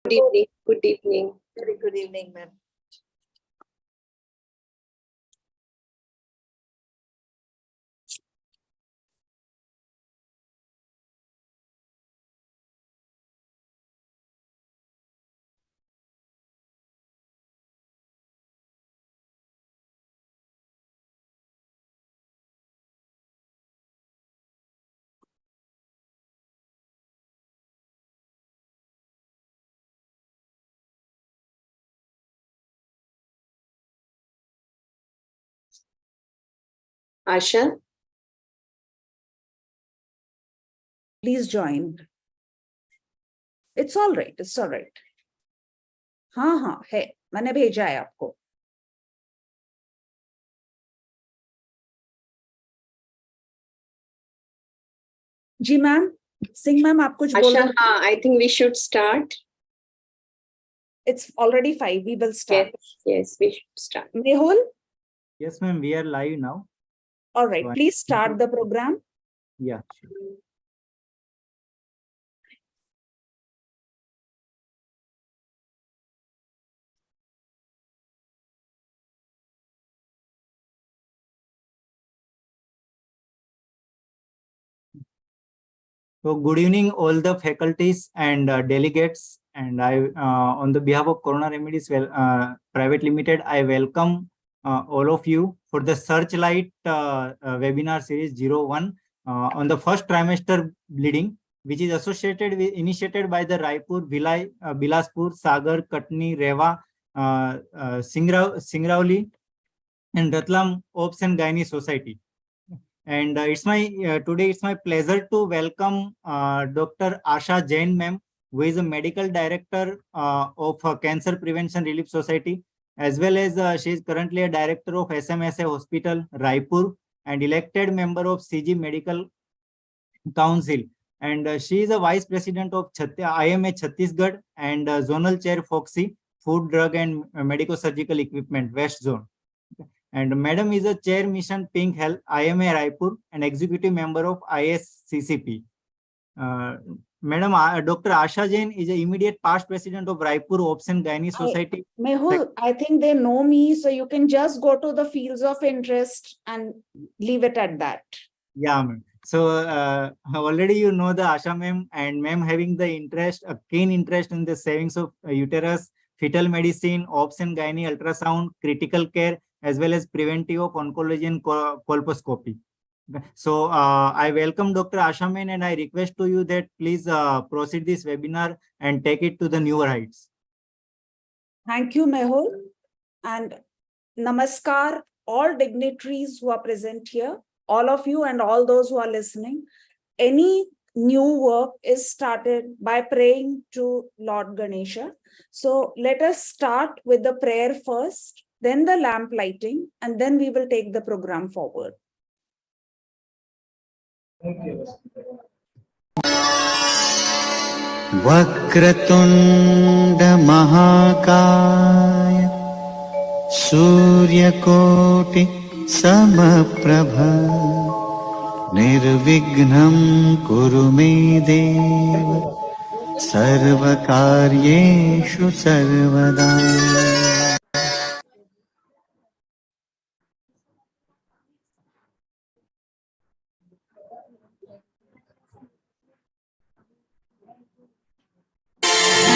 Good evening. Good evening. Very good evening, ma'am. Asha, Please join. It's all right. It's all right. हाँ है, मैंने भेजा है आपको. जी मैम, सिंह मैम आप कुछ बोल Asha, रहे हैं? I think we should start. It's already 5. We will start. Yes, we should start. Mehul, Yes, ma'am, we are live now. all right. So Please start the program. Yeah, sure. So good evening, all the faculties and delegates. And I, on the behalf of Corona Remedies Private Limited, I welcome all of you for the Searchlight webinar series 01 on the first trimester bleeding, which is associated with initiated by the Raipur, Bhilai, Bilaspur, Sagar, Katni, Rewa, Singrauli, and Ratlam Ops and Gynae Society. And today it's my pleasure to welcome Dr. Asha Jain ma'am, who is a medical director of Cancer Prevention Relief Society, as well as she is currently a director of SMSA Hospital, Raipur, and elected member of CG Medical Council. And she is a vice president of IMA Chhattisgarh and zonal chair FOXY, Food, Drug and Medico-Surgical Equipment, West Zone. And Madam is a chair mission Pink Health, IMA Raipur, and executive member of ISCCP. Madam, Dr. Asha Jain is the immediate past president of Raipur Ops and Gynae Society. Mehul, I think they know me, so you can just go to the fields of interest and leave it at that. Yeah, ma'am. So already you know the Asha ma'am, and ma'am having the interest, a keen interest in the savings of uterus, fetal medicine, Ops and Gynae ultrasound, critical care, as well as preventive of oncology and colposcopy. So I welcome Dr. Asha ma'am, and I request to you that please proceed this webinar and take it to the newer heights. Thank you, Mehul. And namaskar, all dignitaries who are present here, all of you and all those who are listening. Any new work is started by praying to Lord Ganesha. So let us start with the prayer first, then the lamp lighting, and then we will take the program forward. वक्रतुण्ड महाकाय सूर्यकोटि समप्रभ निर्विघ्नं कुरु मे देव सर्वकार्येषु सर्वदा.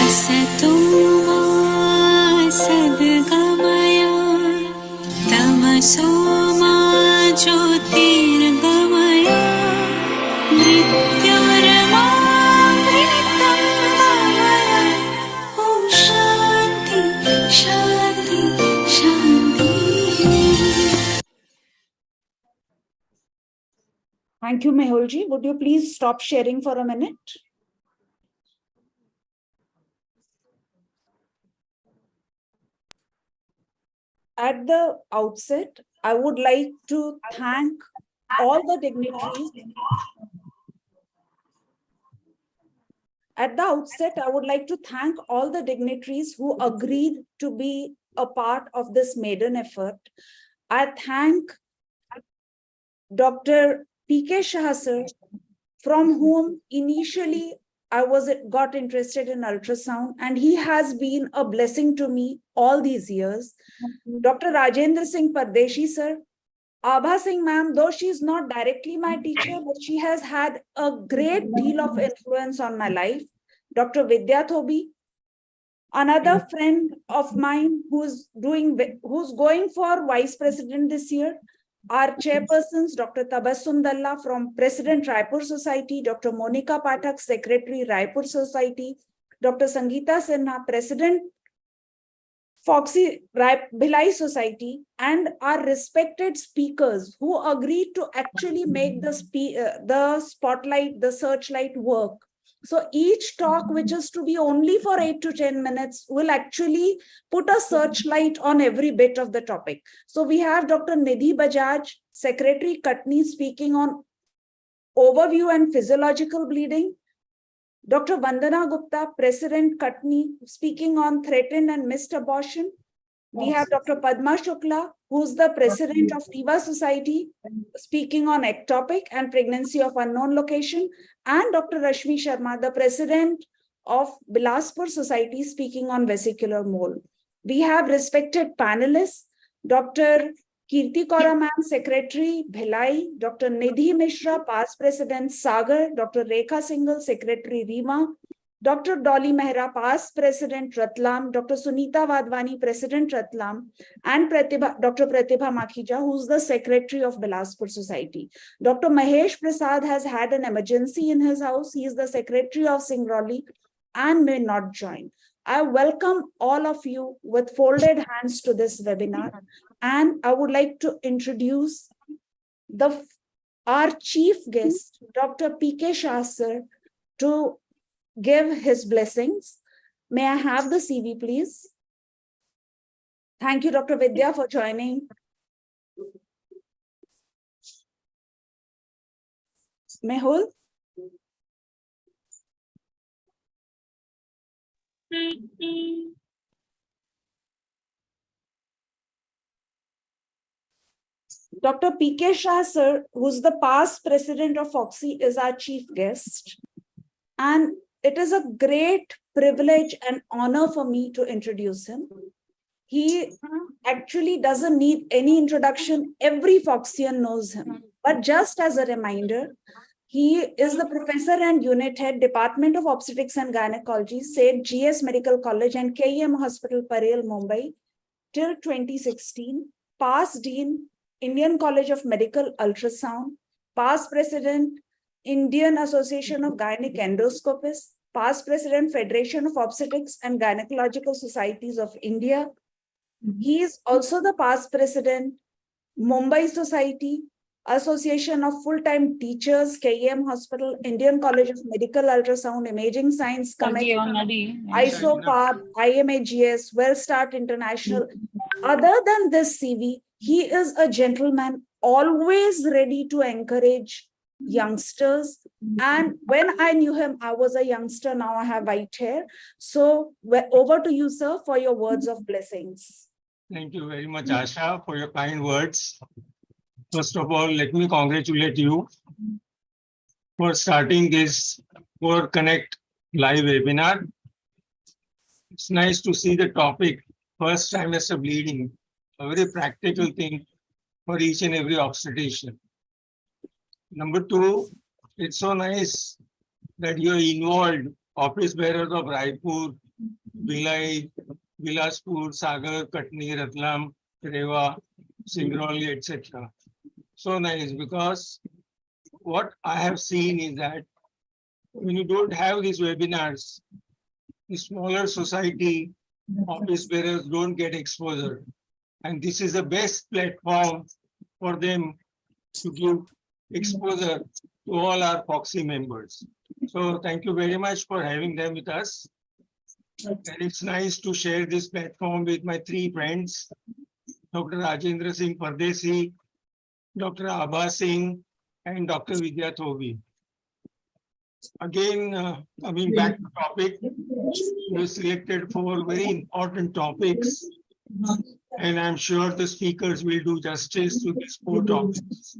असतो मा सद्गमय तमसो मा ज्योतिर्गमय मृत्युर्मामृतं गमय. ॐ शान्ति शान्ति शान्ति. Thank you, Mehulji. Would you please stop sharing for a minute? At the outset, I would like to thank all the dignitaries. At the outset, I would like to thank all the dignitaries who agreed to be a part of this maiden effort. I thank Dr. P.K. Shah sir, from whom initially got interested in ultrasound, and he has been a blessing to me all these years. Dr. Rajendra Singh Pardeshi, sir. Abha Singh ma'am, though she is not directly my teacher, but she has had a great deal of influence on my life. Dr. Vidya Thobi, another friend of mine who's going for vice president this year. Our chairpersons, Dr. Tabassum Dalla from President Raipur Society, Dr. Monica Pathak, Secretary Raipur Society, Dr. Sangeeta Sinha, President Foxy Bhilai Society, and our respected speakers who agreed to actually make the spotlight, the searchlight work. So each talk, which is to be only for 8 to 10 minutes, will actually put a searchlight on every bit of the topic. So we have Dr. Nidhi Bajaj, Secretary Katni, speaking on overview and physiological bleeding. Dr. Vandana Gupta, President Katni, speaking on threatened and missed abortion. We have Dr. Padma Shukla, who's the president of Riva Society, speaking on ectopic and pregnancy of unknown location. And Dr. Rashmi Sharma, the president of Bilaspur Society, speaking on vesicular mole. We have respected panelists, Dr. Kirti Kaura ma'am, Secretary Bhilai, Dr. Nidhi Mishra, past President Sagar, Dr. Rekha Singhal, Secretary Rima, Dr. Dolly Mehra, past President Ratlam, Dr. Sunita Vadwani, President Ratlam, and Dr. Pratibha Makhija, who's the Secretary of Bilaspur Society. Dr. Mahesh Prasad has had an emergency in his house. He is the Secretary of Singrauli and may not join. I welcome all of you with folded hands to this webinar. And I would like to introduce our chief guest, Dr. P.K. Shah, sir, to give his blessings. May I have the CV, please? Thank you, Dr. Vidya, for joining. Mehul? Dr. P.K. Shah, sir, who's the past president of Foxy, is our chief guest. And it is a great privilege and honor for me to introduce him. He actually doesn't need any introduction. Every Foxian knows him. But just as a reminder, he is the professor and unit head, Department of Obstetrics and Gynecology, St. GS Medical College and KEM Hospital, Parel, Mumbai, till 2016, past dean, Indian College of Medical Ultrasound, past president, Indian Association of Gynec Endoscopists, past president, Federation of Obstetrics and Gynecological Societies of India. He is also the past president, Mumbai Society, Association of Full-Time Teachers, KEM Hospital, Indian College of Medical Ultrasound, Imaging Science, ISOPAB, IMAGS, WellStart International. Other than this CV, he is a gentleman, always ready to encourage youngsters. And when I knew him, I was a youngster. Now I have white hair. So over to you, sir, for your words of blessings. Thank you very much, Asha, for your kind words. First of all, let me congratulate you for starting this Core Connect live webinar. It's nice to see the topic, first trimester bleeding, a very practical thing for each and every obstetrician. Number two, it's so nice that you're involved, office bearers of Raipur, Bhilai, Bilaspur, Sagar, Katni, Ratlam, Rewa, Singrauli, etc. So nice, because what I have seen is that when you don't have these webinars, the smaller society office bearers don't get exposure. And this is the best platform for them to give exposure to all our Foxy members. So thank you very much for having them with us. And it's nice to share this platform with my three friends, Dr. Rajendra Singh Pardeshi, Dr. Abha Singh, and Dr. Vidya Thobi. Again, coming back to topic, we selected 4 very important topics, and I'm sure the speakers will do justice to these 4 topics.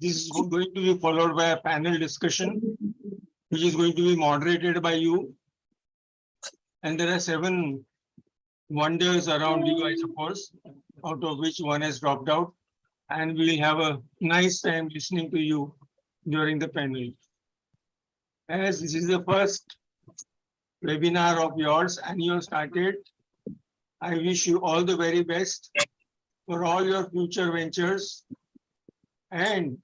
This is going to be followed by a panel discussion which is going to be moderated by you. And there are 7 wonders around you, I suppose, out of which one has dropped out. And we'll have a nice time listening to you during the panel. As this is the first webinar of yours and you have started, I wish you all the very best for all your future ventures and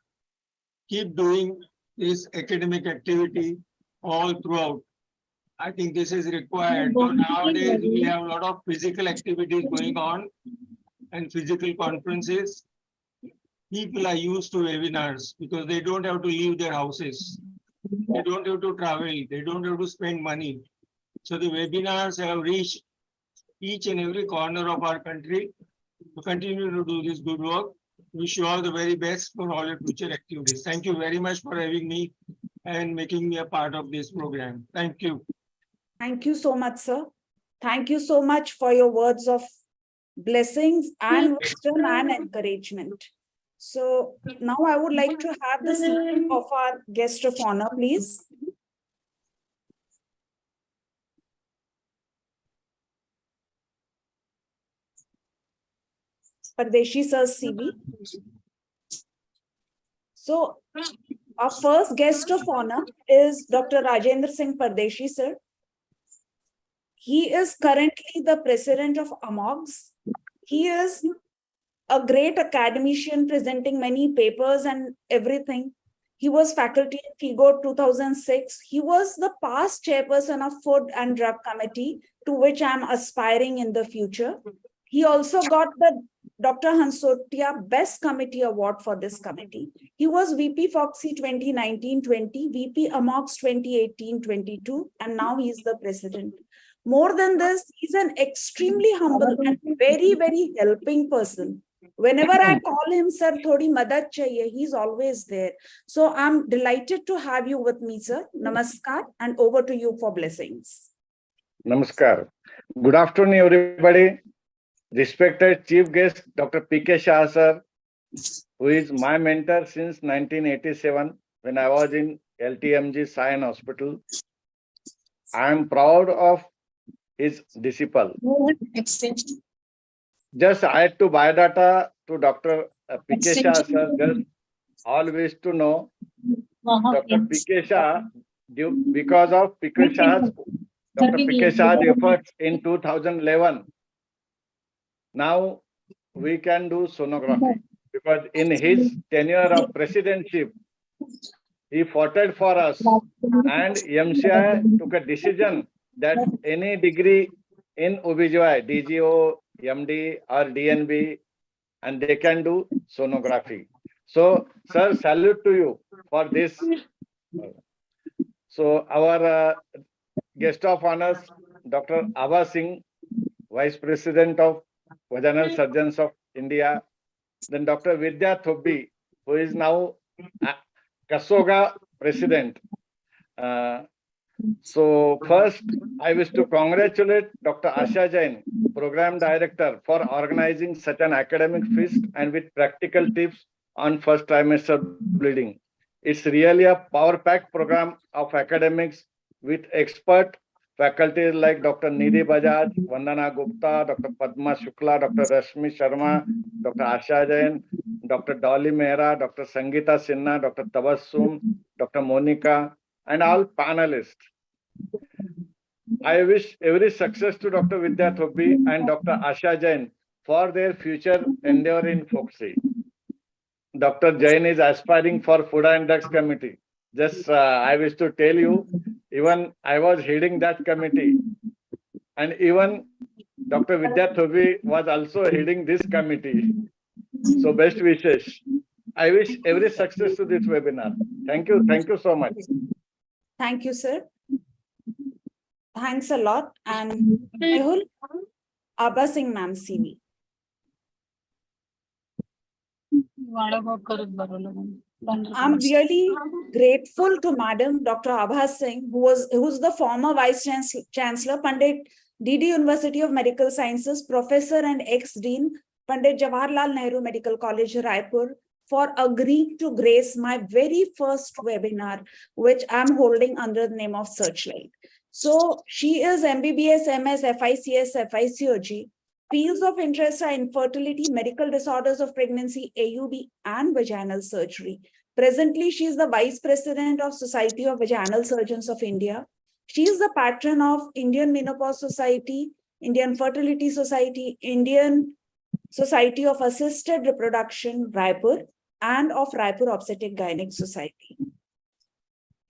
keep doing this academic activity all throughout. I think this is required. So nowadays, we have a lot of physical activities going on and physical conferences. People are used to webinars because they don't have to leave their houses. They don't have to travel. They don't have to spend money. So the webinars have reached each and every corner of our country. To continue to do this good work. Wish you all the very best for all your future activities. Thank you very much for having me and making me a part of this program. Thank you. Thank you so much, sir. Thank you so much for your words of blessings and wisdom and encouragement. So now I would like to have the seat of our guest of honor, please. Pardeshi sir's CV. So our first guest of honor is Dr. Rajendra Singh Pardeshi, sir. He is currently the president of AMOGS. He is a great academician presenting many papers and everything. He was faculty in FIGO 2006. He was the past chairperson of Food and Drug Committee, to which I'm aspiring in the future. He also got the Dr. Hansotia Best Committee Award for this committee. He was VP Foxy 2019-20, VP AMOGS 2018-22, and now he is the president. More than this, he's an extremely humble and very, very helping person. Whenever I call him, sir, thodi madad chahiye, he's always there. So I'm delighted to have you with me, sir. Namaskar, and over to you for blessings. Namaskar. Good afternoon, everybody. Respected Chief Guest, Dr. P.K. Shah, sir, who is my mentor since 1987 when I was in LTMG Sion Hospital. I am proud of his disciple. Just add to biodata to Dr. P.K. Shah, sir, just always to know Dr. P.K. Shah, because of P.K. Shah's, Dr. P.K. Shah's efforts in 2011, now we can do sonography because in his tenure of presidentship, he fought for us and MCI took a decision that any degree in OBGYN, DGO, MD or DNB, and they can do sonography. So, sir, salute to you for this. So, our guest of honors, Dr. Abha Singh, Vice President of Vaginal Surgeons of India. Then Dr. Vidya Thobbi, who is now Kasoga President. So first, I wish to congratulate Dr. Asha Jain, Program Director, for organizing such an academic feast and with practical tips on first trimester bleeding. It's really a power-packed program of academics with expert faculties like Dr. Nidhi Bajaj, Vandana Gupta, Dr. Padma Shukla, Dr. Rashmi Sharma, Dr. Asha Jain, Dr. Dolly Mehra, Dr. Sangeeta Sinha, Dr. Tabassum, Dr. Monica, and all panelists. I wish every success to Dr. Vidya Thobbi and Dr. Asha Jain for their future endeavor in FOXY. Dr. Jain is aspiring for Food and Drugs Committee. Just I wish to tell you, even I was heading that committee, and even Dr. Vidya Thobbi was also heading this committee. So best wishes. I wish every success to this webinar. Thank you so much. Thank you, sir. Thanks a lot. And Mehul, Abha Singh ma'am, CV. I'm really grateful to Madam Dr. Abha Singh, who's the former Vice Chancellor, Pandit DD University of Medical Sciences, Professor and ex-Dean, Pandit Jawaharlal Nehru Medical College, Raipur, for agreeing to grace my very first webinar, which I'm holding under the name of Searchlight. So she is MBBS, MS, FICS, FICOG. Fields of interest are infertility, medical disorders of pregnancy, AUB, and vaginal surgery. Presently, she is the Vice President of Society of Vaginal Surgeons of India. She is the patron of Indian Menopause Society, Indian Fertility Society, Indian Society of Assisted Reproduction, Raipur, and of Raipur Obstetric Gynec Society.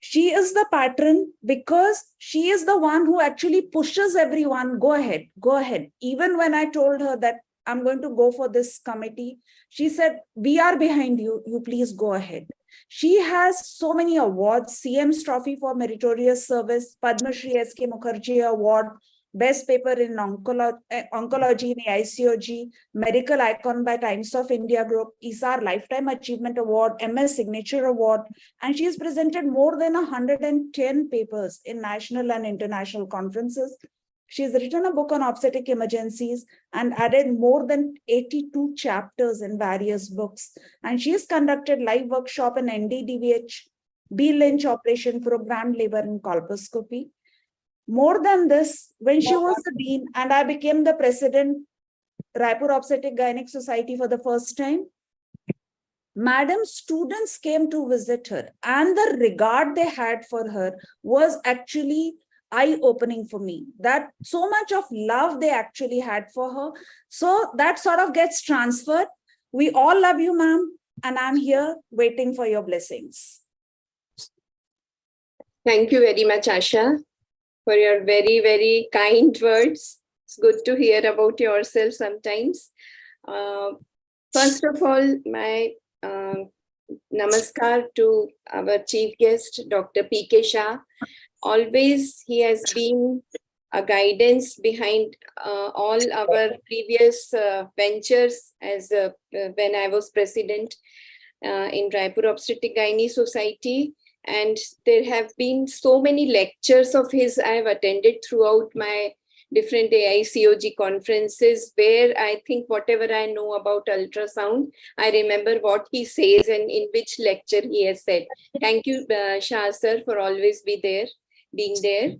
She is the patron because she is the one who actually pushes everyone, go ahead, go ahead. Even when I told her that I'm going to go for this committee, she said, we are behind you, you please go ahead. She has so many awards, CM's Trophy for Meritorious Service, Padma Shri S.K. Mukherjee Award, Best Paper in Oncology in AICOG, Medical Icon by Times of India Group, ISAR Lifetime Achievement Award, MS Signature Award, and she has presented more than 110 papers in national and international conferences. She has written a book on obstetric emergencies and added more than 82 chapters in various books. And she has conducted live workshop in NDDVH, B. Lynch operation, programmed labor and colposcopy. More than this, when she was the dean and I became the president, Raipur Obstetric Gynec Society for the first time, Madam, students came to visit her and the regard they had for her was actually eye-opening for me, that so much of love they actually had for her. So that sort of gets transferred. We all love you, ma'am, and I'm here waiting for your blessings. Thank you very much, Asha, for your very, very kind words. It's good to hear about yourself sometimes. First of all, my namaskar to our chief guest, Dr. P.K. Shah. Always he has been a guidance behind all our previous ventures as when I was president in Raipur Obstetric Gynae Society. And there have been so many lectures of his I have attended throughout my different AICOG conferences, where I think whatever I know about ultrasound, I remember what he says and in which lecture he has said. Thank you, Shah sir, for always being there.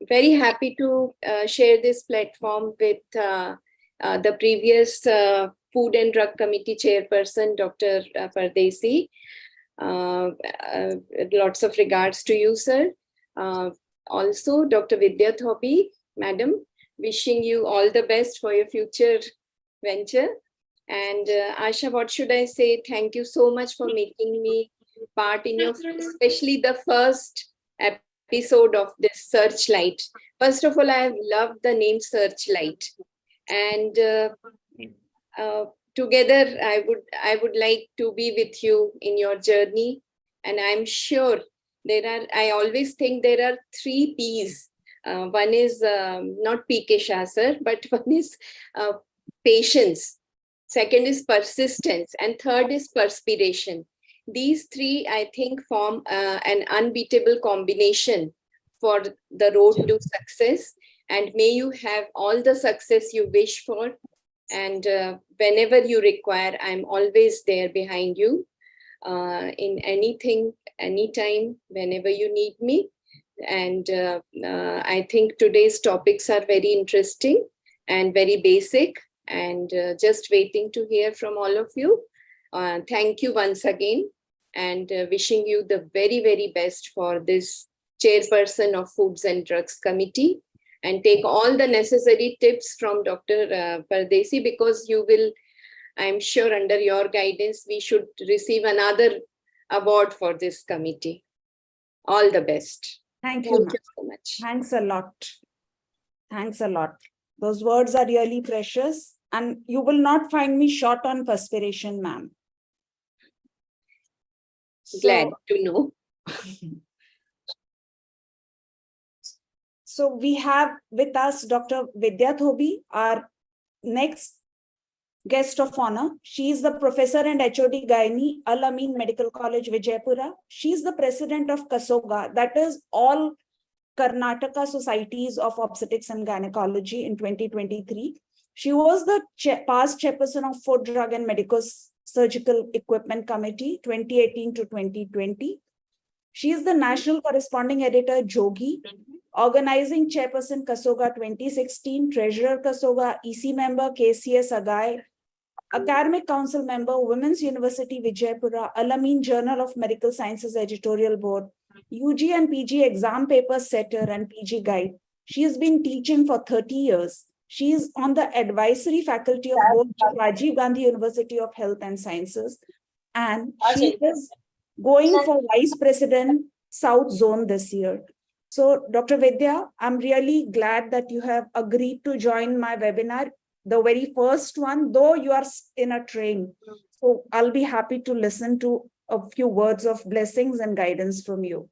Very happy to share this platform with the previous Food and Drug Committee Chairperson, Dr. Pardesi. Lots of regards to you, sir. Also, Dr. Vidya Thobi, madam, wishing you all the best for your future venture. And Asha, what should I say? Thank you so much for making me part in your, especially the first episode of this Searchlight. First of all, I have loved the name Searchlight. And together, I would like to be with you in your journey. And I'm sure I always think there are 3 P's. One is not P.K. Shah, sir, but one is patience. Second is persistence. And third is perspiration. These 3, I think, form an unbeatable combination for the road to success. And may you have all the success you wish for. And whenever you require, I'm always there behind you in anything, anytime, whenever you need me. And I think today's topics are very interesting and very basic, and just waiting to hear from all of you. Thank you once again, and wishing you the very, very best for this chairperson of Foods and Drugs Committee, and take all the necessary tips from Dr. Pardesi, because you will, I'm sure under your guidance, we should receive another award for this committee. All the best. Thank you, Thank ma'am. you so much. Thanks a lot. Thanks a lot. Those words are really precious, and you will not find me short on perspiration, ma'am. Glad to know. So we have with us Dr. Vidya Thobi, our next guest of honor. She is the professor and HOD Gynae, Al Amin Medical College, Vijaypura. She is the president of KASOGA, that is all Karnataka Societies of Obstetrics and Gynecology in 2023. She was the past chairperson of Food, Drug and Surgical Equipment Committee 2018 to 2020. She is the national corresponding editor, Jogi, organizing chairperson, Kasoga 2016, treasurer, Kasoga, EC member, KCS Agai, academic council member, Women's University, Vijaypura, Alameen Journal of Medical Sciences editorial board, UG and PG exam paper setter and PG guide. She has been teaching for 30 years. She is on the advisory faculty of both Rajiv Gandhi University of Health and Sciences, and she is going for Vice President South Zone this year. So, Dr. Vidya, I'm really glad that you have agreed to join my webinar, the very first one, though you are in a train. So I'll be happy to listen to a few words of blessings and guidance from you.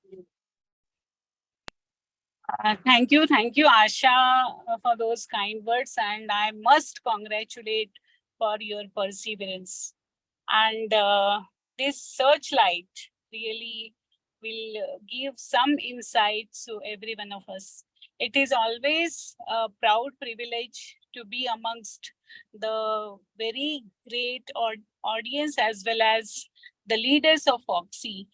Thank you, Asha, for those kind words, and I must congratulate for your perseverance. And this searchlight really will give some insights to every one of us. It is always a proud privilege to be amongst the very great audience as well as the leaders of Foxy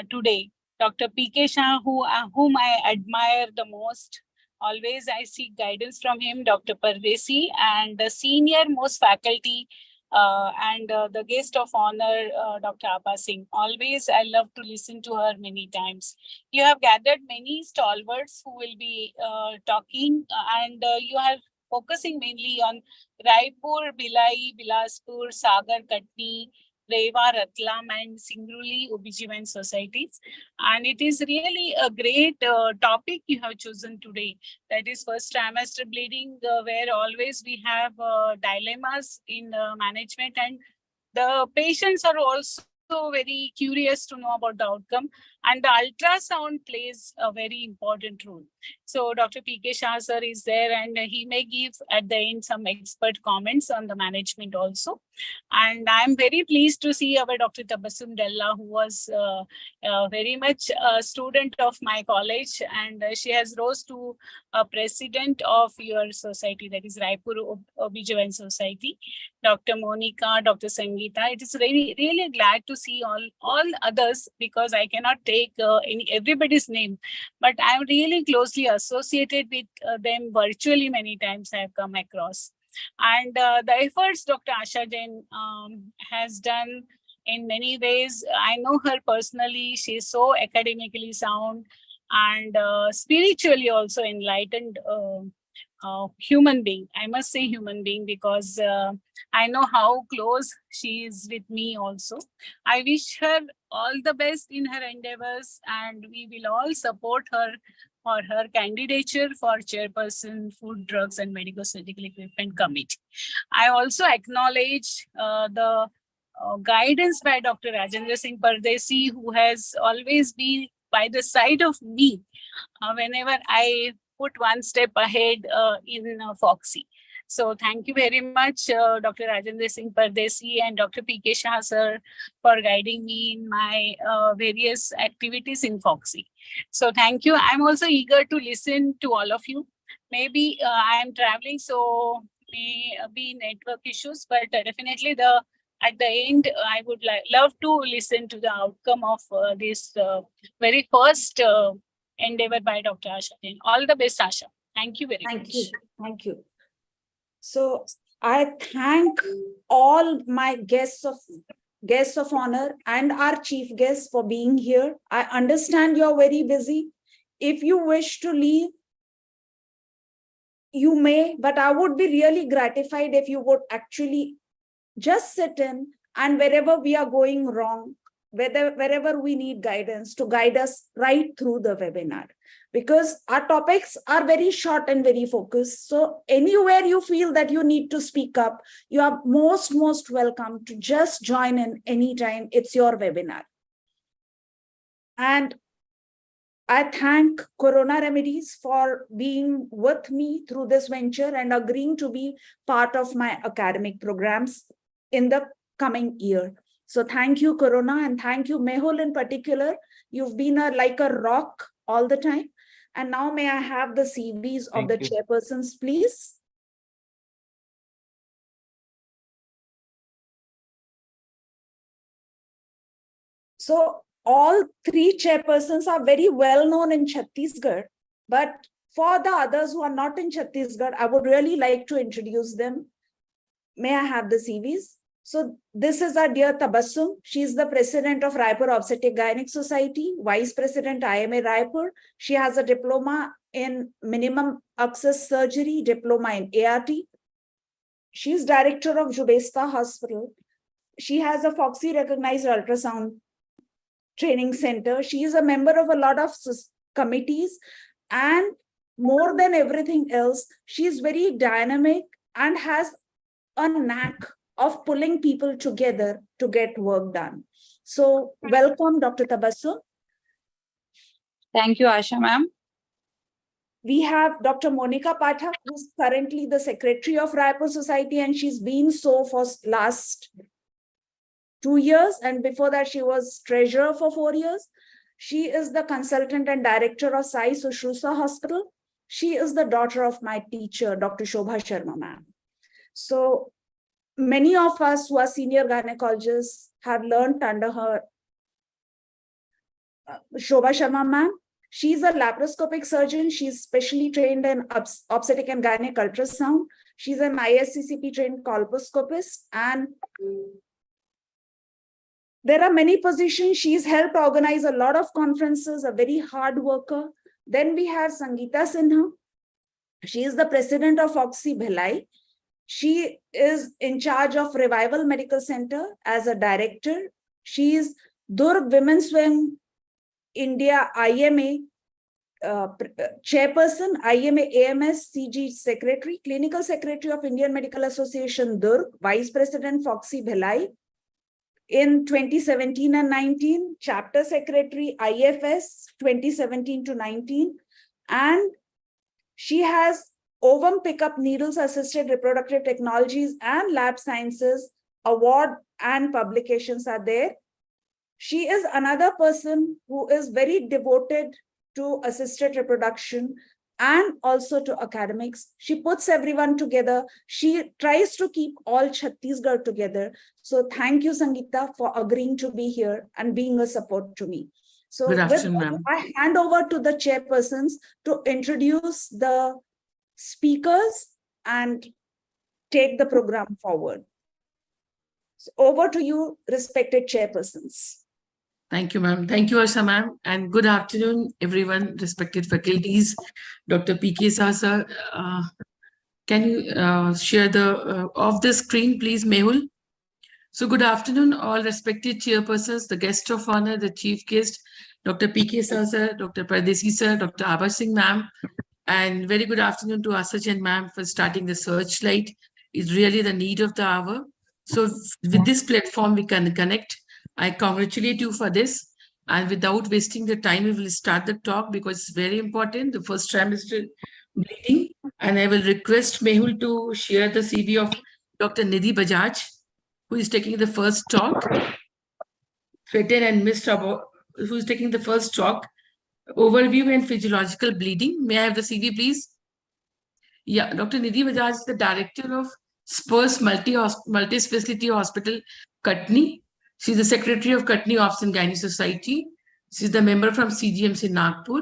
today. Dr. P.K. Shah, whom I admire the most. Always I seek guidance from him, Dr. Pardesi, and the senior most faculty and the guest of honor, Dr. Abha Singh. Always I love to listen to her many times. You have gathered many stalwarts who will be talking, and you are focusing mainly on Raipur, Bhilai, Bilaspur, Sagar, Katni, Rewa, Ratlam, and Singrauli OBGYN societies. And it is really a great topic you have chosen today. That is first trimester bleeding, where always we have dilemmas in management, and the patients are also very curious to know about the outcome, and the ultrasound plays a very important role. So Dr. P.K. Shah sir is there, and he may give at the end some expert comments on the management also. And I'm very pleased to see our Dr. Tabassum Della, who was very much a student of my college, and she has rose to a president of your society, that is Raipur OBGYN Society. Dr. Monica, Dr. Sangeeta. It is really glad to see all others, because I cannot take everybody's name, but I'm really closely associated with them virtually. Many times I have come across. And the efforts Dr. Asha Jain has done in many ways, I know her personally. She's so academically sound and spiritually also enlightened human being. I must say human being, because I know how close she is with me also. I wish her all the best in her endeavors, and we will all support her for her candidature for Chairperson, Food, Drugs and Medical Surgical Equipment Committee. I also acknowledge the guidance by Dr. Rajendra Singh Pardesi, who has always been by the side of me whenever I put one step ahead in Foxy. So thank you very much, Dr. Rajendra Singh Pardesi and Dr. P.K. Shah sir, for guiding me in my various activities in Foxy. So thank you. I'm also eager to listen to all of you. Maybe I am traveling, so may be network issues, but definitely at the end, I would love to listen to the outcome of this very first endeavor by Dr. Asha Jain. All the best, Asha. Thank you very much. Thank you. So I thank all my guests of honor and our chief guests for being here. I understand you're very busy. If you wish to leave, you may, but I would be really gratified if you would actually just sit in, and wherever we are going wrong, wherever we need guidance, to guide us right through the webinar, because our topics are very short and very focused. So anywhere you feel that you need to speak up, you are most welcome to just join in anytime. It's your webinar. And I thank Corona Remedies for being with me through this venture and agreeing to be part of my academic programs in the coming year. So thank you, Corona, and thank you, Mehul in particular. You've been like a rock all the time. And now may I have the CVs of the chairpersons, please? So all three chairpersons are very well known in Chhattisgarh, but for the others who are not in Chhattisgarh, I would really like to introduce them. May I have the CVs? So this is our dear Tabassum. She is the president of Raipur Obstetric Gynec Society, vice president IMA Raipur. She has a diploma in minimum access surgery, diploma in ART. She is director of Jubesta Hospital. She has a Foxy recognized ultrasound training center. She is a member of a lot of committees, and more than everything else, she is very dynamic and has a knack of pulling people together to get work done. So welcome, Dr. Tabassum. Thank you, Asha ma'am. We have Dr. Monica Pathak, who's currently the secretary of Raipur Society, and she's been so for last 2 years. And before that, she was treasurer for 4 years. She is the consultant and director of Sai Sushruta Hospital. She is the daughter of my teacher, Dr. Shobha Sharma ma'am. So many of us who are senior gynecologists have learned under her. Shobha Sharma ma'am, she's a laparoscopic surgeon. She's specially trained in obstetric and gynec ultrasound. She's an ISCCP trained colposcopist, and there are many positions. She's helped organize a lot of conferences, a very hard worker. Then we have Sangeeta Sinha. She is the president of Foxy Bhilai. She is in charge of Revival Medical Center as a director. She is Durg Women's Wing India IMA chairperson, IMA AMS CG secretary, clinical secretary of Indian Medical Association Durg, vice president Foxy Bhilai. In 2017 and 19, chapter secretary IFS 2017 to 19, and she has ovum pickup needles assisted reproductive technologies and lab sciences award and publications are there. She is another person who is very devoted to assisted reproduction and also to academics. She puts everyone together. She tries to keep all Chhattisgarh together. So thank you, Sangeeta, for agreeing to be here and being a support to me. So Good afternoon, ma'am. I hand over to the chairpersons to introduce the speakers and take the program forward. So over to you, respected chairpersons. Thank you, ma'am. Thank you, Asha ma'am. And good afternoon, everyone, respected faculties. Dr. P.K. Saha, sir. Can you share the off the screen, please, Mehul? So good afternoon, all respected chairpersons, the guest of honor, the chief guest, Dr. P.K. Saha, sir, Dr. Pardesi, sir, Dr. Abha Singh, ma'am. And very good afternoon to Asha Jain, ma'am, for starting the searchlight. It's really the need of the hour. So with this platform, we can connect. I congratulate you for this. And without wasting the time, we will start the talk because it's very important. The first trimester bleeding. And I will request Mehul to share the CV of Dr. Nidhi Bajaj, who is taking the first talk. Fetter and Mr. who is taking the first talk. Overview and physiological bleeding. May I have the CV, please? Yeah, Dr. Nidhi Bajaj is the director of Spurs Multi-Speciality Hospital, Katni. She's the secretary of Katni Obs and Gynae Society. She's the member from CGMC Nagpur.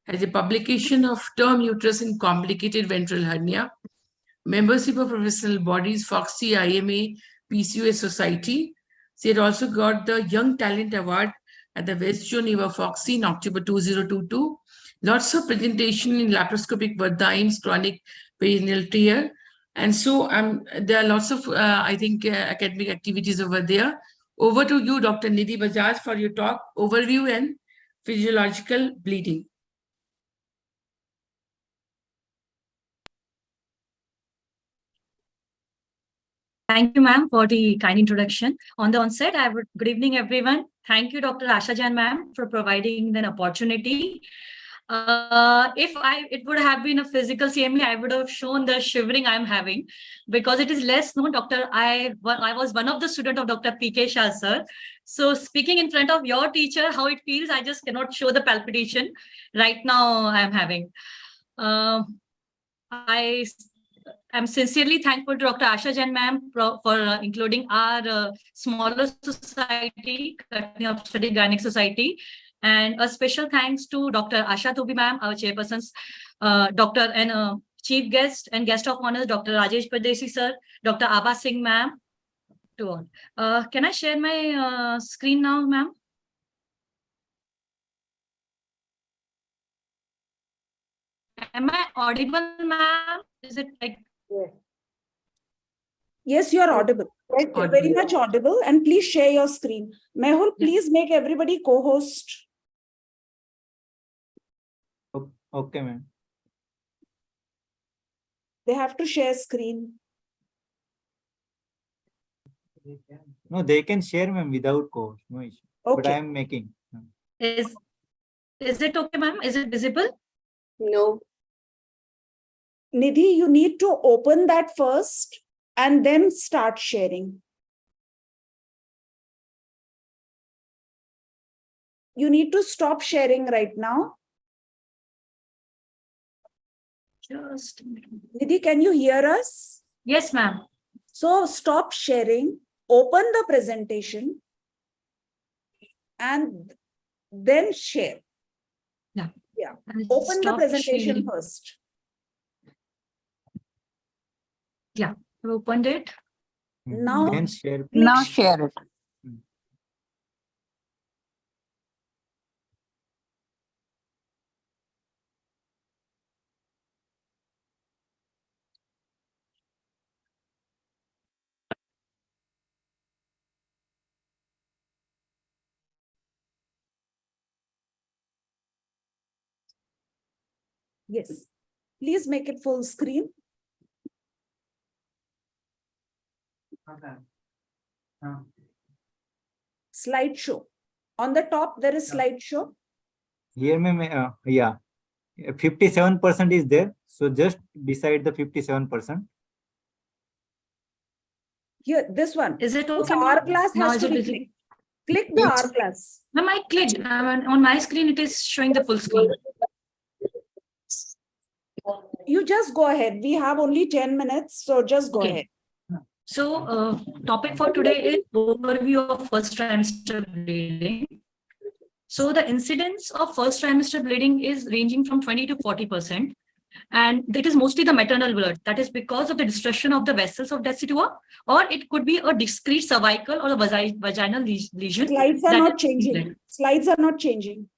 Has a publication of term uterus in complicated ventral hernia. Membership of professional bodies, Foxy, IMA, PCOS Society. She had also got the Young Talent Award at the West Geneva Foxy in October 2022. Lots of presentation in laparoscopic Vardaim's chronic perineal tear. And so there are lots of, I think, academic activities over there. Over to you, Dr. Nidhi Bajaj, for your talk, overview and physiological bleeding. Thank you, ma'am, for the kind introduction. On the onset, good evening, everyone. Thank you, Dr. Asha Jain, ma'am, for providing an opportunity. If it would have been a physical CME, I would have shown the shivering I'm having because it is less known. I was one of the students of Dr. P.K. Shah, sir. So speaking in front of your teacher, how it feels, I just cannot show the palpitation right now I'm having. I'm sincerely thankful to Dr. Asha Jain ma'am for including our smaller society, Katni Obstetric Gynec Society. And a special thanks to Dr. Asha Thubi ma'am, our chairpersons, Dr. and chief guest and guest of honor, Dr. Rajesh Pardesi sir, Dr. Abha Singh ma'am, to all. Can I share my screen now, ma'am? Am I audible, ma'am? Is it like Yes, you are audible. Very much audible. And please share your screen. Mehul, Yeah. please make everybody co-host. Okay, ma'am. They have to share screen. No, they can share, ma'am, without course. No issue. But I Okay. am making. is it okay, ma'am? Is it visible? No. Nidhi, you need to open that first and then start sharing. You need to stop sharing right now. Just a minute. Nidhi, can you hear us? Yes, ma'am. So stop sharing, open the presentation, and then share. Yeah. Yeah. I'll Open the stop presentation sharing. first. Yeah, I opened it. Now- Then share. Click share it. Yes. Please make it full screen. Slideshow. On the top, there is slideshow. Here, ma'am, yeah. 57% is there. So just beside the 57%. Here, this one. Is it This okay, ma'am? hourglass Now has is to it be visible? clicked. Click the hourglass. Ma'am, I clicked. On my screen, it is showing the full screen. You just go ahead. We have only 10 minutes, so just go Okay. ahead. So, topic for today is overview of first trimester bleeding. So, the incidence of first trimester bleeding is ranging from 20 to 40%. And it is mostly the maternal blood. That is because of the destruction of the vessels of decidua, or it could be a discrete cervical or a vaginal lesion. Slides are that not is changing. bleeding. Slides are not changing.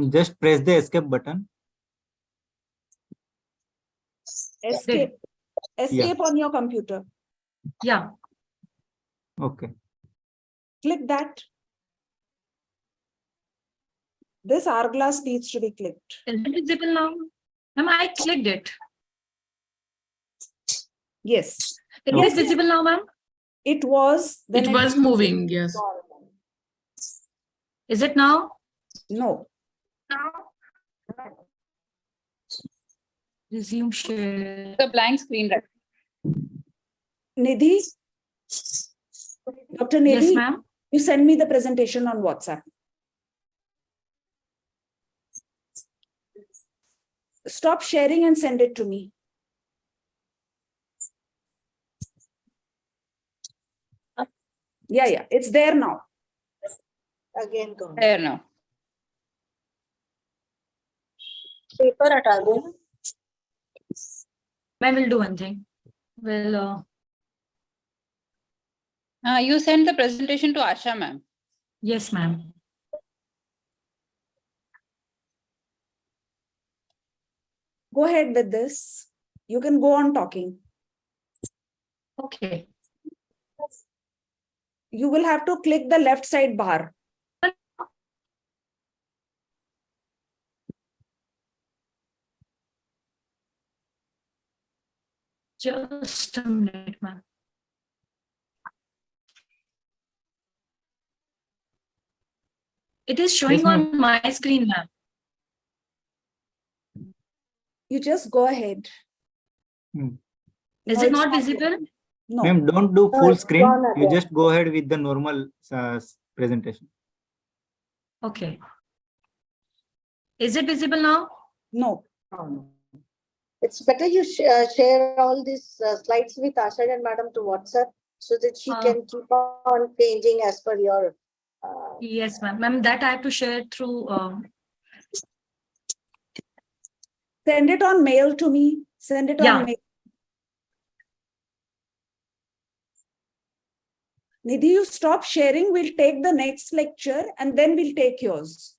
Just press the escape button. Escape. Escape on your computer. Yeah. Okay. Click that. This hourglass needs to be clicked. Is it visible now? Ma'am, I clicked it. Yes. Is Yes, it visible now, ma'am? it was. Then It was moving, yes. Is it now? No. Resume share. The blank screen. Nidhi? Dr. Nidhi, Yes, ma'am. you send me the presentation on WhatsApp. Stop sharing and send it to me. Yeah, it's there now. Again, go. There now. Ma'am, we'll do one thing. Well, You send the presentation to Asha, ma'am. yes, ma'am. Go ahead with this. You can go on talking. Okay. You will have to click the left side bar. Just a minute, ma'am. It is showing Yes, ma'am. on my screen, ma'am. You just go ahead. Is No, it it's not visible? No. Ma'am, don't do No, full it's screen. gone You again. just go ahead with the normal presentation. Okay. Is it visible now? No. It's better you share all these slides with Asha and Madam to WhatsApp so that she can keep on changing as per your. Yes, ma'am. Ma'am, that I have to share through. Send it on mail to me. Send it Yeah. on mail. Nidhi, you stop sharing. We'll take the next lecture and then we'll take yours.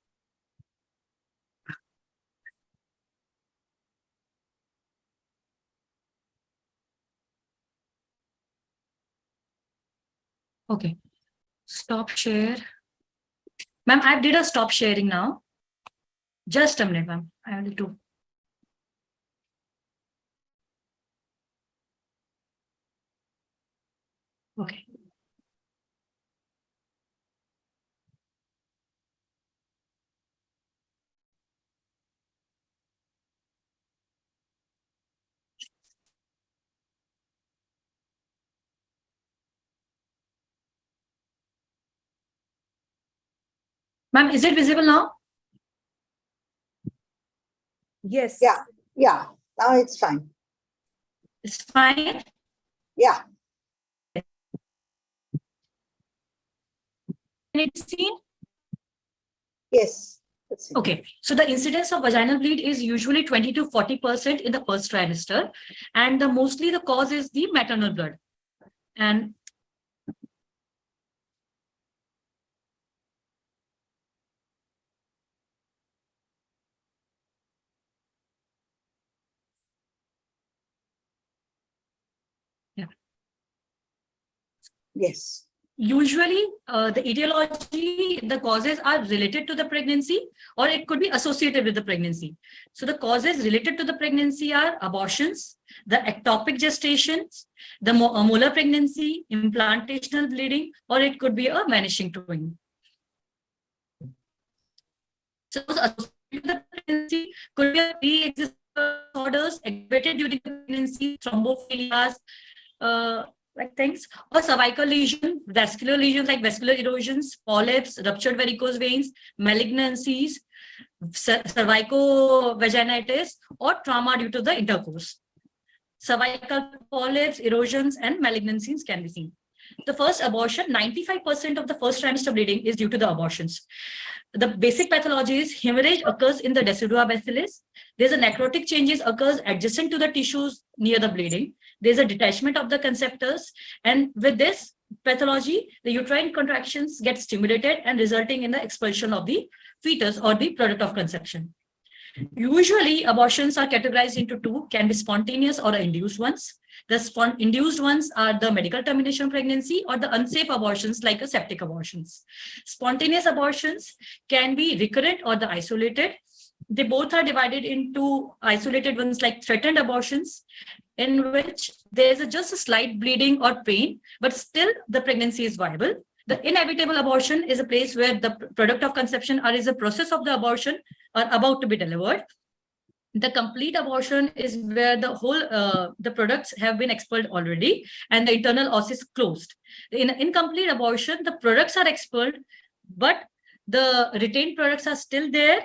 Okay. Stop share. Ma'am, I did a stop sharing now. Just a minute, ma'am. I will do. Okay. Ma'am, is it visible now? Yes. Yeah. Yeah. Now it's fine. It's fine. Yeah. Can it be seen? Yes. Okay, so the incidence of vaginal bleed is usually 20 to 40% in the first trimester, and mostly the cause is the maternal blood. And yeah. Yes. Usually, the etiology, the causes are related to the pregnancy, or it could be associated with the pregnancy. So the causes related to the pregnancy are abortions, the ectopic gestations, the molar pregnancy, implantational bleeding, or it could be a vanishing twin. So associated with the pregnancy could be a pre-existing disorders aggravated during the pregnancy, thrombophilias, like things, or cervical lesion, vascular lesions like vascular erosions, polyps, ruptured varicose veins, malignancies, cervicovaginitis, or trauma due to the intercourse. Cervical polyps, erosions, and malignancies can be seen. The first abortion, 95% of the first trimester bleeding is due to the abortions. The basic pathology is hemorrhage occurs in the decidua bacillus. There's a necrotic changes occurs adjacent to the tissues near the bleeding. There's a detachment of the conceptors. And with this pathology, the uterine contractions get stimulated and resulting in the expulsion of the fetus or the product of conception. Usually, abortions are categorized into two, can be spontaneous or induced ones. The induced ones are the medical termination pregnancy or the unsafe abortions like septic abortions. Spontaneous abortions can be recurrent or the isolated. They both are divided into isolated ones like threatened abortions, in which there's just a slight bleeding or pain, but still the pregnancy is viable. The inevitable abortion is a place where the product of conception or is a process of the abortion are about to be delivered. The complete abortion is where the whole the products have been expelled already and the internal os is closed. In incomplete abortion, the products are expelled, but the retained products are still there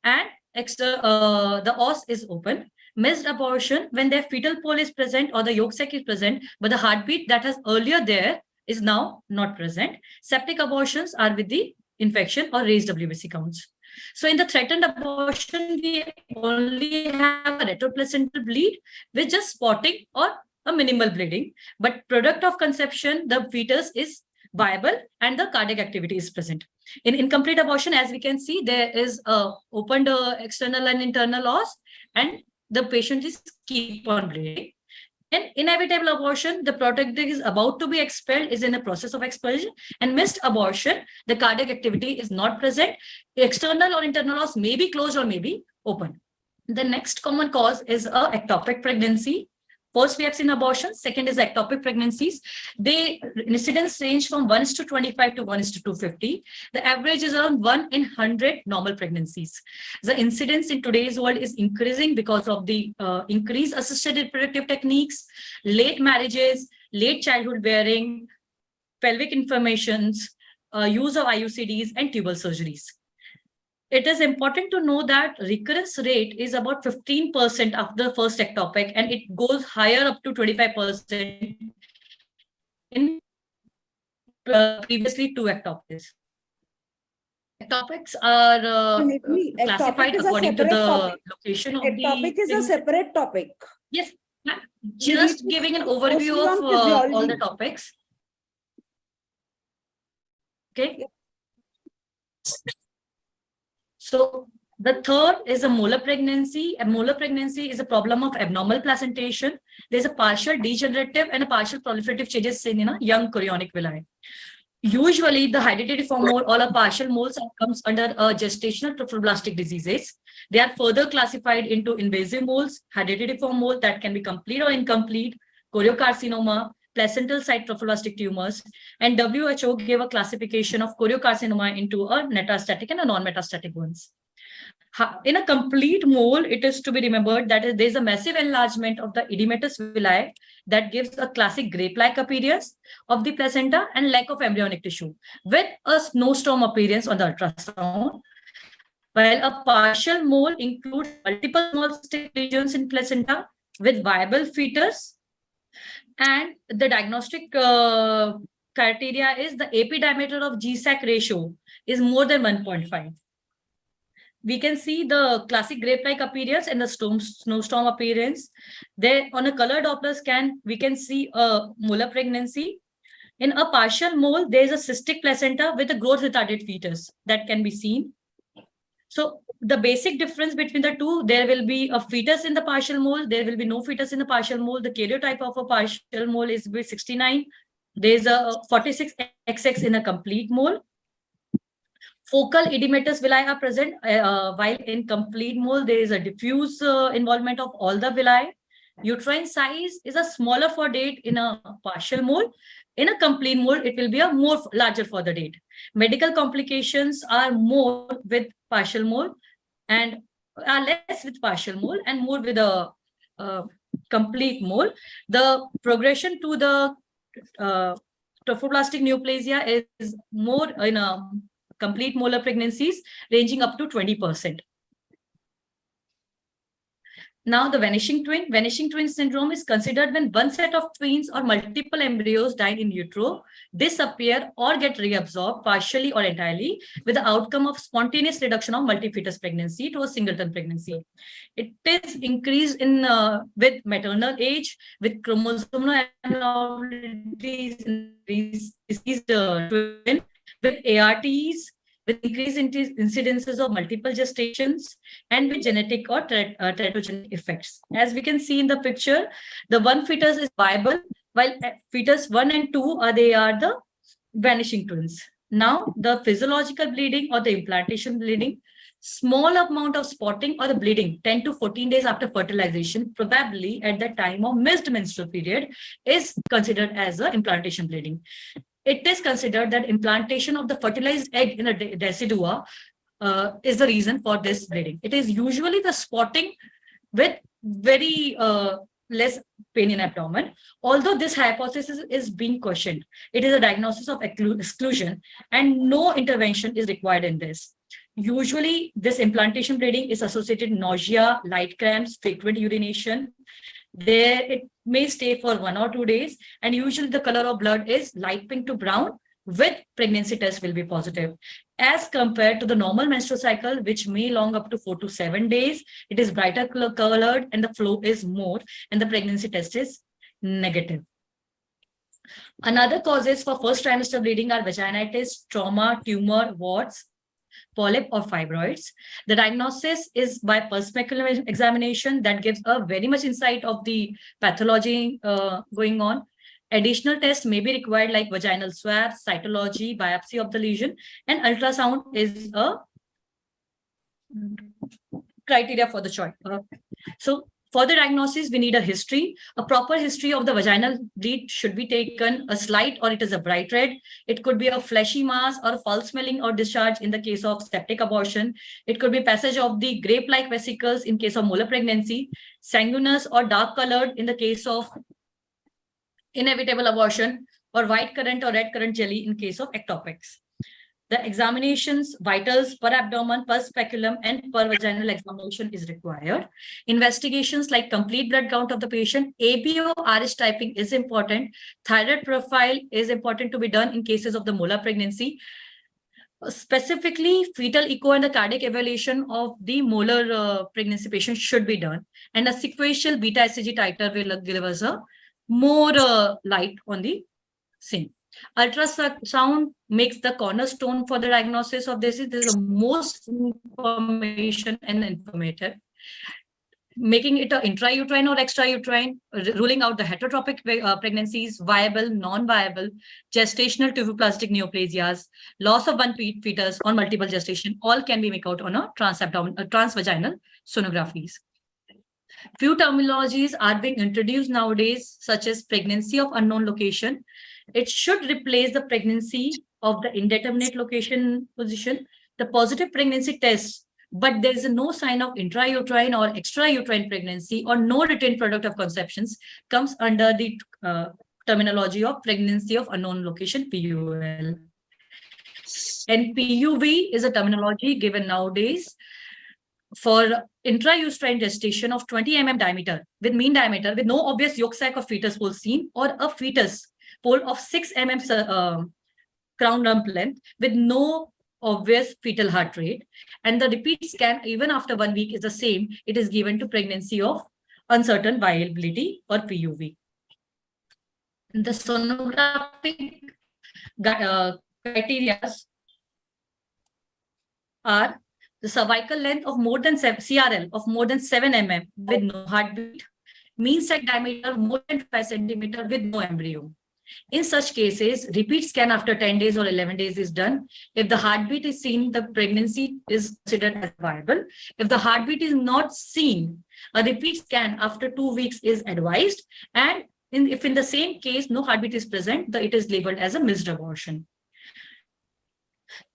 and the os is open. Missed abortion, when their fetal pole is present or the yolk sac is present, but the heartbeat that was earlier there is now not present. Septic abortions are with the infection or raised WBC counts. So in the threatened abortion, we only have a retroplacental bleed with just spotting or a minimal bleeding. But product of conception, the fetus is viable and the cardiac activity is present. In incomplete abortion, as we can see, there is a opened external and internal os, and the patient is keep on bleeding. In inevitable abortion, the product is about to be expelled, is in a process of expulsion, and missed abortion, the cardiac activity is not present. The external or internal os may be closed or may be open. The next common cause is a ectopic pregnancy, First, we have seen abortion. Second is ectopic pregnancies. They incidence range from 1:25 to 1:250. The average is around 1 in 100 normal pregnancies. The incidence in today's world is increasing because of the increased assisted reproductive techniques, late marriages, late childhood bearing, pelvic inflammations, use of IUCDs, and tubal surgeries. It is important to know that recurrence rate is about 15% after the first ectopic, and it goes higher up to 25% in previously 2 ectopics. Ectopics are Ectopic classified is a according to separate the topic. location of Ectopic is a separate topic. Yes, ma'am. We Just need to giving an focus overview mostly of on all physiology. the topics. Okay. So the third is a molar pregnancy. A molar pregnancy is a problem of abnormal placentation. There's a partial degenerative and a partial proliferative changes in young chorionic villi. Usually, the hereditary form mole or a partial moles comes under gestational trophoblastic diseases. They are further classified into invasive moles, hereditary form mole that can be complete or incomplete, choriocarcinoma, placental site trophoblastic tumors, and WHO gave a classification of choriocarcinoma into a metastatic and a non-metastatic ones. In a complete mole, it is to be remembered that there's a massive enlargement of the edematous villi that gives a classic grape-like appearance of the placenta and lack of embryonic tissue with a snowstorm appearance on the ultrasound. While a partial mole includes multiple small cystic lesions in placenta with viable fetus, and the diagnostic criteria is the AP diameter of GSAC ratio is more than 1.5. We can see the classic grape-like appearance and the snowstorm appearance. There on a color Doppler scan, we can see a molar pregnancy. In a partial mole, there is a cystic placenta with a growth retarded fetus that can be seen. So the basic difference between the two, there will be a fetus in the partial mole. There will be no fetus in the partial mole. The karyotype of a partial mole is 69. There's a 46XX in a complete mole. Focal edematous villi are present, while in complete mole, there is a diffuse involvement of all the villi. Uterine size is a smaller for date in a partial mole. In a complete mole, it will be a more larger for the date. Medical complications are more with partial mole and are less with partial mole and more with a complete mole. The progression to the trophoblastic neoplasia is more in a complete molar pregnancies ranging up to 20%. Now, the vanishing twin. Vanishing twin syndrome is considered when one set of twins or multiple embryos die in utero, disappear or get reabsorbed partially or entirely with the outcome of spontaneous reduction of multi-fetus pregnancy to a singleton pregnancy. It is increased in with maternal age, with chromosomal abnormalities, diseased twin, with ARTs, with increased incidences of multiple gestations, and with genetic or teratogenic effects. As we can see in the picture, the one fetus is viable, while fetus 1 and 2 are the vanishing twins. Now, the physiological bleeding or the implantation bleeding, small amount of spotting or the bleeding 10 to 14 days after fertilization, probably at the time of missed menstrual period, is considered as an implantation bleeding. It is considered that implantation of the fertilized egg in a decidua is the reason for this bleeding. It is usually the spotting with very less pain in abdomen. Although this hypothesis is being questioned, it is a diagnosis of exclusion and no intervention is required in this. Usually, this implantation bleeding is associated with nausea, light cramps, frequent urination. There, it may stay for 1 or 2 days, and usually the color of blood is light pink to brown with pregnancy test will be positive. As compared to the normal menstrual cycle, which may long up to 4 to 7 days, it is brighter colored and the flow is more, and the pregnancy test is negative. Another causes for first trimester bleeding are vaginitis, trauma, tumor, warts, polyp or fibroids. The diagnosis is by perspective examination that gives a very much insight of the pathology going on. Additional tests may be required like vaginal swab, cytology, biopsy of the lesion, and ultrasound is a criteria for the choice. So For the diagnosis, we need a history. A proper history of the vaginal bleed should be taken, a slight or it is a bright red. It could be a fleshy mass or foul smelling or discharge in the case of septic abortion. It could be passage of the grape-like vesicles in case of molar pregnancy, sanguineous or dark colored in the case of inevitable abortion, or white currant or red currant jelly in case of ectopics. The examinations, vitals per abdomen, per speculum, and per vaginal examination is required. Investigations like complete blood count of the patient, ABO, RH typing is important. Thyroid profile is important to be done in cases of the molar pregnancy. Specifically, fetal echo and the cardiac evaluation of the molar pregnancy patient should be done. And a sequential beta HCG titer will give us a more light on the same. Ultrasound makes the cornerstone for the diagnosis of this. This is the most information and informative. Making it an intrauterine or extrauterine, ruling out the heterotropic pregnancies, viable, non-viable, gestational tuboplastic neoplasias, loss of one fetus on multiple gestation, all can be made out on a transvaginal sonographies. Few terminologies are being introduced nowadays, such as pregnancy of unknown location. It should replace the pregnancy of the indeterminate location position, the positive pregnancy test, but there is no sign of intrauterine or extrauterine pregnancy or no retained product of conceptions comes under the terminology of pregnancy of unknown location, PUL. And PUV is a terminology given nowadays for intrauterine gestation of 20 mm diameter with mean diameter with no obvious yolk sac or fetus pole seen, or a fetus pole of 6 mm crown lump length with no obvious fetal heart rate, and the repeat scan even after 1 week is the same. It is given to pregnancy of uncertain viability or PUV. The sonographic criteria are the cervical length of more than CRL of more than 7 mm with no heartbeat, mean sac diameter more than 5 cm with no embryo. In such cases, repeat scan after 10 days or 11 days is done. If the heartbeat is seen, the pregnancy is considered as viable. If the heartbeat is not seen, a repeat scan after 2 weeks is advised. And if in the same case, no heartbeat is present, it is labeled as a missed abortion.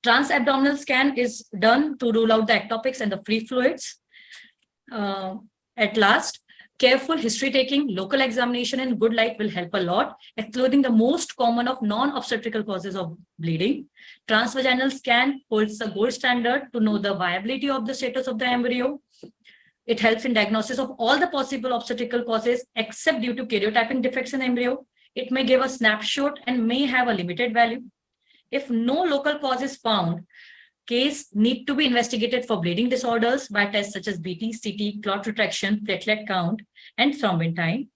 Transabdominal scan is done to rule out the ectopics and the free fluids. At last, careful history taking, local examination and good light will help a lot, excluding the most common of non-obstetrical causes of bleeding. Transvaginal scan holds the gold standard to know the viability of the status of the embryo. It helps in diagnosis of all the possible obstetrical causes except due to karyotyping defects in embryo. It may give a snapshot and may have a limited value. If no local cause is found, case need to be investigated for bleeding disorders by tests such as BT, CT, clot retraction, platelet count, and thrombin time.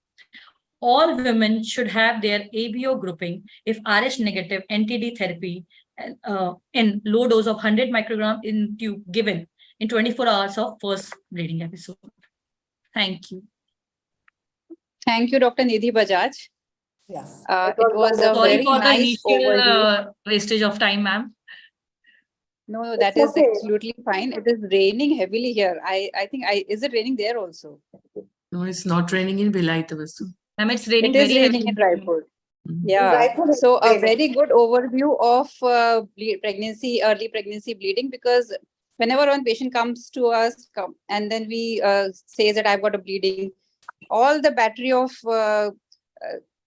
All women should have their ABO grouping if RH negative NTD therapy in low dose of 100 microgram in tube given in 24 hours of first bleeding episode. Thank you. Thank you, Dr. Nidhi Bajaj. Yes. It was a Sorry very for the nice overview. initial wastage of time, ma'am. No, that It's is okay. absolutely fine. It is raining heavily here. I think is it raining there also? No, it's not raining in Bhilai, Tabassum. Ma'am, it's raining It is very raining in heavily. Raipur. Mhm. Yeah. Raipur is So a raining. very good overview of pregnancy, early pregnancy bleeding, because whenever one patient comes to us and then we say that I've got a bleeding, all the battery of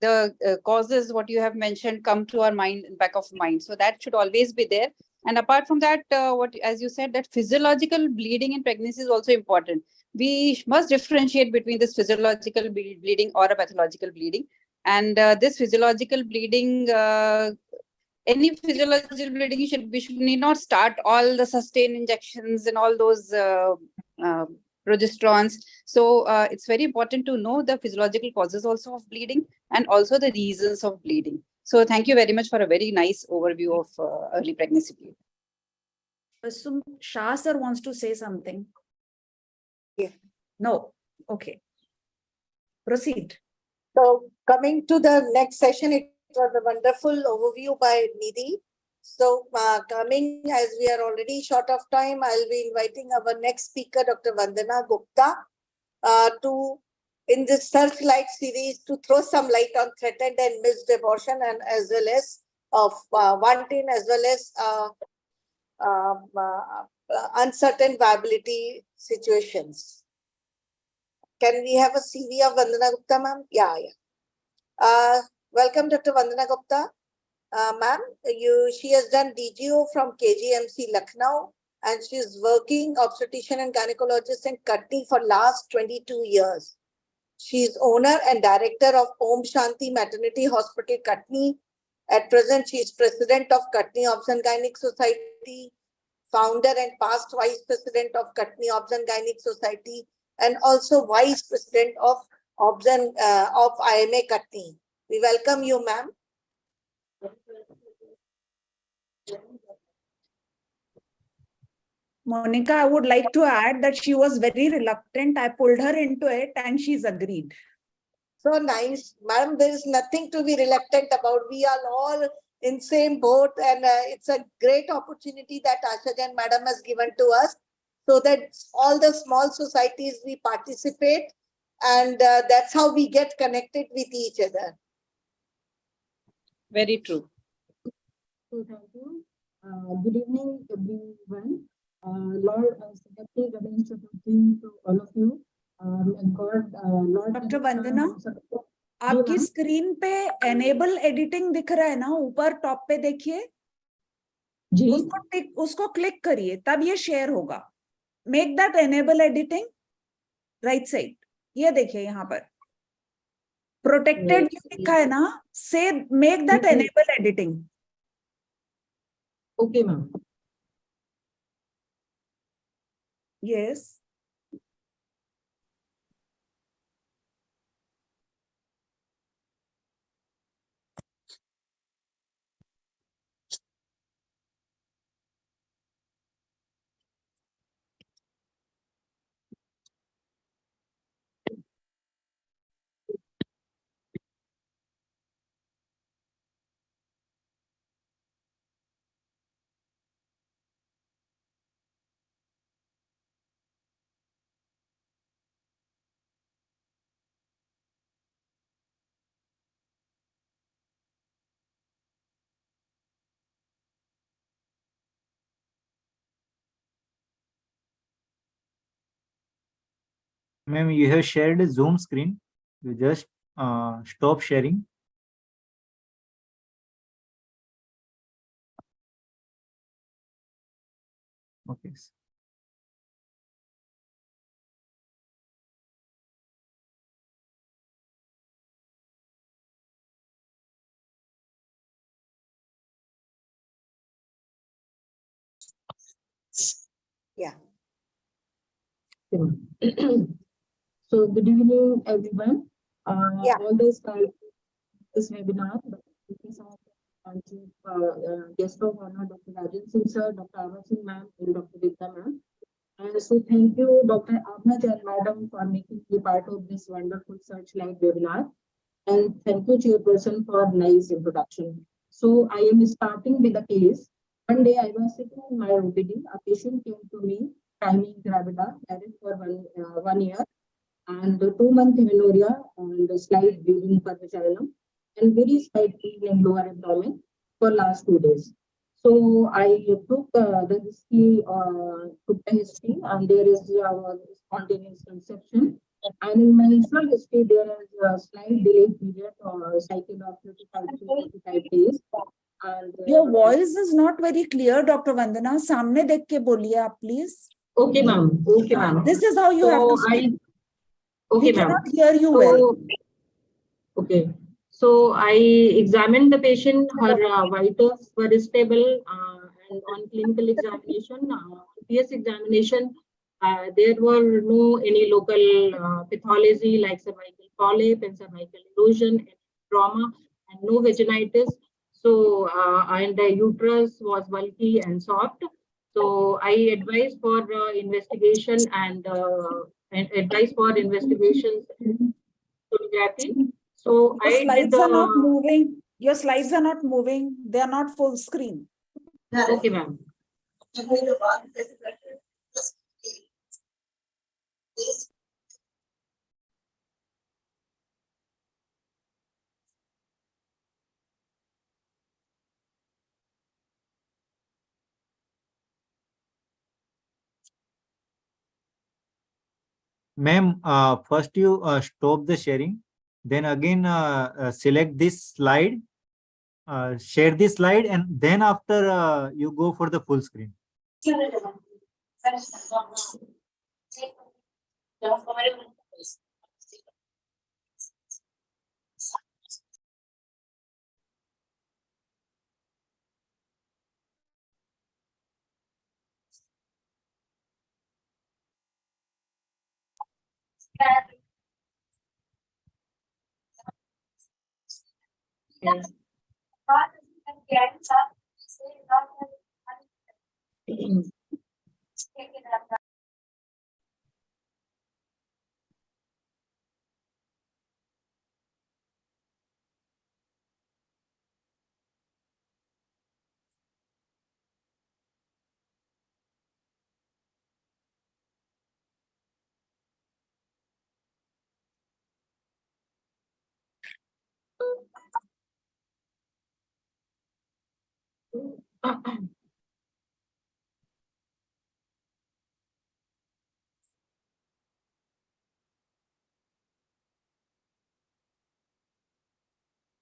the causes what you have mentioned come to our mind, back of mind. So that should always be there. And apart from that, what, as you said, that physiological bleeding in pregnancy is also important. We must differentiate between this physiological bleeding or a pathological bleeding. And this physiological bleeding, any physiological bleeding, we should need not start all the sustained injections and all those progesterones. So it's very important to know the physiological causes also of bleeding and also the reasons of bleeding. So thank you very much for a very nice overview of early pregnancy bleeding. Shah sir wants to say something. Yeah. No. Okay. Proceed. So coming to the next session, it was a wonderful overview by Nidhi. So coming, as we are already short of time, I'll be inviting our next speaker, Dr. Vandana Gupta, to in this searchlight series to throw some light on threatened and missed abortion, and as well as of wanting, as well as uncertain viability situations. Can we have a CV of Vandana Gupta, ma'am? Yeah. Welcome, Dr. Vandana Gupta. Ma'am, she has done DGO from KGMC Lucknow, and she is working obstetrician and gynecologist in Katni for last 22 years. She is owner and director of Om Shanti Maternity Hospital, Katni. At present, she is president of Katni Obs and Gynec Society, founder and past vice president of Katni Obs and Gynec Society, and also vice president of Obs and of IMA Katni. We welcome you, ma'am. Monica, I would like to add that she was very reluctant. I pulled her into it and she's agreed. So nice, ma'am. There is nothing to be reluctant about. We are all in same boat, and it's a great opportunity that Asha Jain madam has given to us, so that all the small societies we participate, and that's how we get connected with each other. Very true. So thank you. Good evening, everyone. Lord Secretary Ganesh Chaturthi to all of you. God, Lord Dr. Vandana, आपकी screen पे enable editing दिख रहा है ना, ऊपर top पे देखिए, उसको क्लिक करिए, तब ये शेयर होगा. Make that enable editing, right side, ये देखिए यहाँ पर प्रोटेक्टेड लिखा है ना, से make that enable editing. Okay ma'am. Yes. Ma'am, you have shared a Zoom screen. You just stop sharing. Okay. Yeah. So good evening, everyone. All those this webinar, guest of honor, Dr. Rajan Singh sir, Dr. Amar Singh ma'am, and Dr. Vidya ma'am. And so thank you, Dr. Ahmed and madam, for making me part of this wonderful Searchlight webinar. And thank you, Chairperson, for nice introduction. So I am starting with a case. One day I was sitting in my OPD. A patient came to me, priming gravida, married for 1 year, and 2-month amenorrhea and slight bleeding per vagina, and very slight pain in lower abdomen for last 2 days. So I took the history, and there is spontaneous conception. And in menstrual history, there is a slight delay period or cycle of 35 to 45 days. And your voice is not very clear, Dr. Vandana. सामने देख के बोलिए आप, please. Okay, ma'am. Okay, ma'am. This is how you have to speak. Okay, we ma'am. cannot hear you well. Okay. So I examined the patient. Her vitals were stable, and on clinical examination, PS examination, there were no any local pathology like cervical polyp and cervical erosion, and trauma, and no vaginitis. So and the uterus was bulky and soft. So I advised for investigation and advice for investigations sonography. So Your slides are not moving. Your slides are not moving. They are not full screen. Okay, ma'am. Ma'am, first you stop the sharing, then again select this slide, share this slide, and then after you go for the full screen.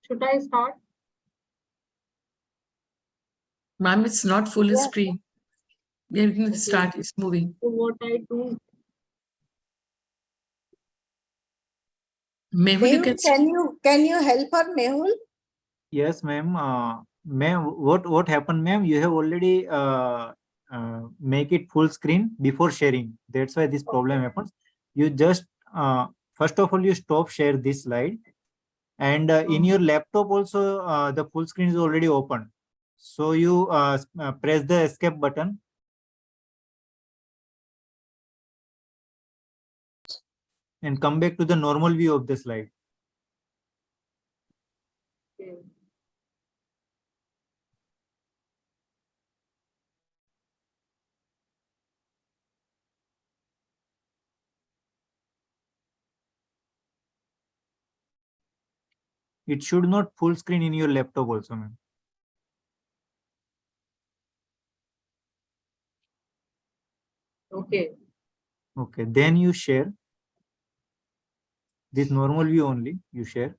Should I start? Ma'am, it's not full Yeah. screen. We are going to start. It's moving. So what I do? Mehul, you Mehul, can. can you help her, Mehul? Yes, ma'am. Ma'am, what happened, ma'am? You have already make it full screen before sharing. That's why this problem happens. You just first of all you stop share this slide, and in your laptop also the full screen is already open. So you press the escape button. And come back to the normal view of the slide. Okay. It should not full screen in your laptop also, ma'am. Okay. Okay, then you share. This normal view only, you share.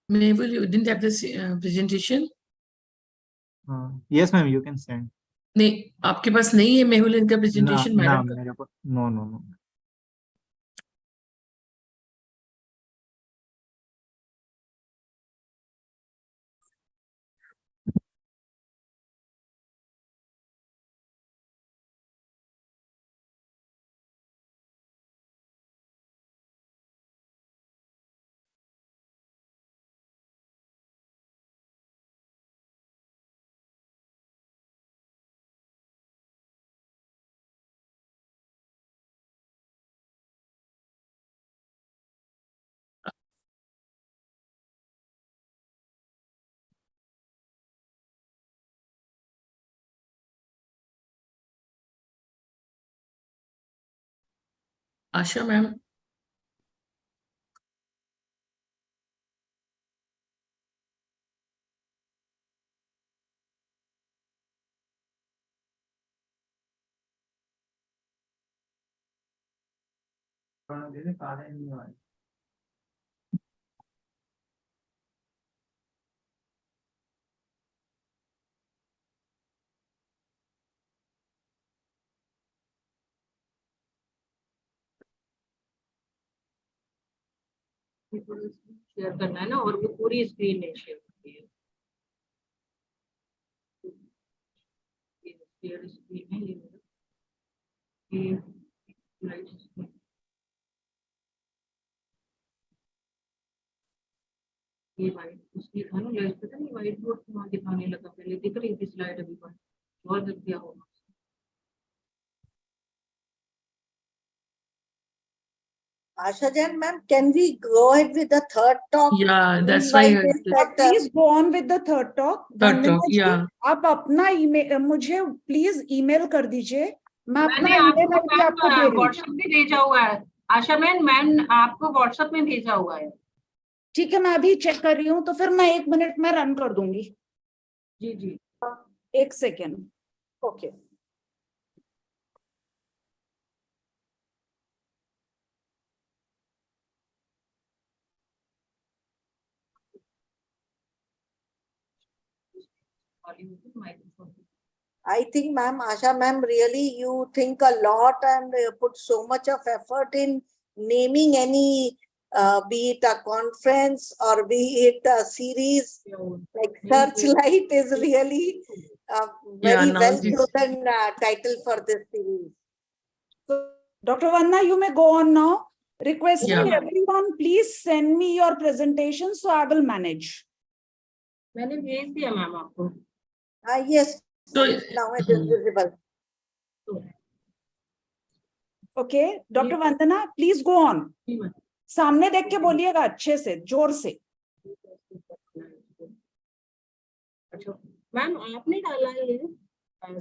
Mehul, you didn't have this presentation? Yes, ma'am, you can send. नहीं, आपके पास नहीं है मेहुल इनका ना, presentation, ना, madam? मेरे पास no, no, no. Asha ma'am. Share करना है ना, और वो पूरी स्क्रीन नहीं शेयर करती है। शेयर स्क्रीन है ये लाइट स्क्रीन। ये वाइट उसकी था ना, लाइट पता नहीं वाइट बोर्ड वहाँ दिखाने लगा, पहले दिख रही थी स्लाइड अभी पर बहुत दिख गया होगा। Asha Jain, ma'am, can we go ahead with the third talk? Yeah, that's why I Meanwhile, heard that, Please go on with the third talk. Third Vandana talk, ji, yeah. आप अपना email मुझे please email कर दीजिए, मैं अपना मैंने email आपको ID आपको दे रही हूँ। व्हाट्सएप में भेजा हुआ है आशा मैन आपको व्हाट्सएप में भेजा हुआ है। ठीक है, मैं अभी चेक कर रही हूँ, तो फिर मैं 1 मिनट में रन कर दूंगी। जी जी। 1 second. Okay. I think, ma'am, Asha ma'am, really you think a lot and put so much of effort in naming any, be it a conference or be it a series, like Searchlight is really a very now well this- chosen title for this series. So, Dr. Vanna, you may go on now. Requesting Yeah. everyone, please send me your presentation so I will manage. मैंने भेज दिया ma'am आपको. Yes, So, now it is visible. Okay, Dr. Vandana, please go on. सामने देख के बोलिएगा अच्छे से, जोर से. अच्छा मैम आपने डाला है ये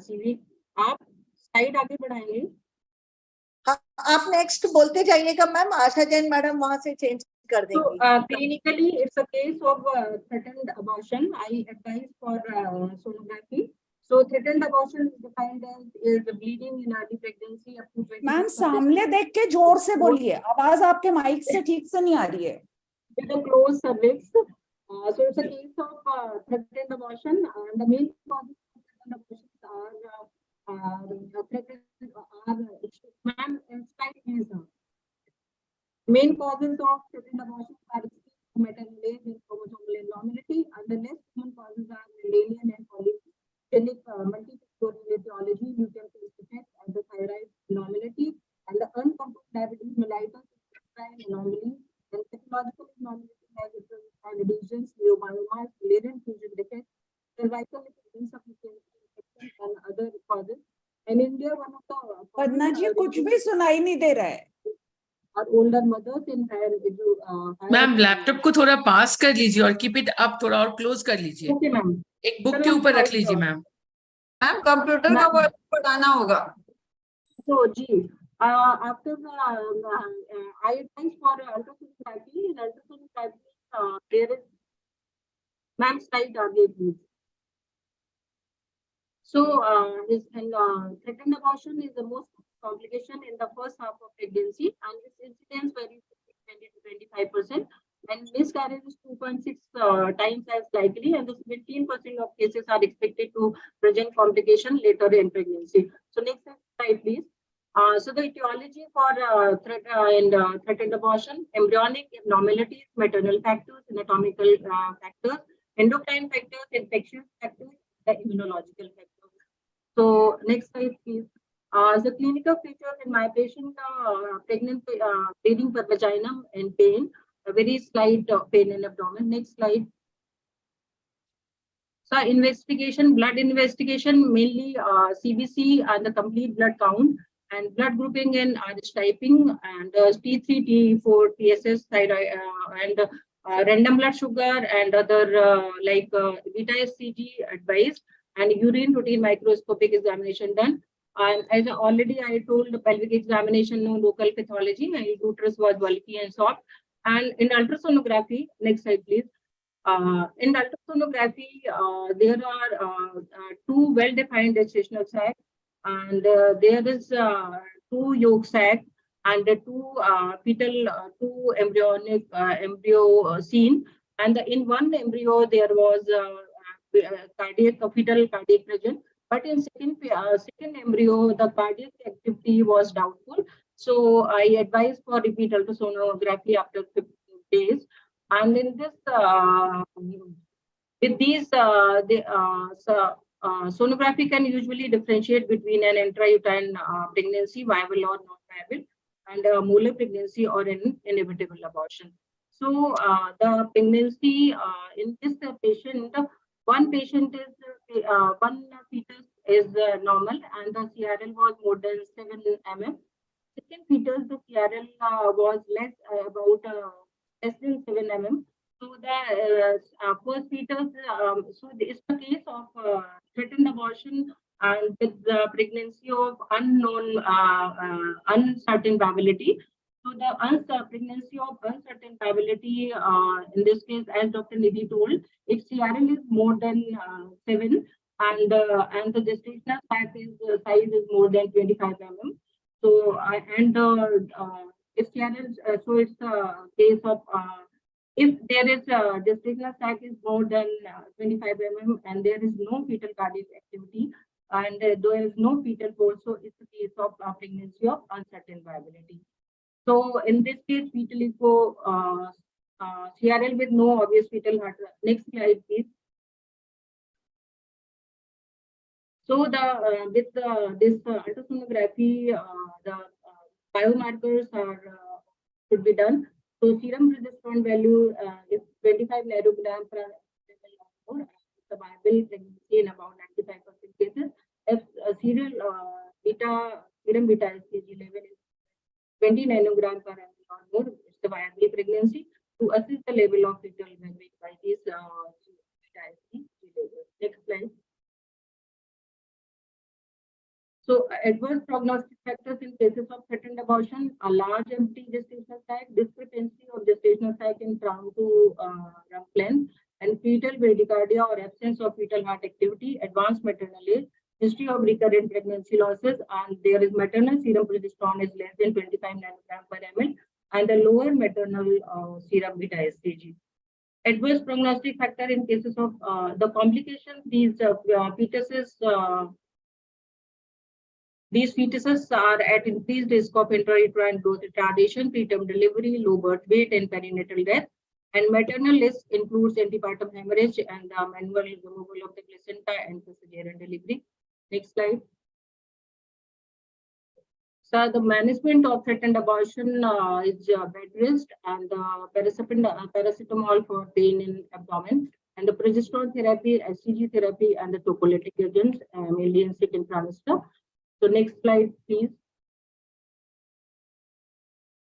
सीवी, आप साइड आगे बढ़ाएंगे. हाँ, आप नेक्स्ट बोलते जाइएगा मैम, आशा जैन मैडम वहां से चेंज कर So देंगी. clinically, it's a case of threatened abortion. I advise for sonography. So threatened abortion is defined as is bleeding in early pregnancy up to 20. Ma'am सामने देख के जोर से बोलिए, आवाज आपके माइक से ठीक से नहीं आ रही है. With a closed cervix. So it's a case of threatened abortion, and the main causes of threatened abortions ma'am, inside is main causes of threatened abortion are maternal age and chromosomal abnormality, and the less common causes are Mendelian and polygenic multiple etiology, nucleophase defect, and the thyroid abnormality, and the uncontrolled diabetes mellitus anomaly, and pathological abnormality like lesions, neurobiomas, latent fusion defects, cervical insufficiency, and other causes. And India, one of the पन्ना जी कुछ भी सुनाई नहीं दे रहा है. are older mothers in higher ma'am laptop को थोड़ा पास कर लीजिए और कीप इट अप, थोड़ा और क्लोज कर लीजिए. Okay ma'am. एक बुक के ऊपर रख लीजिए मैम. मैम कंप्यूटर का वर्क बताना होगा. So जी, after I advise for ultrasonography. In ultrasonography, there is ma'am slide आगे please. So threatened abortion is the most complication in the first half of pregnancy, and its incidence varies between 20 to 25%, and miscarriage is 2.6 times as likely, and the 17% of cases are expected to present complication later in pregnancy. So next slide, please. So the etiology for threatened abortion: embryonic abnormalities, maternal factors, anatomical factors, endocrine factors, infectious factors, the immunological factors. So next slide, please. The clinical features in my patient, pregnant, bleeding per vaginum and pain, a very slight pain in abdomen. Next slide. So investigation, blood investigation, mainly CBC and the complete blood count, and blood grouping and RH typing, and T3, T4, TSS, thyroid, and random blood sugar, and other like beta HCG advised, and urine routine microscopic examination done. As already I told, the pelvic examination, no local pathology, and uterus was bulky and soft. And in ultrasonography, next slide, please. In ultrasonography, there are two well-defined gestational sacs, and there is two yolk sacs and two fetal, two embryonic embryo seen. And in one embryo, there was fetal cardiac present. But in second embryo, the cardiac activity was doubtful. So I advise for repeat ultrasonography after 15 days. And in this, with these, sonography can usually differentiate between an intrauterine pregnancy, viable or not viable, and a molar pregnancy or an inevitable abortion. So the pregnancy in this patient, one patient is one fetus is normal, and the CRL was more than 7 mm. Second fetus, the CRL was less less than 7 mm. So the first fetus, so it's a case of threatened abortion and with the pregnancy of unknown, uncertain viability. So the pregnancy of uncertain viability, in this case, as Dr. Nidhi told, if CRL is more than 7, and the gestational size is more than 25 mm. So if channels, so it's a case of if there is gestational sac is more than 25 mm and there is no fetal cardiac activity and there is no fetal force, so it's a case of pregnancy of uncertain viability. So in this case, fetal echo, CRL with no obvious fetal heart. Next slide, please. So the with this ultrasonography, the biomarkers are should be done. So serum progesterone value is 25 nanogram per ml, the viable pregnancy in about 95% cases. If serum beta HCG level is 20 nanogram per ml or more, it's the viable pregnancy. To assess the level of fetal memory by these beta HCG levels. Next slide. So adverse prognostic factors in cases of threatened abortion: a large empty gestational sac, discrepancy of gestational sac in crown to rump length, and fetal bradycardia or absence of fetal heart activity, advanced maternal age, history of recurrent pregnancy losses, and there is maternal serum progesterone is less than 25 nanogram per ml, and the lower maternal serum beta HCG. Adverse prognostic factor in cases of the complications, these fetuses are at increased risk of intrauterine growth retardation, preterm delivery, low birth weight, and perinatal death. And maternal risk includes antepartum hemorrhage and manual removal of the placenta and cesarean delivery. Next slide. So the management of threatened abortion is bed rest and paracetamol for pain in abdomen, and the progesterone therapy, HCG therapy, and the tocolytic agents, mainly in sick and trimester. So next slide, please.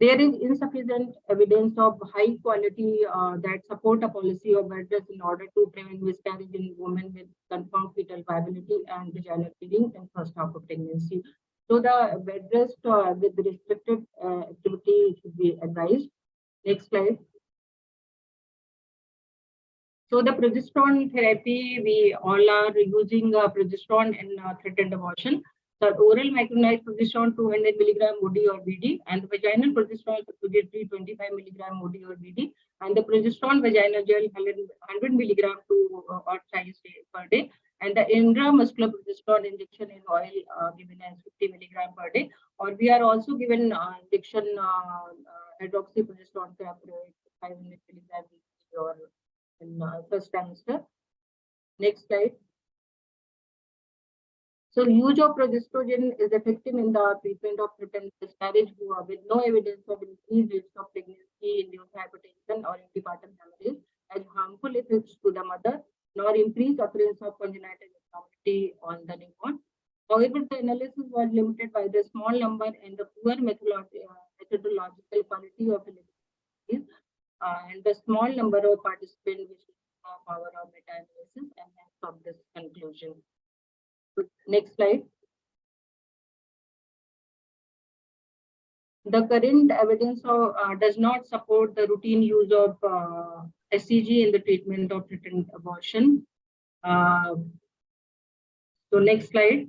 There is insufficient evidence of high quality that support a policy of bed rest in order to prevent miscarriage in women with confirmed fetal viability and vaginal bleeding in first half of pregnancy. So the bed rest with restricted activity should be advised. Next slide. So the progesterone therapy, we all are using progesterone in threatened abortion. The oral micronized progesterone 200 milligram OD or BD, and the vaginal progesterone suppository 25 milligram OD or BD, and the progesterone vaginal gel 100 milligram to or thrice per day, and the intramuscular progesterone injection in oil given as 50 milligram per day, or we are also given injection hydroxyprogesterone 500 milligram or in first trimester. Next slide. So use of progesterone is effective in the treatment of threatened miscarriage with no evidence of increased risk of pregnancy-induced hypertension or antepartum hemorrhage as harmful effects to the mother, nor increased occurrence of congenital abnormality on the newborn. However, the analysis was limited by the small number and the poor methodological quality of analysis and the small number of participants, which is the power of meta-analysis, and hence of this conclusion. Next slide. The current evidence does not support the routine use of HCG in the treatment of threatened abortion. So next slide.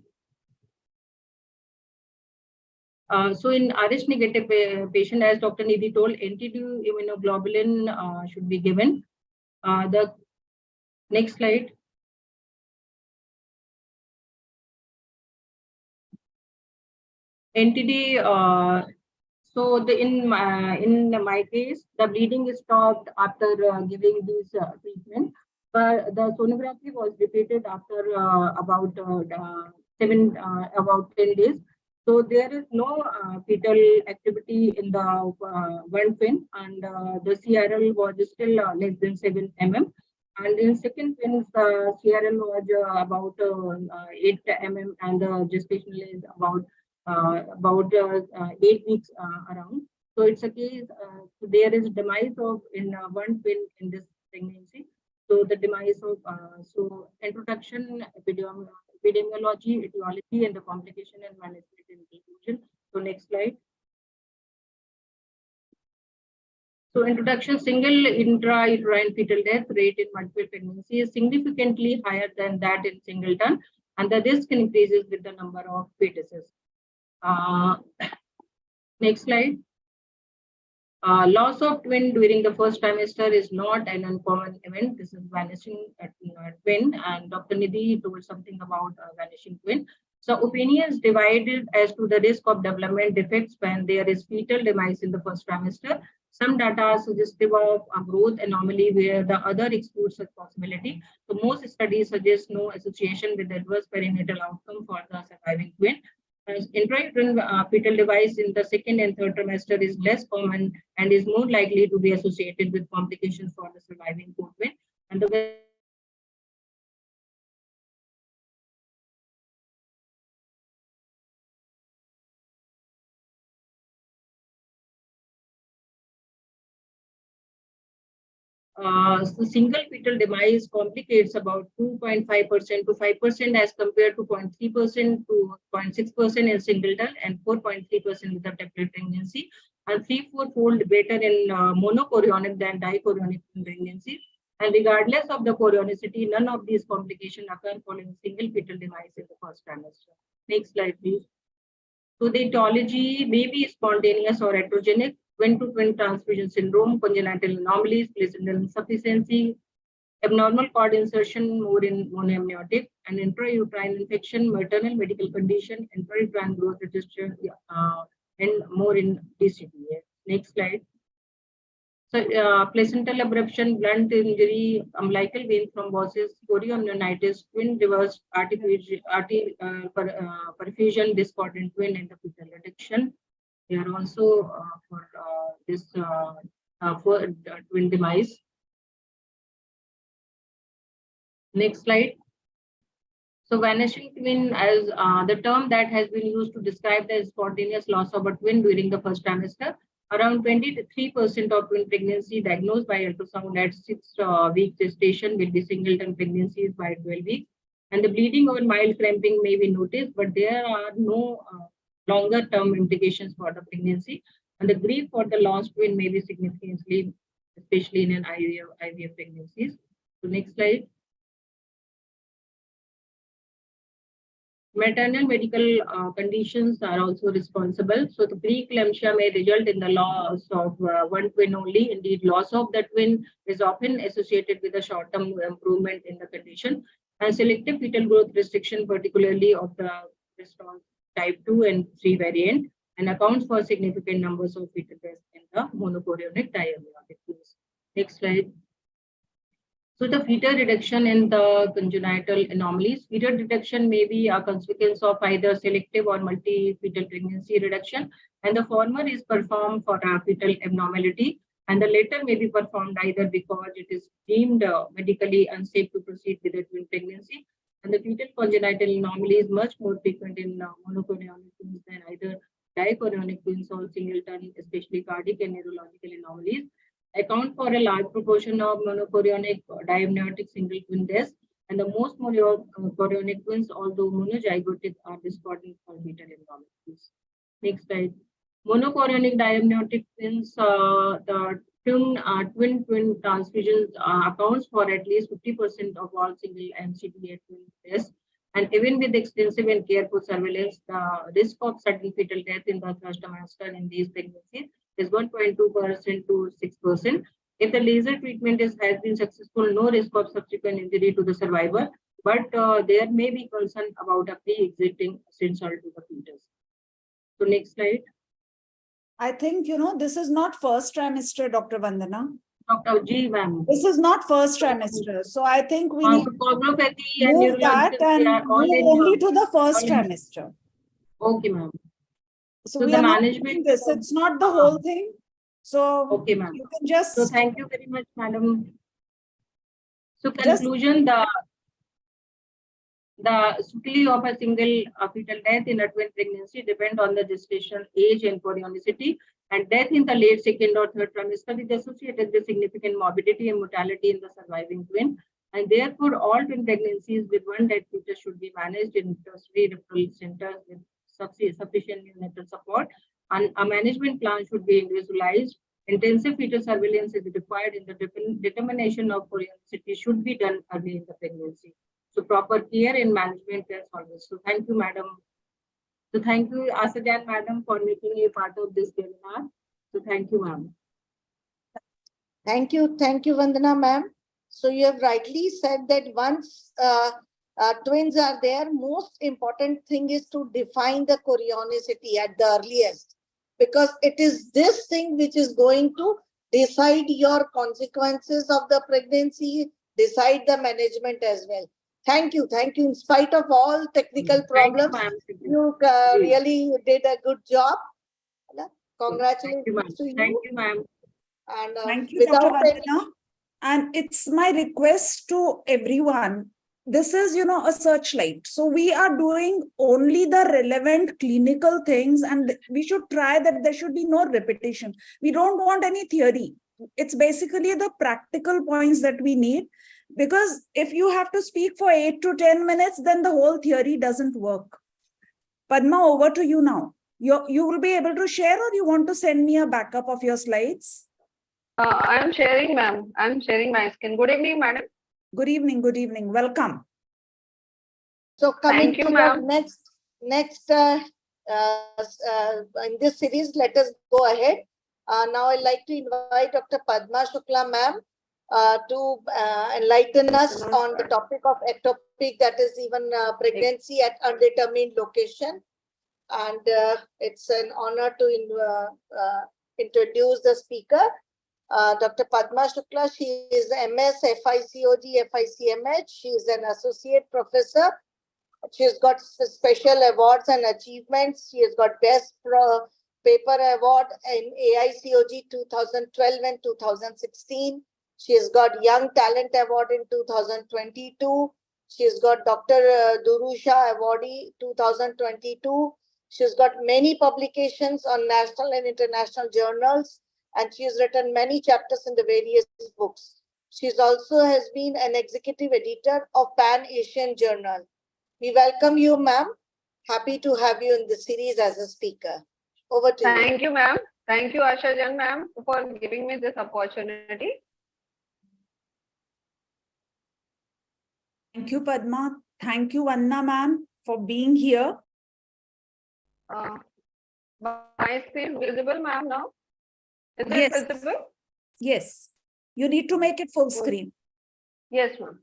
So in Rh negative patient, as Dr. Nidhi told, anti-D immunoglobulin should be given. The next slide. NTD, so in my case, the bleeding is stopped after giving this treatment, but the sonography was repeated after about 10 days. So there is no fetal activity in the one twin, and the CRL was still less than 7 mm. And in second twins, CRL was about 8 mm, and the gestational is about 8 weeks around. So it's a case, there is demise of in one twin in this pregnancy. So the demise of, so introduction, epidemiology, etiology, and the complication and management in conclusion. So next slide. So introduction, single intrauterine fetal death rate in multiple pregnancy is significantly higher than that in singleton, and the risk increases with the number of fetuses. Next slide. Loss of twin during the first trimester is not an uncommon event. This is vanishing twin, and Dr. Nidhi told something about vanishing twin. So opinions divided as to the risk of development defects when there is fetal demise in the first trimester. Some data are suggestive of a growth anomaly where the other excludes such possibility. So most studies suggest no association with adverse perinatal outcome for the surviving twin. Intrauterine fetal device in the second and third trimester is less common and is more likely to be associated with complications for the surviving twin. And the so single fetal demise complicates about 2.5% to 5% as compared to 0.3% to 0.6% in singleton and 4.3% with a triplet pregnancy, and 3-4-fold better in monochorionic than dichorionic pregnancy. And regardless of the chorionicity, none of these complications occur following single fetal demise in the first trimester. Next slide, please. So the etiology may be spontaneous or heterogenic. Twin-to-twin transfusion syndrome, congenital anomalies, placental insufficiency, abnormal cord insertion more in monoamniotic, and intrauterine infection, maternal medical condition, intrauterine growth restriction, and more in DCTA. Next slide. So placental abruption, blunt injury, umbilical vein thrombosis, chorioamnionitis, twin reverse perfusion discordant twin, and the fetal reduction. They are also for this for twin demise. Next slide. So vanishing twin as the term that has been used to describe the spontaneous loss of a twin during the first trimester. Around 23% of twin pregnancy diagnosed by ultrasound at 6 week gestation will be singleton pregnancies by 12 weeks. And the bleeding or mild cramping may be noticed, but there are no longer term implications for the pregnancy, and the grief for the lost twin may be significantly, especially in an IVF pregnancies. So next slide. Maternal medical conditions are also responsible. So the preeclampsia may result in the loss of one twin only. Indeed, loss of the twin is often associated with a short-term improvement in the condition. And selective fetal growth restriction, particularly of the response type 2 and 3 variant, and accounts for significant numbers of fetal deaths in the monochorionic diamniotic twins. Next slide. So the fetal reduction in the congenital anomalies. Fetal reduction may be a consequence of either selective or multi-fetal pregnancy reduction, and the former is performed for a fetal abnormality, and the latter may be performed either because it is deemed medically unsafe to proceed with a twin pregnancy. And the fetal congenital anomaly is much more frequent in monochorionic twins than either dichorionic twins or singleton, especially cardiac and neurological anomalies. Account for a large proportion of monochorionic diamniotic single twin deaths, and the most monochorionic twins, although monozygotic, are discordant for fetal abnormalities. Next slide. Monochorionic diamniotic twins, the twin transfusions accounts for at least 50% of all single MCDA twin deaths. And even with extensive and careful surveillance, the risk of sudden fetal death in the first trimester in these pregnancies is 1.2% to 6%. If the laser treatment has been successful, no risk of subsequent injury to the survivor, but there may be concern about a pre-existing insult to the fetus. So next slide. I think, this is not first trimester, Dr. Vandana. Dr. G, ma'am. This is not first trimester. So I think we need to coagulopathy and move that and move only to the first trimester. Okay, ma'am. So we are not doing this. It's not the whole thing. So okay, ma'am. You can just. So thank you very much, madam. So conclusion, the sequelae of a single fetal death in a twin pregnancy depend on the gestation age and chorionicity, and death in the late second or third trimester is associated with significant morbidity and mortality in the surviving twin. And therefore, all twin pregnancies with one dead fetus should be managed in tertiary referral centers with sufficient neonatal support. And a management plan should be individualized Intensive fetal surveillance is required in the determination of chorionicity should be done early in the pregnancy. So proper care and management is always. So thank you, madam. So thank you, Asha Jain madam, for making a part of this webinar. So thank you, ma'am. Thank you, Vandana ma'am. So you have rightly said that once twins are there, most important thing is to define the chorionicity at the earliest, because it is this thing which is going to decide your consequences of the pregnancy, decide the management as well. Thank you. In spite of all technical problems, you really did a good job. Congratulations to you. Thank you, ma'am. And Thank you, without Dr. any Vandana. And it's my request to everyone. This is, a searchlight. So we are doing only the relevant clinical things, and we should try that there should be no repetition. We don't want any theory. It's basically the practical points that we need, because if you have to speak for 8 to 10 minutes, then the whole theory doesn't work. Padma, over to you now. You will be able to share, or you want to send me a backup of your slides? I'm sharing, ma'am. I'm sharing my screen. Good evening, madam. Good evening. Welcome. So coming Thank you, to the ma'am. next in this series, let us go ahead. Now I'd like to invite Dr. Padma Shukla ma'am to enlighten us on the topic of ectopic, that is even pregnancy at undetermined location. And it's an honor to introduce the speaker. Dr. Padma Shukla, she is MS, FICOG, FICMH. She is an associate professor. She has got special awards and achievements. She has got Best Paper Award in AICOG 2012 and 2016. She has got Young Talent Award in 2022. She has got Dr. Durusha Awardee 2022. She has got many publications on national and international journals, and she has written many chapters in the various books. She also has been an executive editor of Pan Asian Journal. We welcome you, ma'am. Happy to have you in the series as a speaker. Over to you. Thank you, ma'am. Thank you, Asha Jain ma'am, for giving me this opportunity. Thank you, Padma. Thank you, Vanna ma'am, for being here. My screen visible, ma'am, now? Is Yes. it visible? Yes. You need to make it full screen. Yes, ma'am.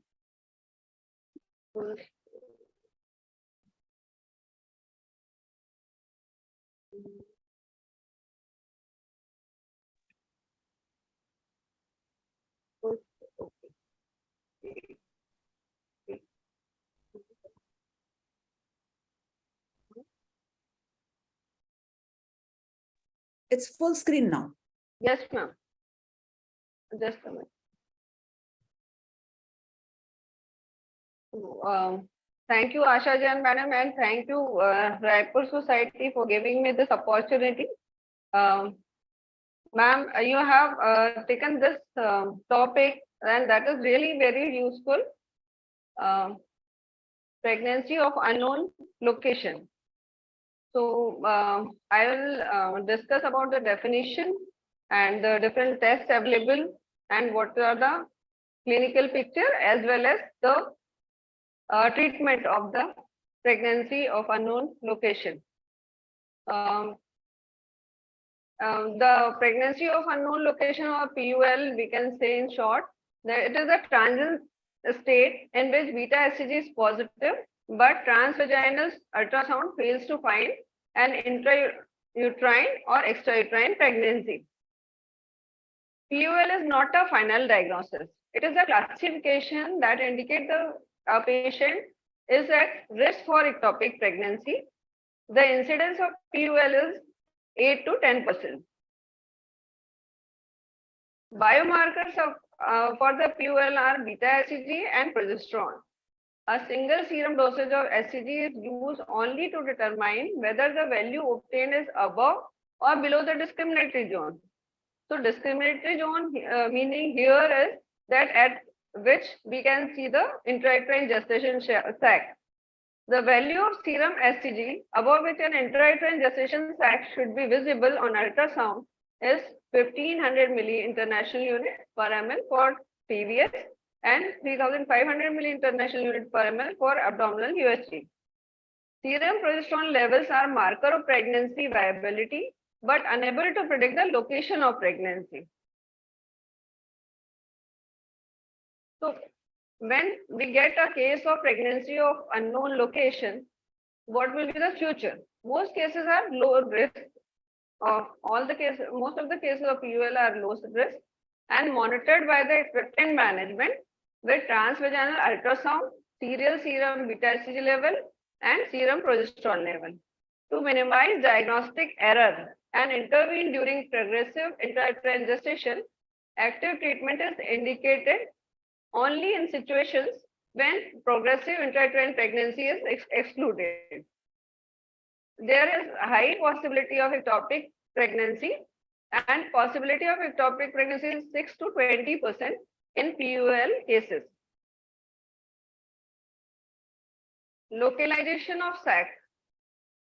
It's full screen now. Yes, ma'am. Just a minute. Thank you, Asha Jain madam, and thank you, Raipur Society, for giving me this opportunity. Ma'am, you have taken this topic, and that is really very useful. Pregnancy of unknown location. So I will discuss about the definition and the different tests available and what are the clinical picture as well as the treatment of the pregnancy of unknown location. The pregnancy of unknown location, or PUL, we can say in short, that it is a transient state in which beta HCG is positive, but transvaginal ultrasound fails to find an intrauterine or extrauterine pregnancy. PUL is not a final diagnosis. It is a classification that indicates the patient is at risk for ectopic pregnancy. The incidence of PUL is 8 to 10%. Biomarkers of for the PUL are beta HCG and progesterone. A single serum dosage of HCG is used only to determine whether the value obtained is above or below the discriminatory zone. So discriminatory zone meaning here is that at which we can see the intrauterine gestation sac. The value of serum HCG above which an intrauterine gestation sac should be visible on ultrasound is 1500 milli international unit per ml for TVS and 3500 milli international unit per ml for abdominal USG. Serum progesterone levels are marker of pregnancy viability, but unable to predict the location of pregnancy. So when we get a case of pregnancy of unknown location, what will be the future? Most cases are low risk. Of all the cases, most of the cases of PUL are low risk and monitored by the expectant management with transvaginal ultrasound, serial serum beta hCG level, and serum progesterone level. To minimize diagnostic error and intervene during progressive intrauterine gestation, active treatment is indicated only in situations when progressive intrauterine pregnancy is excluded. There is a high possibility of ectopic pregnancy, and possibility of ectopic pregnancy is 6 to 20% in PUL cases. Localization of sac.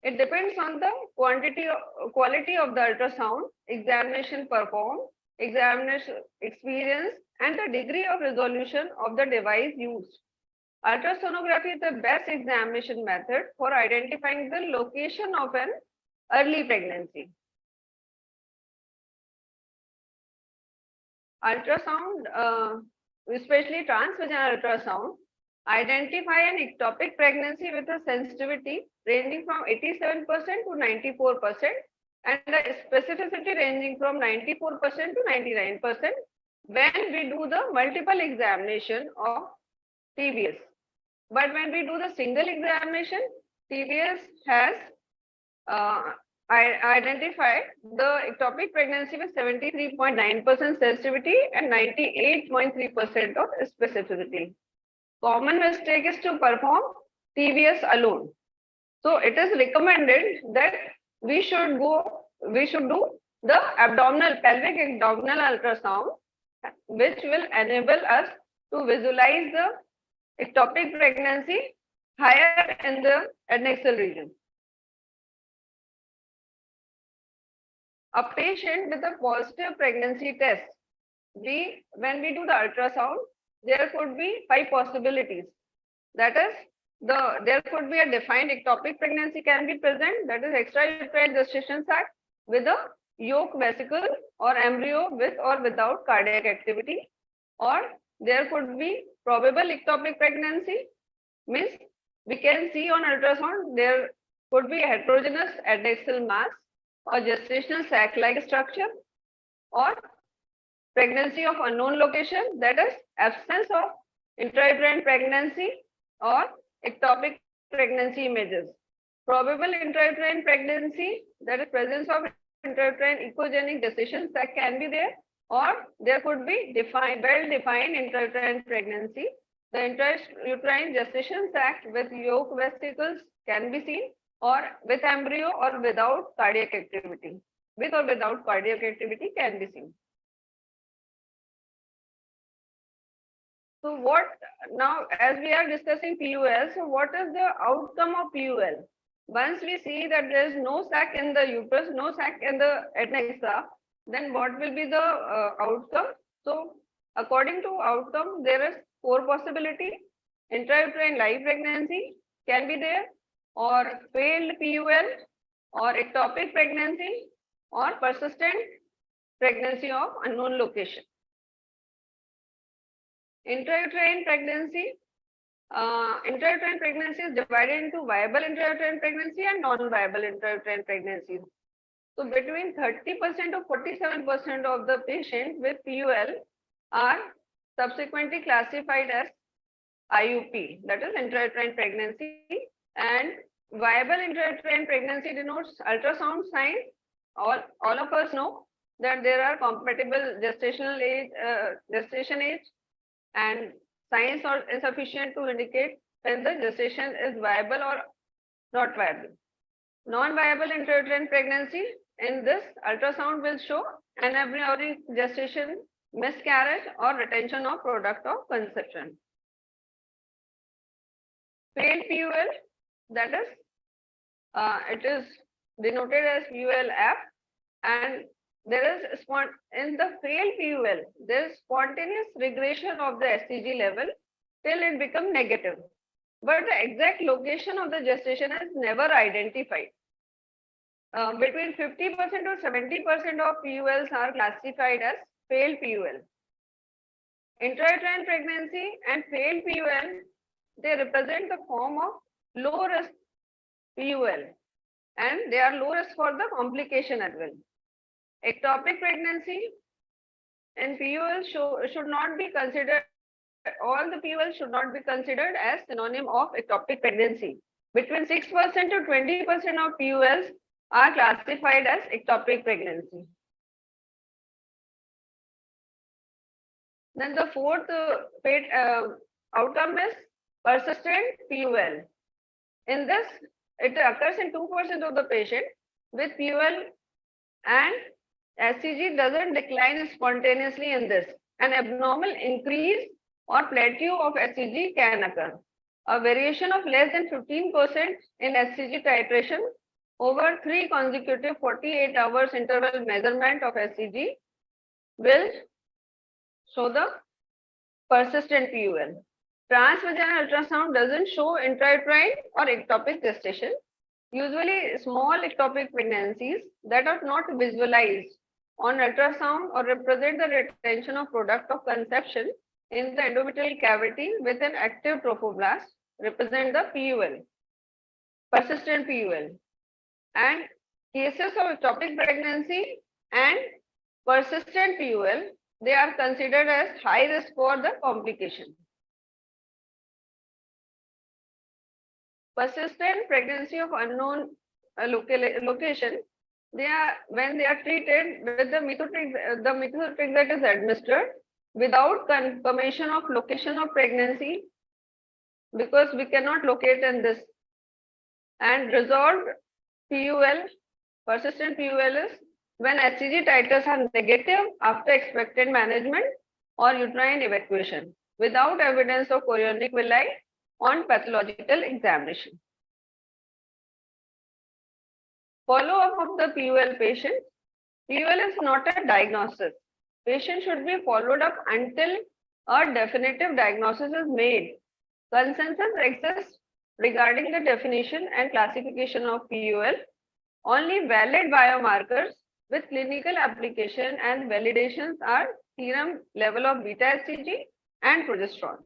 It depends on the quality of the ultrasound, examination performed, examination experience, and the degree of resolution of the device used. Ultrasonography is the best examination method for identifying the location of an early pregnancy. Ultrasound, especially transvaginal ultrasound, identify an ectopic pregnancy with a sensitivity ranging from 87% to 94% and a specificity ranging from 94% to 99% when we do the multiple examination of TVS. But when we do the single examination, TVS has identified the ectopic pregnancy with 73.9% sensitivity and 98.3% of specificity. Common mistake is to perform TVS alone. So it is recommended that we should do the pelvic abdominal ultrasound, which will enable us to visualize the ectopic pregnancy higher in the adnexal region. A patient with a positive pregnancy test, when we do the ultrasound, there could be 5 possibilities. That is, there could be a defined ectopic pregnancy can be present, that is extrauterine gestation sac with a yolk vesicle or embryo with or without cardiac activity, or there could be probable ectopic pregnancy, means we can see on ultrasound there could be heterogeneous adnexal mass or gestational sac-like structure, or pregnancy of unknown location, that is absence of intrauterine pregnancy or ectopic pregnancy images. Probable intrauterine pregnancy, that is presence of intrauterine echogenic gestation sac can be there, or there could be well-defined intrauterine pregnancy. The intrauterine gestation sac with yolk vesicles can be seen, or with embryo or without cardiac activity. With or without cardiac activity can be seen. So what now, as we are discussing PUL, so what is the outcome of PUL? Once we see that there is no sac in the uterus, no sac in the adnexa, then what will be the outcome? So according to outcome, there is 4 possibilities. Intrauterine live pregnancy can be there, or failed PUL, or ectopic pregnancy, or persistent pregnancy of unknown location. Intrauterine pregnancy is divided into viable intrauterine pregnancy and non-viable intrauterine pregnancies. So between 30% to 47% of the patients with PUL are subsequently classified as IUP, that is intrauterine pregnancy, and viable intrauterine pregnancy denotes ultrasound sign. All of us know that there are compatible gestation age, and signs are insufficient to indicate whether the gestation is viable or not viable. Non-viable intrauterine pregnancy, in this ultrasound will show anaerobic gestation, miscarriage, or retention of product of conception. Failed PUL, that is, it is denoted as PUL-F, and there is in the failed PUL, there is spontaneous regression of the HCG level till it becomes negative. But the exact location of the gestation is never identified. Between 50% to 70% of PULs are classified as failed PUL. Intrauterine pregnancy and failed PUL, they represent the form of low risk PUL, and they are low risk for the complication as well. Ectopic pregnancy and PUL should not be considered, all the PUL should not be considered as synonym of ectopic pregnancy. Between 6% to 20% of PULs are classified as ectopic pregnancy. Then the fourth outcome is persistent PUL. In this, it occurs in 2% of the patient with PUL, and HCG doesn't decline spontaneously in this. An abnormal increase or plateau of HCG can occur. A variation of less than 15% in HCG titration over 3 consecutive 48 hours interval measurement of HCG will show the persistent PUL. Transvaginal ultrasound doesn't show intrauterine or ectopic gestation. Usually small ectopic pregnancies that are not visualized on ultrasound or represent the retention of product of conception in the endometrial cavity with an active trophoblast represent the PUL, persistent PUL. And cases of ectopic pregnancy and persistent PUL, they are considered as high risk for the complication. Persistent pregnancy of unknown location, when they are treated with the methotrexate that is administered without confirmation of location of pregnancy, because we cannot locate in this. And resolved PUL, persistent PUL is when HCG titers are negative after expected management or uterine evacuation without evidence of chorionic villi on pathological examination. Follow-up of the PUL patient. PUL is not a diagnosis. Patient should be followed up until a definitive diagnosis is made. Consensus exists regarding the definition and classification of PUL. Only valid biomarkers with clinical application and validations are serum level of beta HCG and progesterone.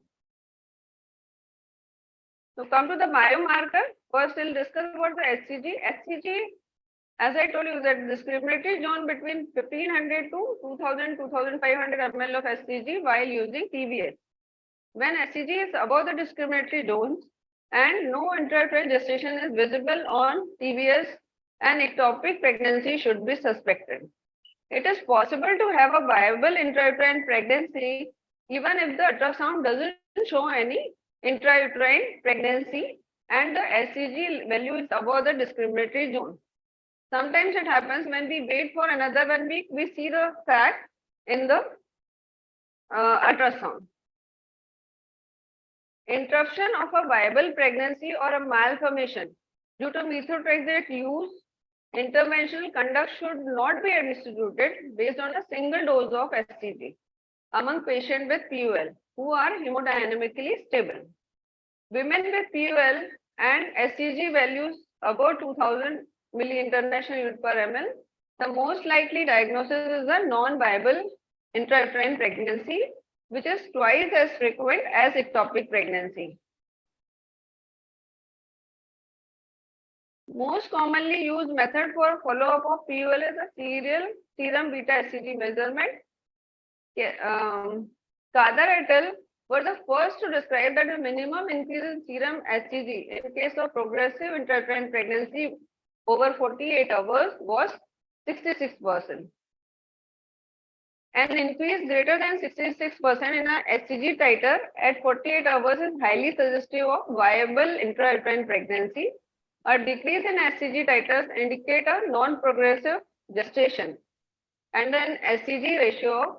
So come to the biomarker. First, we'll discuss about the HCG. HCG, as I told you, that discriminatory zone between 1500 to 2000-2500 ml of HCG while using TVS. When HCG is above the discriminatory zones and no intrauterine gestation is visible on TVS, an ectopic pregnancy should be suspected. It is possible to have a viable intrauterine pregnancy even if the ultrasound doesn't show any intrauterine pregnancy and the HCG value is above the discriminatory zone. Sometimes it happens when we wait for another 1 week, we see the fact in the ultrasound. Interruption of a viable pregnancy or a malformation due to methotrexate use, interventional conduct should not be distributed based on a single dose of HCG among patients with PUL who are hemodynamically stable. Women with PUL and HCG values above 2000 milli-international unit per ml, the most likely diagnosis is a non-viable intrauterine pregnancy, which is twice as frequent as ectopic pregnancy. Most commonly used method for follow-up of PUL is a serial serum beta HCG measurement. Kadar et al. Were the first to describe that the minimum increase in serum HCG in case of progressive intrauterine pregnancy over 48 hours was 66%. An increase greater than 66% in a HCG titer at 48 hours is highly suggestive of viable intrauterine pregnancy. A decrease in HCG titers indicate a non-progressive gestation, and an HCG ratio of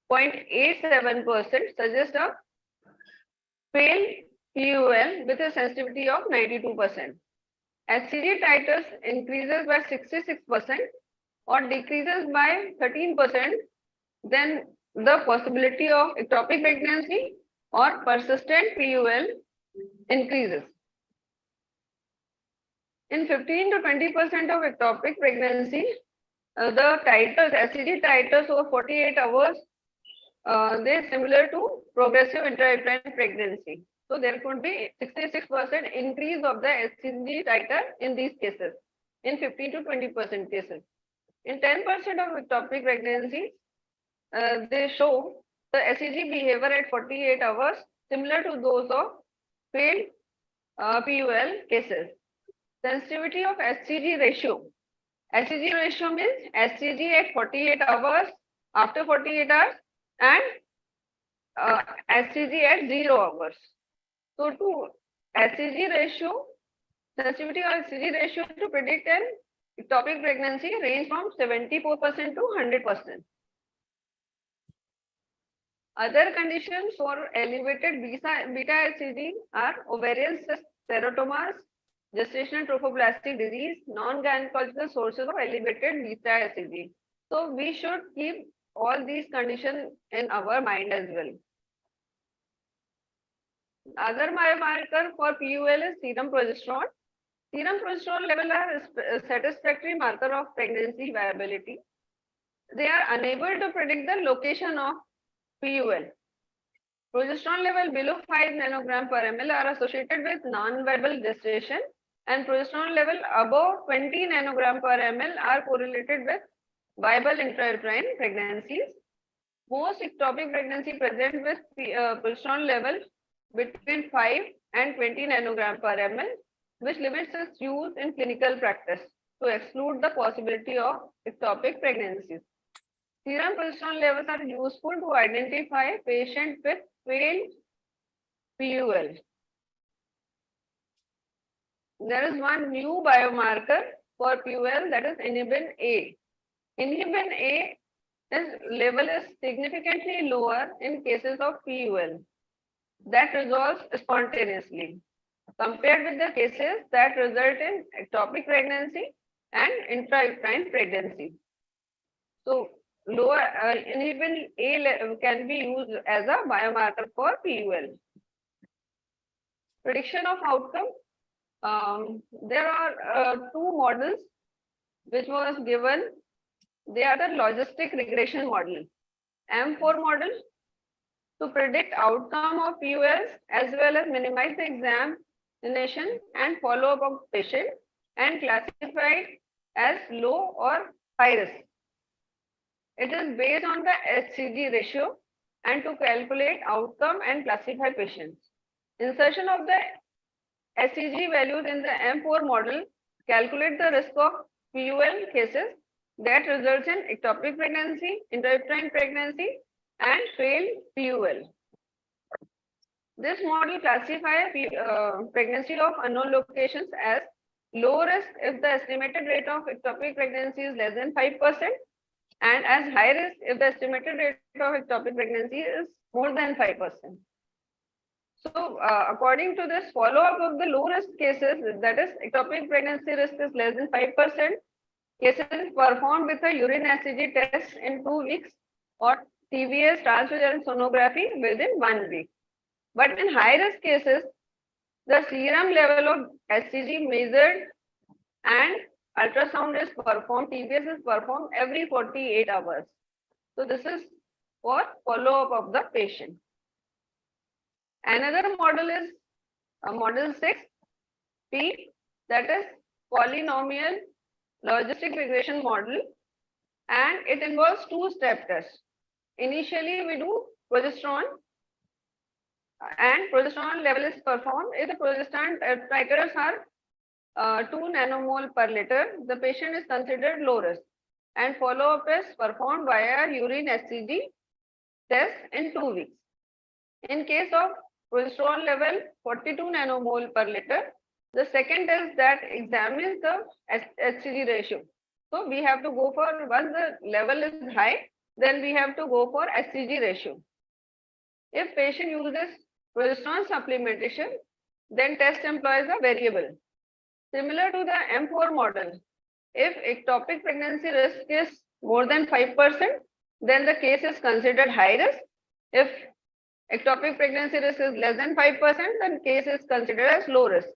0.87% suggests a failed PUL with a sensitivity of 92%. HCG titers increases by 66% or decreases by 13%, then the possibility of ectopic pregnancy or persistent PUL increases. In 15 to 20% of ectopic pregnancy, the titers, HCG titers over 48 hours, they're similar to progressive intrauterine pregnancy. So there could be 66% increase of the HCG titer in these cases, in 15 to 20% cases. In 10% of ectopic pregnancy, they show the HCG behavior at 48 hours similar to those of failed PUL cases. Sensitivity of HCG ratio. HCG ratio means HCG at 48 hours, after 48 hours, and HCG at 0 hours. So to HCG ratio, sensitivity of HCG ratio to predict an ectopic pregnancy range from 74% to 100%. Other conditions for elevated beta HCG are ovarian cyst, teratomas, gestational trophoblastic disease, non-gynecological sources of elevated beta HCG. So we should keep all these conditions in our mind as well. Other biomarker for PUL is serum progesterone. Serum progesterone level are a satisfactory marker of pregnancy viability. They are unable to predict the location of PUL. Progesterone level below 5 nanogram per ml are associated with non-viable gestation, and progesterone level above 20 nanogram per ml are correlated with viable intrauterine pregnancies. Most ectopic pregnancy present with progesterone level between 5 and 20 nanogram per ml, which limits its use in clinical practice to exclude the possibility of ectopic pregnancies. Serum progesterone levels are useful to identify patients with failed PUL. There is one new biomarker for PUL, that is inhibin A. Inhibin A level is significantly lower in cases of PUL that resolves spontaneously compared with the cases that result in ectopic pregnancy and intrauterine pregnancy. So lower inhibin A can be used as a biomarker for PUL. Prediction of outcome. There are two models which was given. They are the logistic regression model. M4 model to predict outcome of PULs as well as minimize the examination and follow-up of patient, and classified as low or high risk. It is based on the HCG ratio and to calculate outcome and classify patients. Insertion of the HCG values in the M4 model calculate the risk of PUL cases that results in ectopic pregnancy, intrauterine pregnancy, and failed PUL. This model classifies pregnancy of unknown locations as low risk if the estimated rate of ectopic pregnancy is less than 5%, and as high risk if the estimated rate of ectopic pregnancy is more than 5%. So according to this follow-up of the low risk cases, that is ectopic pregnancy risk is less than 5%, cases performed with a urine HCG test in 2 weeks or TVS transvaginal sonography within 1 week. But in high risk cases, the serum level of HCG measured and ultrasound is performed, TVS is performed every 48 hours. So this is for follow-up of the patient. Another model is model 6P, that is polynomial logistic regression model, and it involves two-step tests. Initially, we do progesterone, and progesterone level is performed. If the progesterone titers are 2 nanomole per liter, the patient is considered low risk, and follow-up is performed via urine HCG test in 2 weeks. In case of progesterone level 42 nanomole per liter, the second test that examines the HCG ratio. So we have to go for, once the level is high, then we have to go for HCG ratio. If patient uses progesterone supplementation, then test employs a variable. Similar to the M4 model, If ectopic pregnancy risk is more than 5%, then the case is considered high risk. If ectopic pregnancy risk is less than 5%, then case is considered as low risk.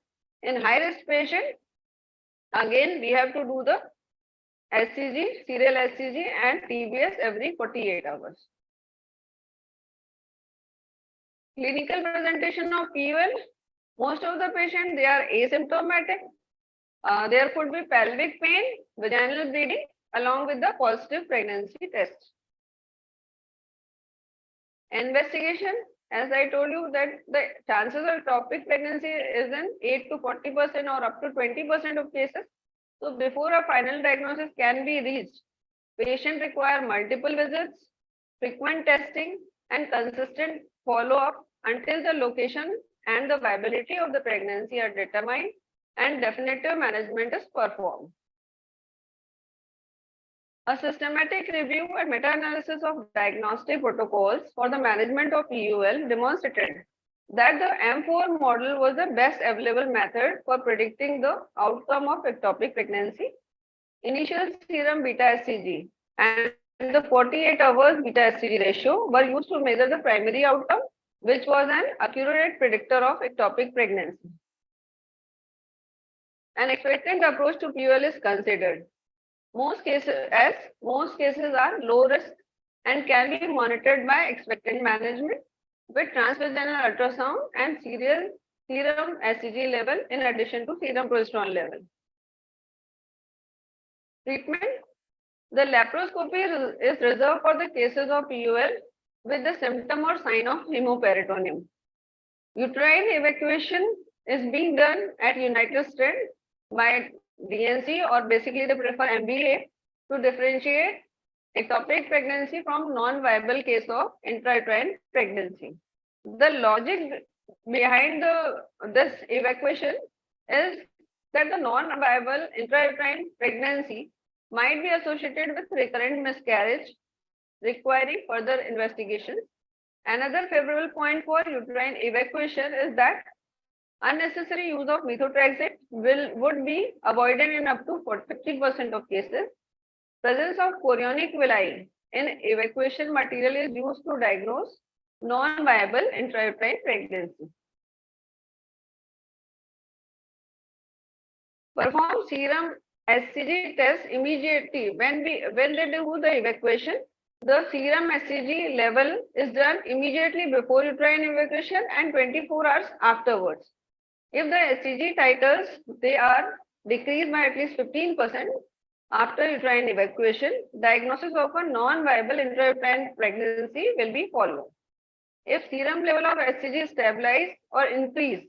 In high risk patient, again, we have to do the SCG, serial SCG and TBS every 48 hours. Clinical presentation of PUL, most of the patients, they are asymptomatic. There could be pelvic pain, vaginal bleeding, along with the positive pregnancy test. Investigation, as I told you that the chances of ectopic pregnancy is in 8 to 40% or up to 20% of cases. So before a final diagnosis can be reached, patient require multiple visits, frequent testing and consistent follow-up until the location and the viability of the pregnancy are determined and definitive management is performed. A systematic review and meta-analysis of diagnostic protocols for the management of PUL demonstrated that the M4 model was the best available method for predicting the outcome of ectopic pregnancy. Initial serum beta HCG and the 48 hours beta HCG ratio were used to measure the primary outcome, which was an accurate predictor of ectopic pregnancy. An expectant approach to PUL is considered. Most cases are low risk and can be monitored by expectant management with transvaginal ultrasound and serum HCG level in addition to serum progesterone level. Treatment. The laparoscopy is reserved for the cases of PUL with the symptom or sign of hemoperitoneum. Uterine evacuation is being done at United States by DNC, or basically they prefer MBA, to differentiate ectopic pregnancy from non-viable case of intrauterine pregnancy. The logic behind this evacuation is that the non-viable intrauterine pregnancy might be associated with recurrent miscarriage requiring further investigation. Another favorable point for uterine evacuation is that unnecessary use of methotrexate would be avoided in up to 50% of cases. Presence of chorionic villi in evacuation material is used to diagnose non-viable intrauterine pregnancy. Perform serum HCG test immediately when they do the evacuation. The serum HCG level is done immediately before uterine evacuation and 24 hours afterwards. If the HCG titers, they are decreased by at least 15% after uterine evacuation, diagnosis of a non-viable intrauterine pregnancy will be followed. If serum level of HCG is stabilized or increased,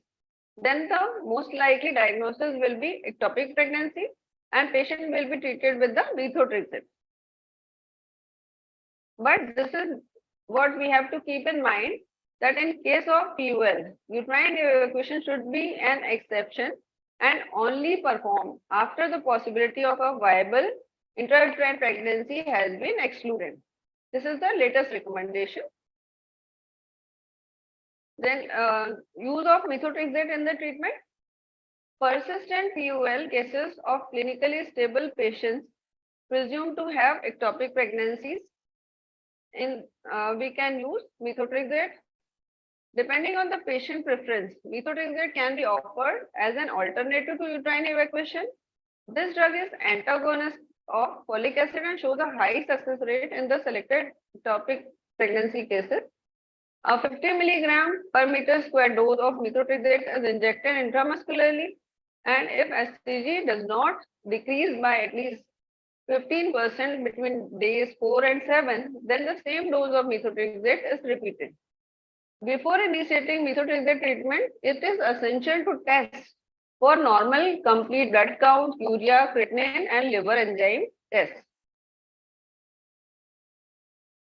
then the most likely diagnosis will be ectopic pregnancy and patient will be treated with the methotrexate. But this is what we have to keep in mind, that in case of PUL, uterine evacuation should be an exception and only performed after the possibility of a viable intrauterine pregnancy has been excluded. This is the latest recommendation. Then use of methotrexate in the treatment. Persistent PUL cases of clinically stable patients presumed to have ectopic pregnancies, we can use methotrexate. Depending on the patient preference, methotrexate can be offered as an alternative to uterine evacuation. This drug is antagonist of folic acid and shows a high success rate in the selected ectopic pregnancy cases. A 50 milligram per meter square dose of methotrexate is injected intramuscularly, and if HCG does not decrease by at least 15% between days 4 and 7, then the same dose of methotrexate is repeated. Before initiating methotrexate treatment, it is essential to test for normal complete blood count, urea, creatinine, and liver enzyme tests.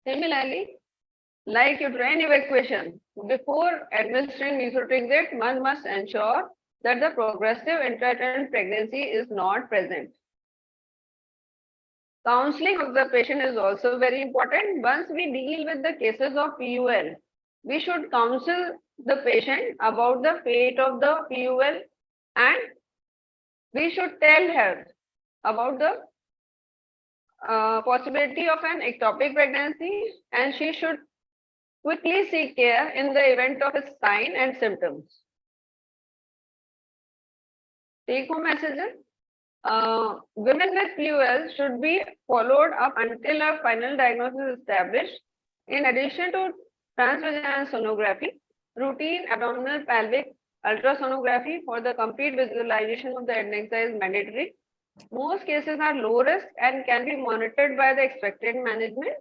Similarly, like uterine evacuation, before administering methotrexate, one must ensure that the progressive intrauterine pregnancy is not present. Counseling of the patient is also very important. Once we deal with the cases of PUL, we should counsel the patient about the fate of the PUL, and we should tell her about the possibility of an ectopic pregnancy, and she should quickly seek care in the event of a sign and symptoms. Take home messages. Women with PUL should be followed up until a final diagnosis is established. In addition to transvaginal sonography, routine abdominal pelvic ultrasonography for the complete visualization of the adnexia is mandatory. Most cases are low risk and can be monitored by the expected management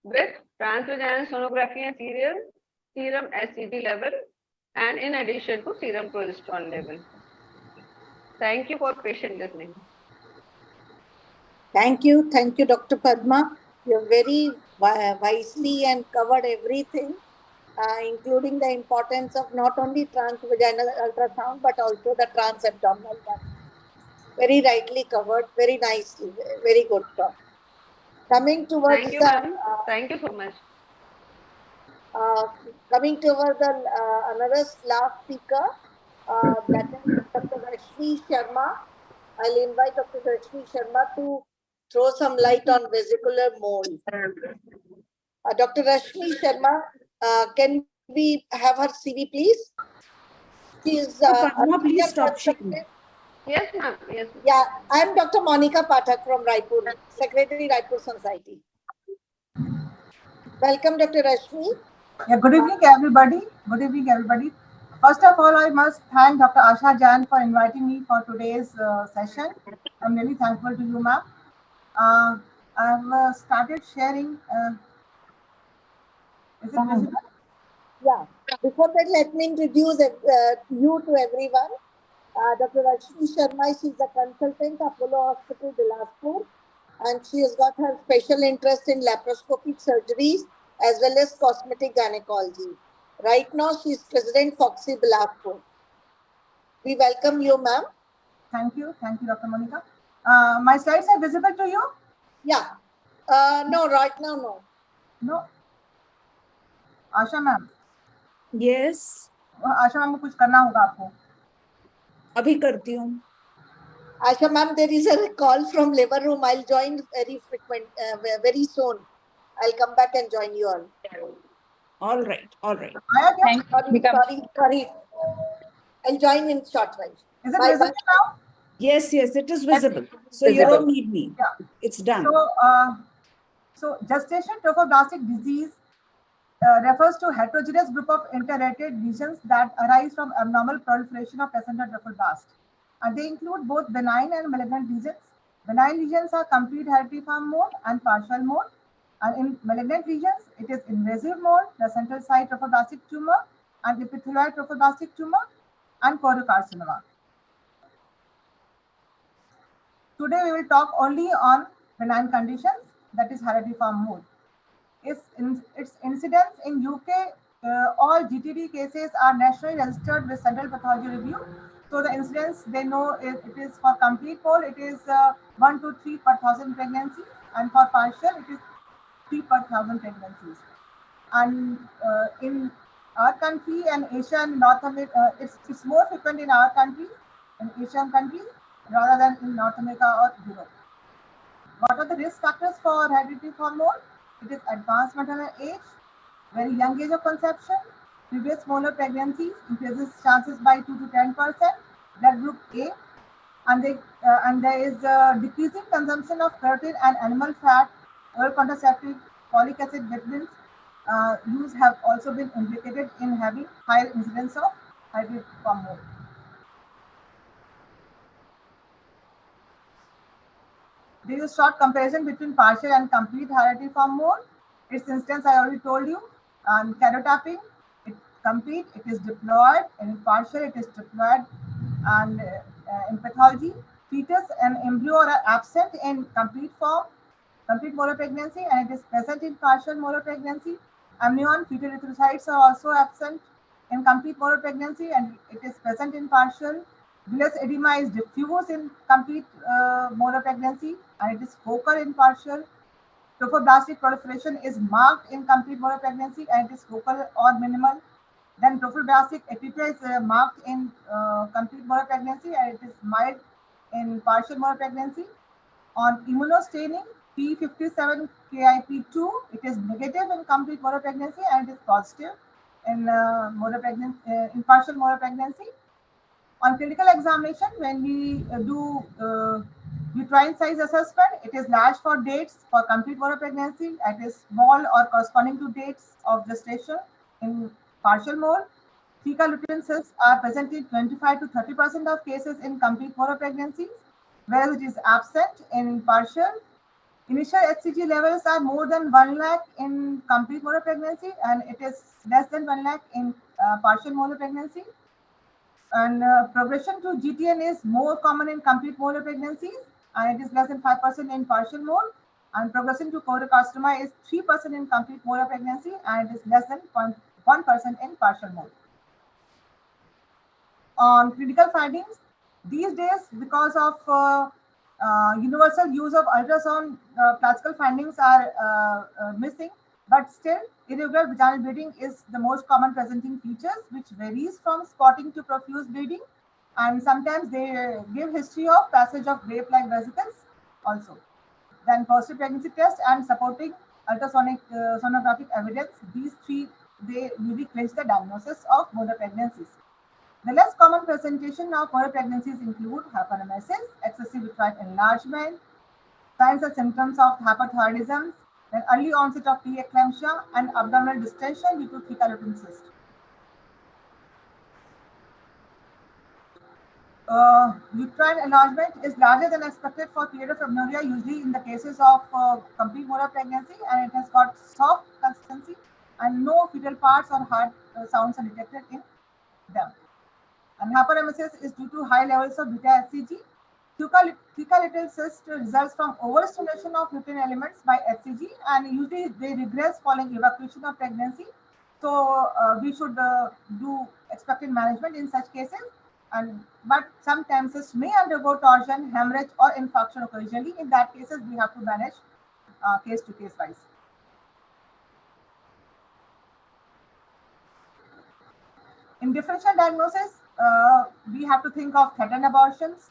with transvaginal sonography and serum HCG level, and in addition to serum progesterone level. Thank you for patient listening. Thank you, Dr. Padma. You very wisely and covered everything, including the importance of not only transvaginal ultrasound but also the transabdominal one. Very rightly covered, very nicely, very good talk. Coming towards Thank you, ma'am. Thank you so much. Coming towards the another last speaker, that is Dr. Rashmi Sharma. I'll invite Dr. Rashmi Sharma to throw some light on vesicular mole. Dr. Rashmi Sharma, can we have her CV, please? She is Padma, please stop sharing. Yes, ma'am. Yes. Yeah, I'm Dr. Monica Pathak from Raipur, Secretary, Raipur Society. Welcome, Dr. Rashmi. Yeah, good evening, everybody. Good evening, everybody. First of all, I must thank Dr. Asha Jain for inviting me for today's session. I'm really thankful to you, ma'am. I've started sharing. Is it visible? Yeah. Before that, let me introduce you to everyone. Dr. Rashmi Sharma, she's a consultant, Apollo Hospital, Bilaspur, and she has got her special interest in laparoscopic surgeries as well as cosmetic gynecology. Right now, she's President Foxy Bilaspur. We welcome you, ma'am. Thank you, Dr. Monica. My slides are visible to you? Yeah. No, right now, no. No. Asha ma'am. Yes. Asha ma'am को कुछ करना होगा आपको. अभी करती हूँ. Asha ma'am, there is a call from labor room. I'll join very soon. I'll come back and join you all. All right. Sorry. I'll join in short while. Is it visible now? Yes, it is visible. So you don't need me. Yeah. It's done. So gestation trophoblastic disease refers to heterogeneous group of interrelated lesions that arise from abnormal proliferation of placental trophoblast. And they include both benign and malignant lesions. Benign lesions are complete herpetiform mole and partial mole. And in malignant lesions, it is invasive mole, placental site trophoblastic tumor, and epithelioid trophoblastic tumor, and choriocarcinoma. Today, we will talk only on benign conditions, that is herpetiform mole. Its incidence in UK, all GTD cases are nationally registered with Central Pathology Review. So the incidence, they know it is for complete mole, it is 1 to 3 per 1,000 pregnancies, and for partial, it is 3 per 1,000 pregnancies. And in our country and Asia and North America, it's more frequent in our country, in Asian countries, rather than in North America or Europe. What are the risk factors for herpetiform mole? It is advanced maternal age, very young age of conception, previous molar pregnancies increases chances by 2 to 10%, blood group A, and there is a decreasing consumption of protein and animal fat, oral contraceptive, folic acid vitamins use have also been implicated in having higher incidence of herpetiform mole. There is a short comparison between partial and complete herpetiform mole. Its instance I already told you. And karyotyping, it complete, it is diploid, and in partial, it is triploid. And in pathology, fetus and embryo are absent in complete form, complete molar pregnancy, and it is present in partial molar pregnancy. Amnion, fetal erythrocytes are also absent in complete molar pregnancy, and it is present in partial. Villus edema is diffuse in complete molar pregnancy, and it is focal in partial. Trophoblastic proliferation is marked in complete molar pregnancy, and it is focal or minimal. Then trophoblastic epithelium is marked in complete molar pregnancy, and it is mild in partial molar pregnancy. On immunostaining, P57KIP2, it is negative in complete molar pregnancy and it is positive in in partial molar pregnancy. On clinical examination, when we do uterine size assessment, it is large for dates for complete molar pregnancy. It is small or corresponding to dates of gestation in partial mole. Fecal uterine cysts are present in 25 to 30% of cases in complete molar pregnancies, whereas it is absent in partial. Initial HCG levels are more than 1 lakh in complete molar pregnancy, and it is less than 1 lakh in partial molar pregnancy. And progression to GTN is more common in complete molar pregnancies, and it is less than 5% in partial mole. And progression to choriocarcinoma is 3% in complete molar pregnancy, and it is less than 1% in partial mole. On clinical findings, these days, because of universal use of ultrasound, classical findings are missing, but still irregular vaginal bleeding is the most common presenting features, which varies from spotting to profuse bleeding, and sometimes they give history of passage of grape-like vesicles also. Then positive pregnancy test and supporting ultrasonic sonographic evidence, these three, they really clinch the diagnosis of molar pregnancies. The less common presentation of molar pregnancies include hyperemesis, excessive uterine enlargement, signs and symptoms of hypothyroidism, then early onset of preeclampsia and abdominal distension due to fecal uterine cyst. Uterine enlargement is larger than expected for period of amenorrhea, usually in the cases of complete molar pregnancy, and it has got soft consistency and no fetal parts or hard sounds are detected in them. And hyperemesis is due to high levels of beta HCG. Fecal uterine cyst results from overstimulation of uterine elements by HCG, and usually they regress following evacuation of pregnancy. So we should do expected management in such cases. But sometimes cysts may undergo torsion, hemorrhage, or infarction occasionally. In that cases, we have to manage case to case wise. In differential diagnosis, we have to think of threatened abortions,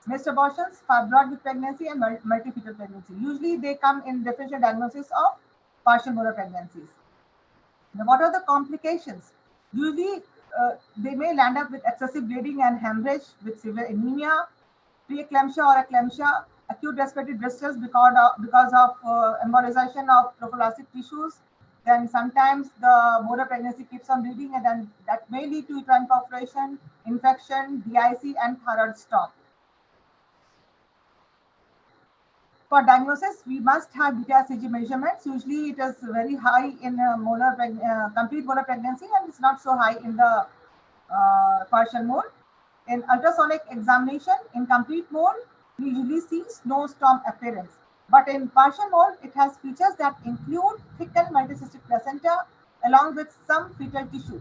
missed abortions, fibroid with pregnancy, and multifetal pregnancy. Usually, they come in differential diagnosis of partial molar pregnancies. Now, what are the complications? Usually, they may land up with excessive bleeding and hemorrhage with severe anemia, preeclampsia or eclampsia, acute respiratory distress because of embolization of prophylactic tissues. Then sometimes the molar pregnancy keeps on bleeding, and then that may lead to uterine perforation, infection, DIC, and thyroid storm. For diagnosis, we must have beta HCG measurements. Usually, it is very high in complete molar pregnancy, and it's not so high in the partial mole. In ultrasonic examination, in complete mole, we usually see snowstorm appearance. But in partial mole, it has features that include thickened multicystic placenta along with some fetal tissue.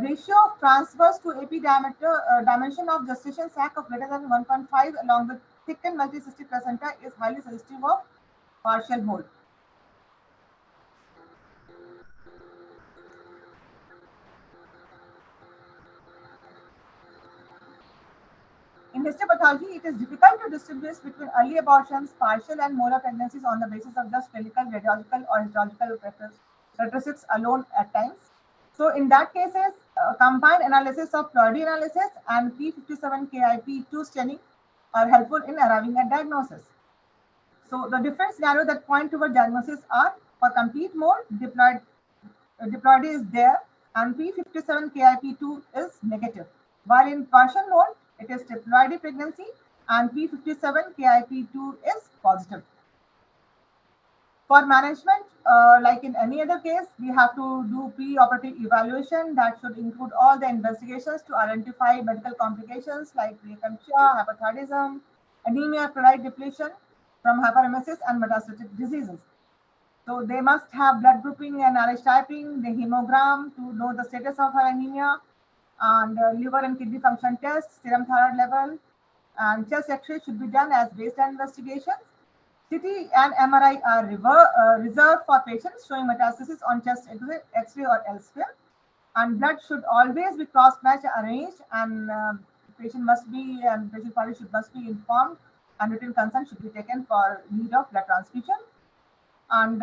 Ratio of transverse to AP diameter dimension of gestation sac of greater than 1.5 along with thickened multicystic placenta is highly suggestive of partial mole. In histopathology, it is difficult to distinguish between early abortions, partial and molar pregnancies on the basis of just clinical, radiological, or histological characteristics alone at times. So in that cases, combined analysis of ploidy analysis and P57KIP2 staining are helpful in arriving at diagnosis. So the different scenarios that point toward diagnosis are for complete mole, diploidy is there, and P57KIP2 is negative. While in partial mole, it is diploidy pregnancy, and P57KIP2 is positive. For management, like in any other case, we have to do pre-operative evaluation that should include all the investigations to identify medical complications like preeclampsia, hypothyroidism, anemia, chloride depletion from hyperemesis and metastatic diseases. So they must have blood grouping and RH typing, the hemogram to know the status of her anemia, and liver and kidney function tests, serum thyroid level, and chest X-ray should be done as baseline investigations. CT and MRI are reserved for patients showing metastasis on chest X-ray or elsewhere. And blood should always be cross-matched arranged, and patient party must be informed and written consent should be taken for need of blood transfusion. And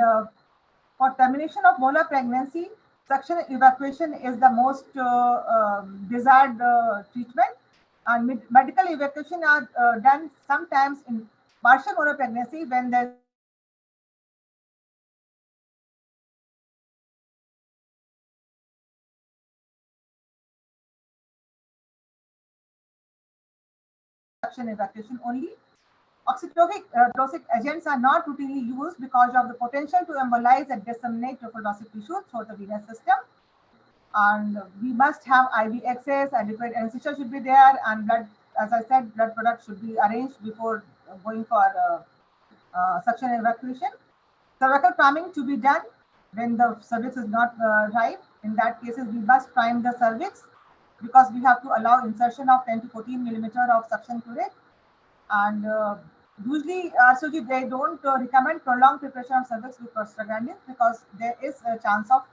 for termination of molar pregnancy, suction evacuation is the most desired treatment, and medical evacuation are done sometimes in partial molar pregnancy when there suction evacuation only. Oxytocic agents are not routinely used because of the potential to embolize and disseminate trophoblastic tissue through the venous system. And we must have IV access, adequate anesthesia should be there, and blood, as I said, blood products should be arranged before going for suction evacuation. Cervical priming to be done when the cervix is not ripe. In that cases, we must prime the cervix because we have to allow insertion of 10 to 14 millimeter of suction fluid. And usually, RCOG, they don't recommend prolonged preparation of cervix with prostaglandin because there is a chance of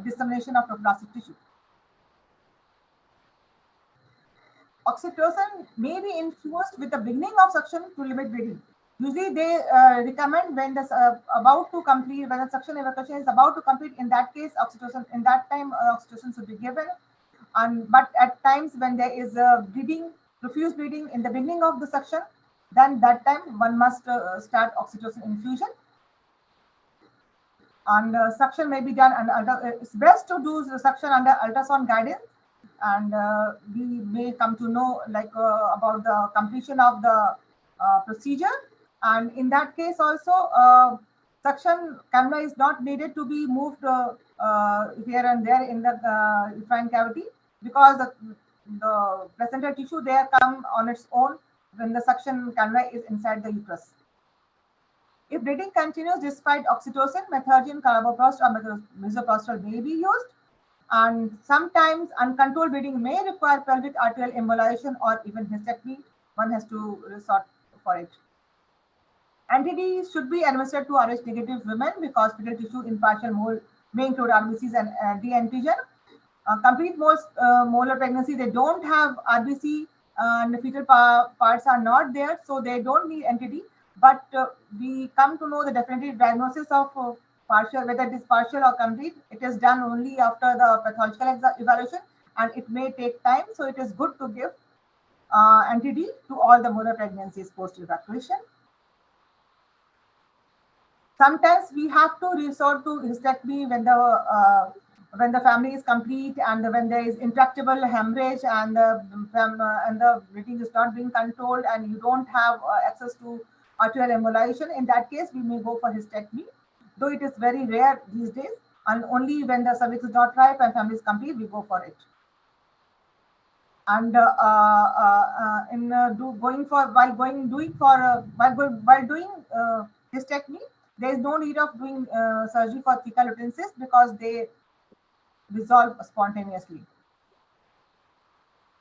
dissemination of trophoblastic tissue. Oxytocin may be infused with the beginning of suction to limit bleeding. Usually, they recommend when the about to complete, when the suction evacuation is about to complete. In that case, oxytocin. In that time, oxytocin should be given. But at times when there is bleeding, profuse bleeding in the beginning of the suction, then that time one must start oxytocin infusion. And suction may be done, and it's best to do the suction under ultrasound guidance. And we may come to know about the completion of the procedure. And in that case also, suction cannula is not needed to be moved here and there in the uterine cavity, because the placental tissue there come on its own when the suction cannula is inside the uterus. If bleeding continues despite oxytocin, methergine, carboprost, or misoprostol may be used. And sometimes uncontrolled bleeding may require pelvic arterial embolization or even hysterectomy. One has to resort for it. Anti-D should be administered to Rh negative women because fetal tissue in partial mole may include RBCs and D antigen. Complete molar pregnancy, they don't have RBC and the fetal parts are not there, so they don't need anti-D. But we come to know the definitive diagnosis of partial, whether it is partial or complete. It is done only after the pathological evaluation, and it may take time. So it is good to give anti-D to all the molar pregnancies post evacuation. Sometimes we have to resort to hysterectomy when the family is complete and when there is intractable hemorrhage and the bleeding is not being controlled and you don't have access to arterial embolization. In that case, we may go for hysterectomy, though it is very rare these days, and only when the cervix is not ripe and family is complete, we go for it. And while doing hysterectomy, there is no need of doing surgery for thecal uterine cysts because they resolve spontaneously.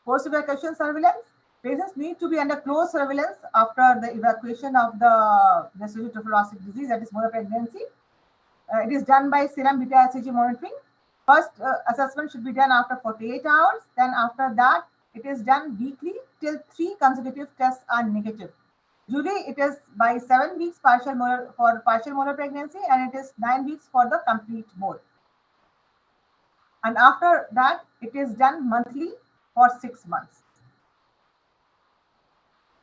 Post-evacuation surveillance, patients need to be under close surveillance after the evacuation of the gestational trophoblastic disease, that is molar pregnancy. It is done by serum beta-HCG monitoring. First assessment should be done after 48 hours. Then after that, it is done weekly till 3 consecutive tests are negative. Usually it is by 7 weeks for partial molar pregnancy, and it is 9 weeks for the complete mole. And after that, it is done monthly for 6 months.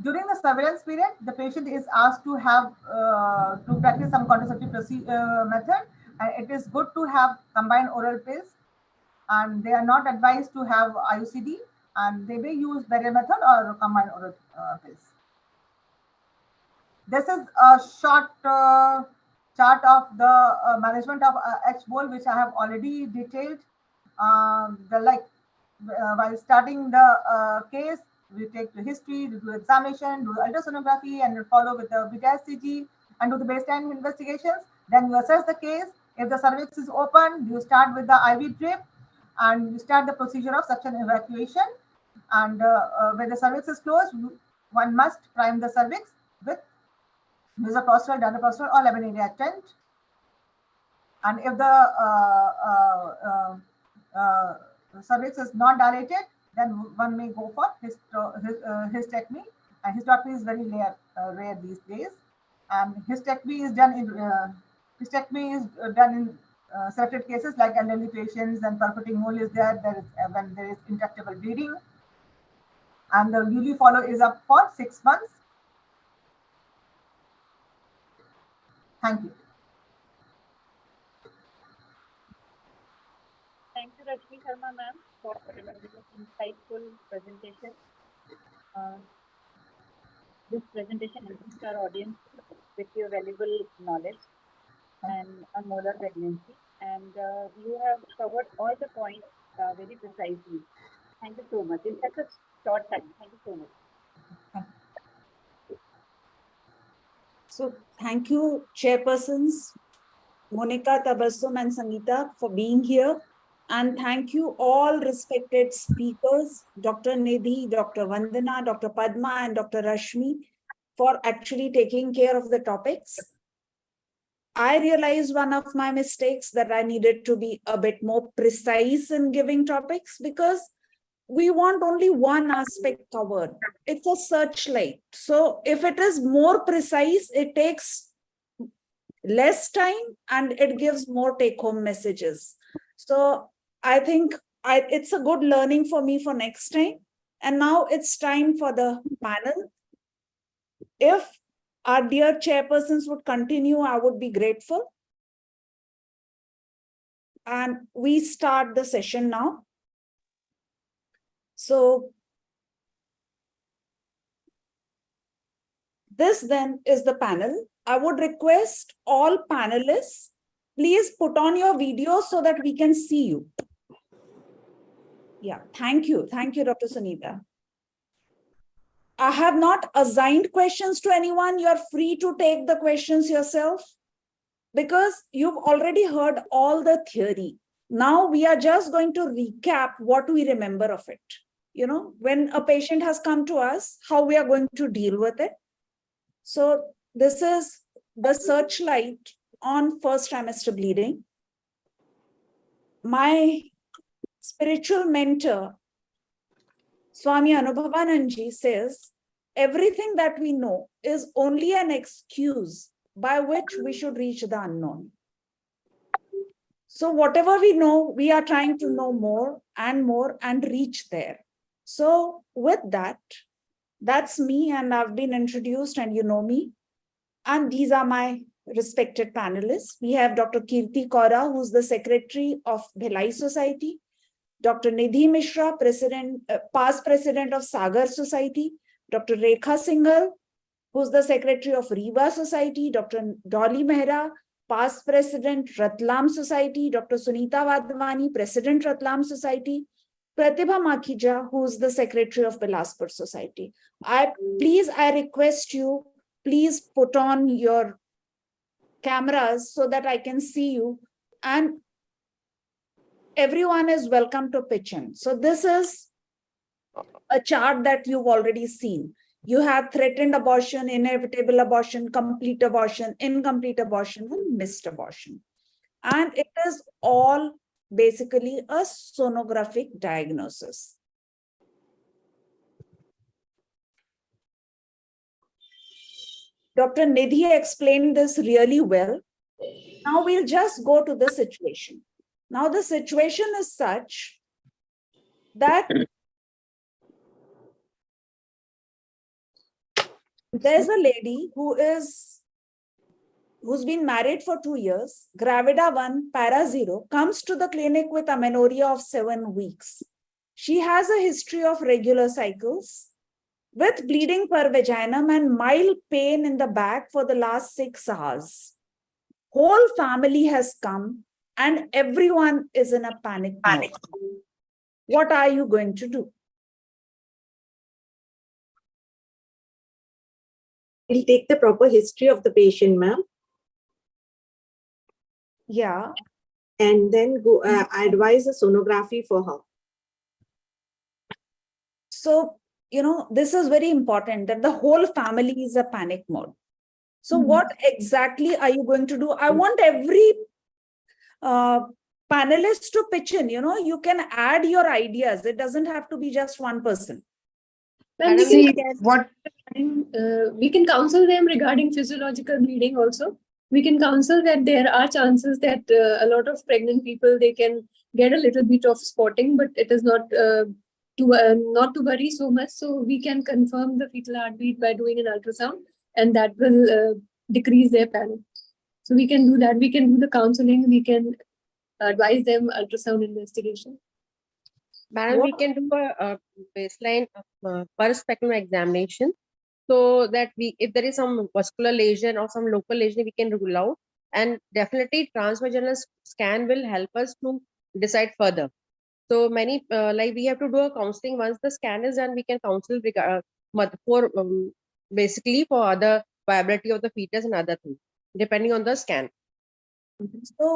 During the surveillance period, the patient is asked to have to practice some contraceptive method, and it is good to have combined oral pills, and they are not advised to have IUCD, and they may use barrier method or combined oral pills. This is a short chart of the management of H-bole, which I have already detailed. While starting the case, we take the history, we do examination, do ultrasonography, and follow with the beta-HCG and do the baseline investigations. Then you assess the case. If the cervix is open, you start with the IV drip, and you start the procedure of suction evacuation. And when the cervix is closed, one must prime the cervix with misoprostol, danroprostol, or levodopa. And if the cervix is not dilated, then one may go for hysterectomy. And hysterectomy is very rare these days. And hysterectomy is done in selected cases like elderly patients, and perforating mole is there. When there is intractable bleeding, and the usually follow is up for 6 months. Thank you. Thank you, Rashmi Sharma ma'am, for this insightful presentation. This presentation helps our audience with your valuable knowledge and on molar pregnancy. And you have covered all the points very precisely. Thank you so much. In such a short time. Thank you so much. So thank you, chairpersons, Monica, Tabassum, and Sangeeta, for being here. And thank you all respected speakers, Dr. Nidhi, Dr. Vandana, Dr. Padma, and Dr. Rashmi, for actually taking care of the topics. I realized one of my mistakes, that I needed to be a bit more precise in giving topics, because we want only one aspect covered. It's a searchlight. So if it is more precise, it takes less time and it gives more take-home messages. So I think it's a good learning for me for next time. And now it's time for the panel. If our dear chairpersons would continue, I would be grateful. And we start the session now. So this then is the panel. I would request all panelists, please put on your video so that we can see you. Yeah, thank you. Thank you, Dr. Sunita. I have not assigned questions to anyone. You're free to take the questions yourself, because you've already heard all the theory. Now we are just going to recap what we remember of it. You know, when a patient has come to us, how we are going to deal with it. So this is the searchlight on first trimester bleeding. My spiritual mentor, Swami Anubhavananji, says, everything that we know is only an excuse by which we should reach the unknown. So whatever we know, we are trying to know more and reach there. So with that, that's me, and I've been introduced and you know me. And these are my respected panelists. We have Dr. Kirti Kaura, who's the secretary of Bhilai Society, Dr. Nidhi Mishra, past president of Sagar Society, Dr. Rekha Singhal, who's the secretary of Riva Society, Dr. Dolly Mehra, past president Ratlam Society, Dr. Sunita Wadhwani, president Ratlam Society, Pratibha Makhija, who's the secretary of Bilaspur Society. I request you, please put on your cameras so that I can see you, and everyone is welcome to pitch in. So this is a chart that you've already seen. You have threatened abortion, inevitable abortion, complete abortion, incomplete abortion, and missed abortion. And it is all basically a sonographic diagnosis. Dr. Nidhi explained this really well. Now we'll just go to the situation. Now the situation is such that there's a lady who's been married for 2 years, gravida 1, para 0, comes to the clinic with amenorrhea of 7 weeks. She has a history of regular cycles with bleeding per vaginum and mild pain in the back for the last 6 hours. Whole family has come and everyone is in a panic mode. What are you going to do? We'll take the proper history of the patient, ma'am. Yeah. And then go advise a sonography for her. So, you know, this is very important that the whole family is a panic mode. So what exactly are you going to do? I want every panelists to pitch in. You can add your ideas. It doesn't have to be just one person. We can counsel them regarding physiological bleeding also. We can counsel that there are chances that a lot of pregnant people, they can get a little bit of spotting, but it is not not to worry so much. So we can confirm the fetal heartbeat by doing an ultrasound, and that will decrease their panic. So we can do that. We can do the counseling. We can advise them ultrasound investigation. Madam, we can do a baseline per spectrum examination, so that if there is some vascular lesion or some local lesion, we can rule out. And definitely transvaginal scan will help us to decide further. So many, like we have to do a counseling. Once the scan is done, we can counsel for basically for other viability of the fetus and other things, depending on the scan.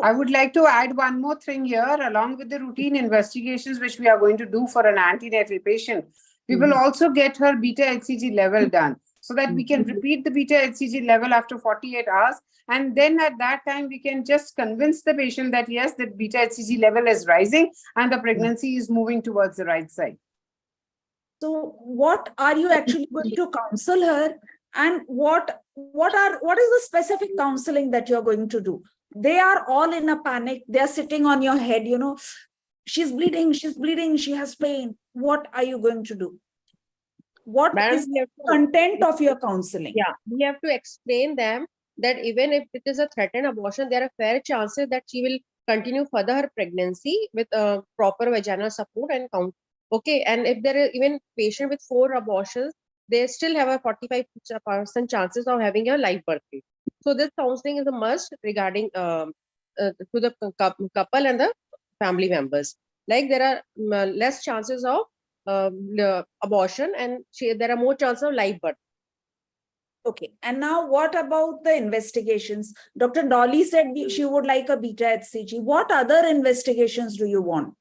I would like to add one more thing here, along with the routine investigations which we are going to do for an antenatal patient. We will also get her beta HCG level done, so that we can repeat the beta HCG level after 48 hours. And then at that time, we can just convince the patient that yes, the beta HCG level is rising and the pregnancy is moving towards the right side. So what are you actually going to counsel her? And what is the specific counseling that you're going to do? They are all in a panic. They're sitting on your head, she's bleeding, she has pain. What are you going to do? What is the content of your counseling? Yeah, we have to explain them that even if it is a threatened abortion, there are fair chances that she will continue further her pregnancy with proper vaginal support and count. Okay, and if there is even patient with 4 abortions, they still have a 45% chances of having a live birth rate. So this counseling is a must regarding to the couple and the family members. Like there are less chances of abortion, and there are more chances of live birth. Okay, and now what about the investigations? Dr. Dolly said she would like a beta HCG. What other investigations do you want?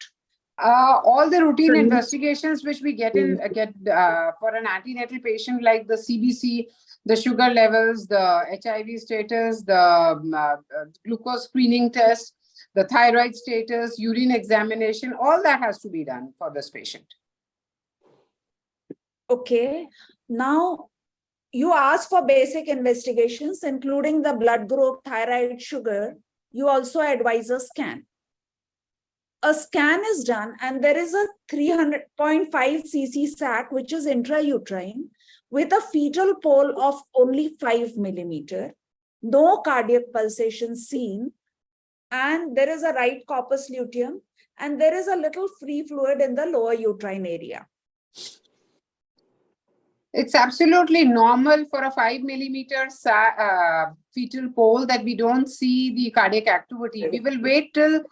All the routine investigations which we get for an antenatal patient, like the CBC, the sugar levels, the HIV status, the glucose screening test, the thyroid status, urine examination, all that has to be done for this patient. Okay, now you ask for basic investigations, including the blood group, thyroid, sugar. You also advise a scan. A scan is done and there is a 300.5 cc sac, which is intrauterine, with a fetal pole of only 5 millimeter, no cardiac pulsation seen, and there is a right corpus luteum, and there is a little free fluid in the lower uterine area. It's absolutely normal for a 5 millimeter fetal pole that we don't see the cardiac activity. We will wait till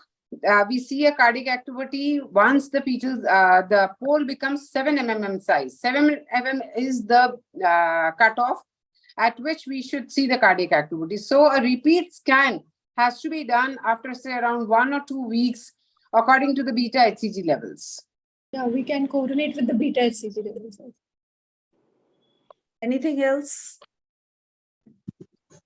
we see a cardiac activity once the the pole becomes 7 mm size. 7 mm is the cutoff at which we should see the cardiac activity. So a repeat scan has to be done after, say, around 1 or 2 weeks, according to the beta HCG levels. Yeah, we can correlate with the beta HCG levels. Anything else?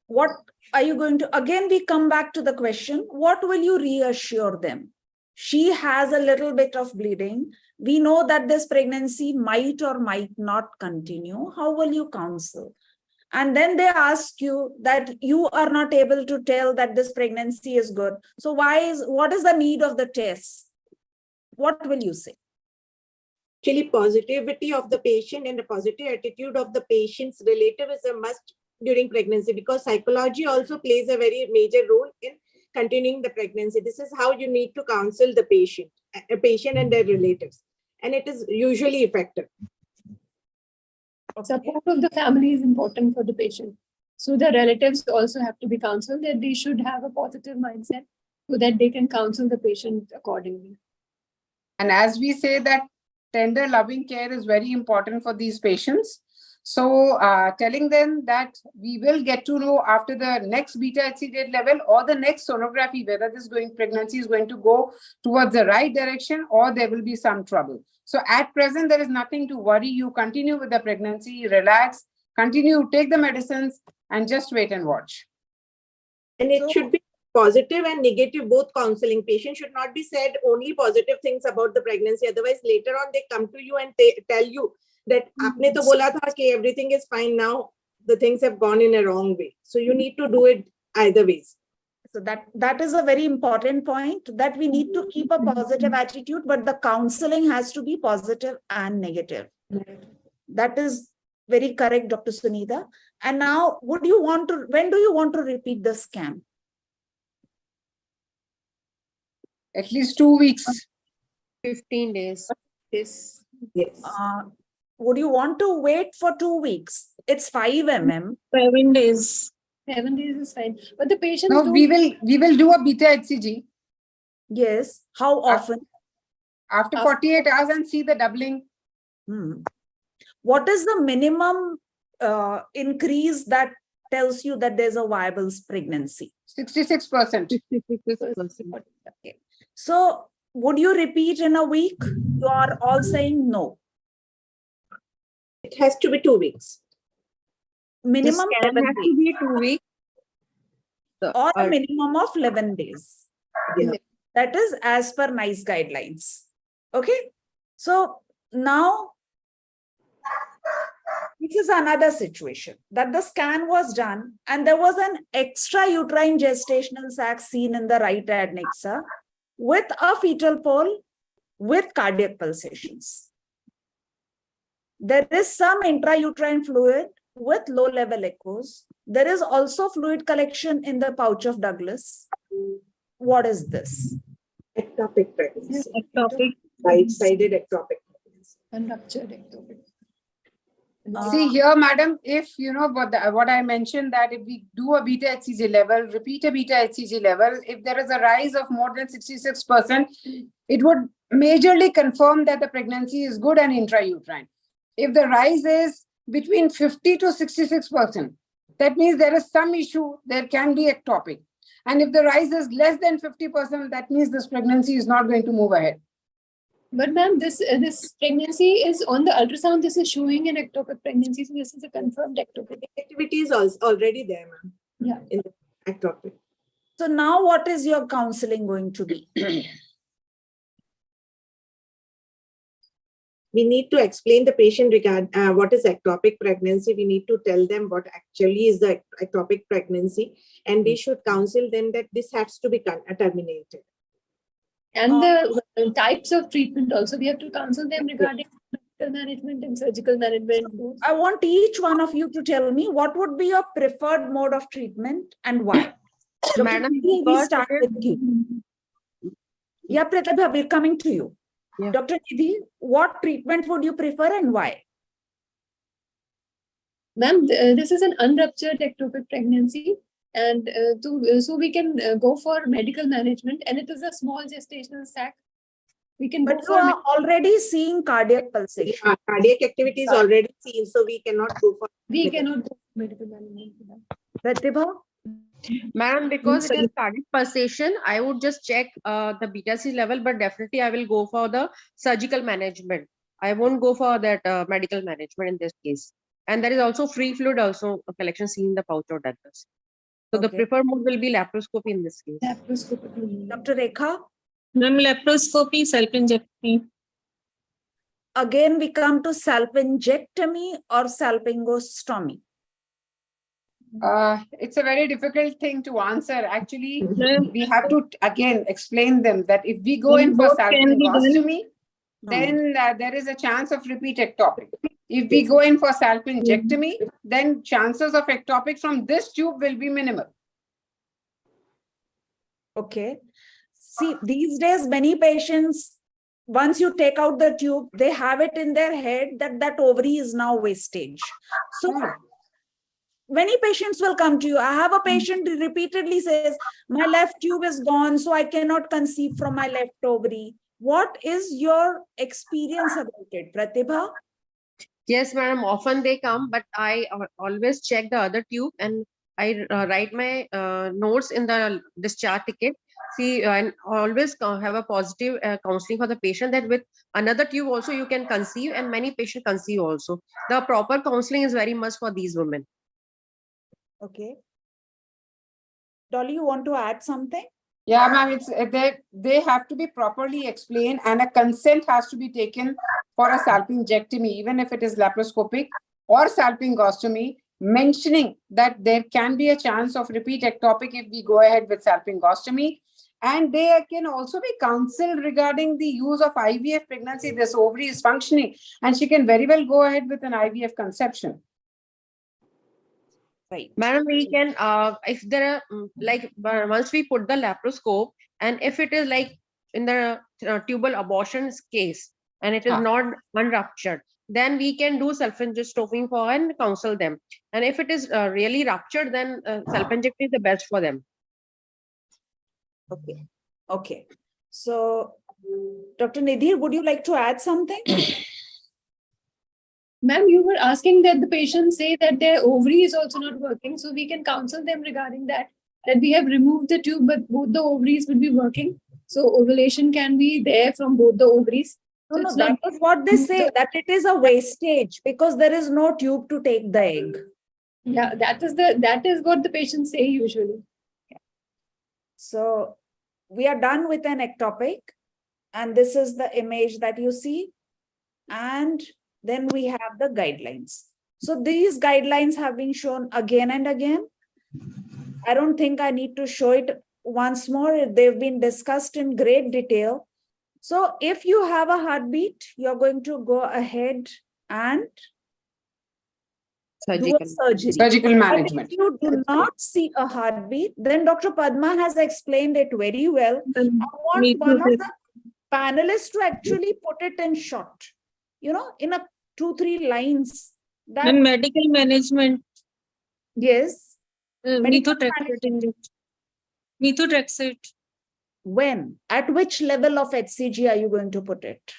What are you going to, again, we come back to the question, what will you reassure them? She has a little bit of bleeding. We know that this pregnancy might or might not continue. How will you counsel? And then they ask you that you are not able to tell that this pregnancy is good. So what is the need of the test? What will you say? Actually, positivity of the patient and the positive attitude of the patient's relative is a must during pregnancy, because psychology also plays a very major role in continuing the pregnancy. This is how you need to counsel the patient and their relatives, and it is usually effective. Support of the family is important for the patient. So the relatives also have to be counseled that they should have a positive mindset so that they can counsel the patient accordingly. And as we say that tender loving care is very important for these patients. So telling them that we will get to know after the next beta HCG level or the next sonography whether this pregnancy is going to go towards the right direction or there will be some trouble. So at present, there is nothing to worry. You continue with the pregnancy, relax, continue, take the medicines and just wait and watch. And it should be positive and negative both counseling. Patient should not be said only positive things about the pregnancy. Otherwise, later on they come to you and tell you that aapne to bola tha ki everything is fine, now the things have gone in a wrong way. So you need to do it either ways. So that is a very important point, that we need to keep a positive attitude, but the counseling has to be positive and negative. That is very correct, Dr. Sunita. And now, when do you want to repeat the scan? At least 2 weeks. 15 days. Yes. Yes. Would you want to wait for 2 weeks? It's 5 mm. 7 days. 7 days is fine. But the patients No, we will do a beta HCG. Yes. How often? After 48 hours and see the doubling. What is the minimum increase that tells you that there's a viable pregnancy? 66%. Okay. So would you repeat in a week? You are all saying no. It has to be 2 weeks. Minimum The scan 11 has days. to be 2 weeks. Or a minimum of 11 days. Yeah. That is as per NICE guidelines. Okay. So now, this is another situation that the scan was done and there was an extra uterine gestational sac seen in the right adnexa with a fetal pole with cardiac pulsations. There is some intrauterine fluid with low level echoes. There is also fluid collection in the pouch of Douglas. What is this? Ectopic pregnancy. Ectopic. Right-sided ectopic pregnancy. Unruptured ectopic. See here, madam, if you know what I mentioned, that if we do a beta HCG level, repeat a beta HCG level, if there is a rise of more than 66%, it would majorly confirm that the pregnancy is good and intrauterine. If the rise is between 50 to 66%, that means there is some issue, there can be ectopic. And if the rise is less than 50%, that means this pregnancy is not going to move ahead. But ma'am, this pregnancy is on the ultrasound. This is showing an ectopic pregnancy. So this is a confirmed ectopic. Activity is already there, ma'am. Yeah. In the ectopic. So now what is your counseling going to be? We need to explain the patient what is ectopic pregnancy. We need to tell them what actually is the ectopic pregnancy, and we should counsel them that this has to be terminated. And the types of treatment also, we have to counsel them regarding medical management and surgical management. I want each one of you to tell me what would be your preferred mode of treatment and why. Madam, we start with you. Yeah, Pratibha, we're coming to you. Yeah. Dr. Nidhi, what treatment would you prefer and why? Ma'am, this is an unruptured ectopic pregnancy. And so we can go for medical management, and it is a small gestational sac. We can But go you for are already seeing cardiac pulsation. Yeah, cardiac activity is already seen, so we cannot go for. We cannot go for medical management. Pratibha? Ma'am, because it is cardiac pulsation, I would just check the beta C level, but definitely I will go for the surgical management. I won't go for that medical management in this case. And there is also free fluid also a collection seen in the pouch of Douglas. So the preferred mode will be laparoscopy in this case. Laparoscopy. Dr. Rekha? Ma'am, laparoscopy, salpingectomy. Again, we come to salpingectomy or salpingostomy. It's a very difficult thing to answer. Actually, we have to again explain them that if we go in for salpingostomy, then there is a chance of repeat ectopic. If we go in for salpingectomy, then chances of ectopic from this tube will be minimal. Okay. See, these days, many patients, once you take out the tube, they have it in their head that that ovary is now wastage. So many patients will come to you. I have a patient who repeatedly says, my left tube is gone, so I cannot conceive from my left ovary. What is your experience about it, Pratibha? Yes, madam. Often they come, but I always check the other tube and I write my notes in the discharge ticket. See, and always have a positive counseling for the patient that with another tube also you can conceive, and many patients conceive also. The proper counseling is very much for these women. Okay. Dolly, you want to add something? Yeah, ma'am, it's they have to be properly explained, and a consent has to be taken for a salpingectomy, even if it is laparoscopic or salpingostomy, mentioning that there can be a chance of repeat ectopic if we go ahead with salpingostomy. And they can also be counseled regarding the use of IVF pregnancy. This ovary is functioning, and she can very well go ahead with an IVF conception. Right. Madam, we can, if there are, once we put the laparoscope, and if it is like in the tubal abortion case, and it is not unruptured, then we can do salpingostomy for and counsel them. And if it is really ruptured, then salpingectomy is the best for them. Okay. Okay. So, Dr. Nidhi, would you like to add something? Ma'am, you were asking that the patients say that their ovary is also not working. So we can counsel them regarding that we have removed the tube, but both the ovaries will be working. So ovulation can be there from both the ovaries. So No, it's that not is what they say, that it is a wastage because there is no tube to take the egg. Yeah, that is what the patients say usually. So we are done with an ectopic, and this is the image that you see. And then we have the guidelines. So these guidelines have been shown again and again. I don't think I need to show it once more. They've been discussed in great detail. So if you have a heartbeat, you're going to go ahead and do a surgery. Surgical management. But if you do not see a heartbeat, then Dr. Padma has explained it very well. I want one of the panelists to actually put it in short, in a 2-3 lines. That And medical management. Yes. Methotrexate. Methotrexate. When? At which level of HCG are you going to put it?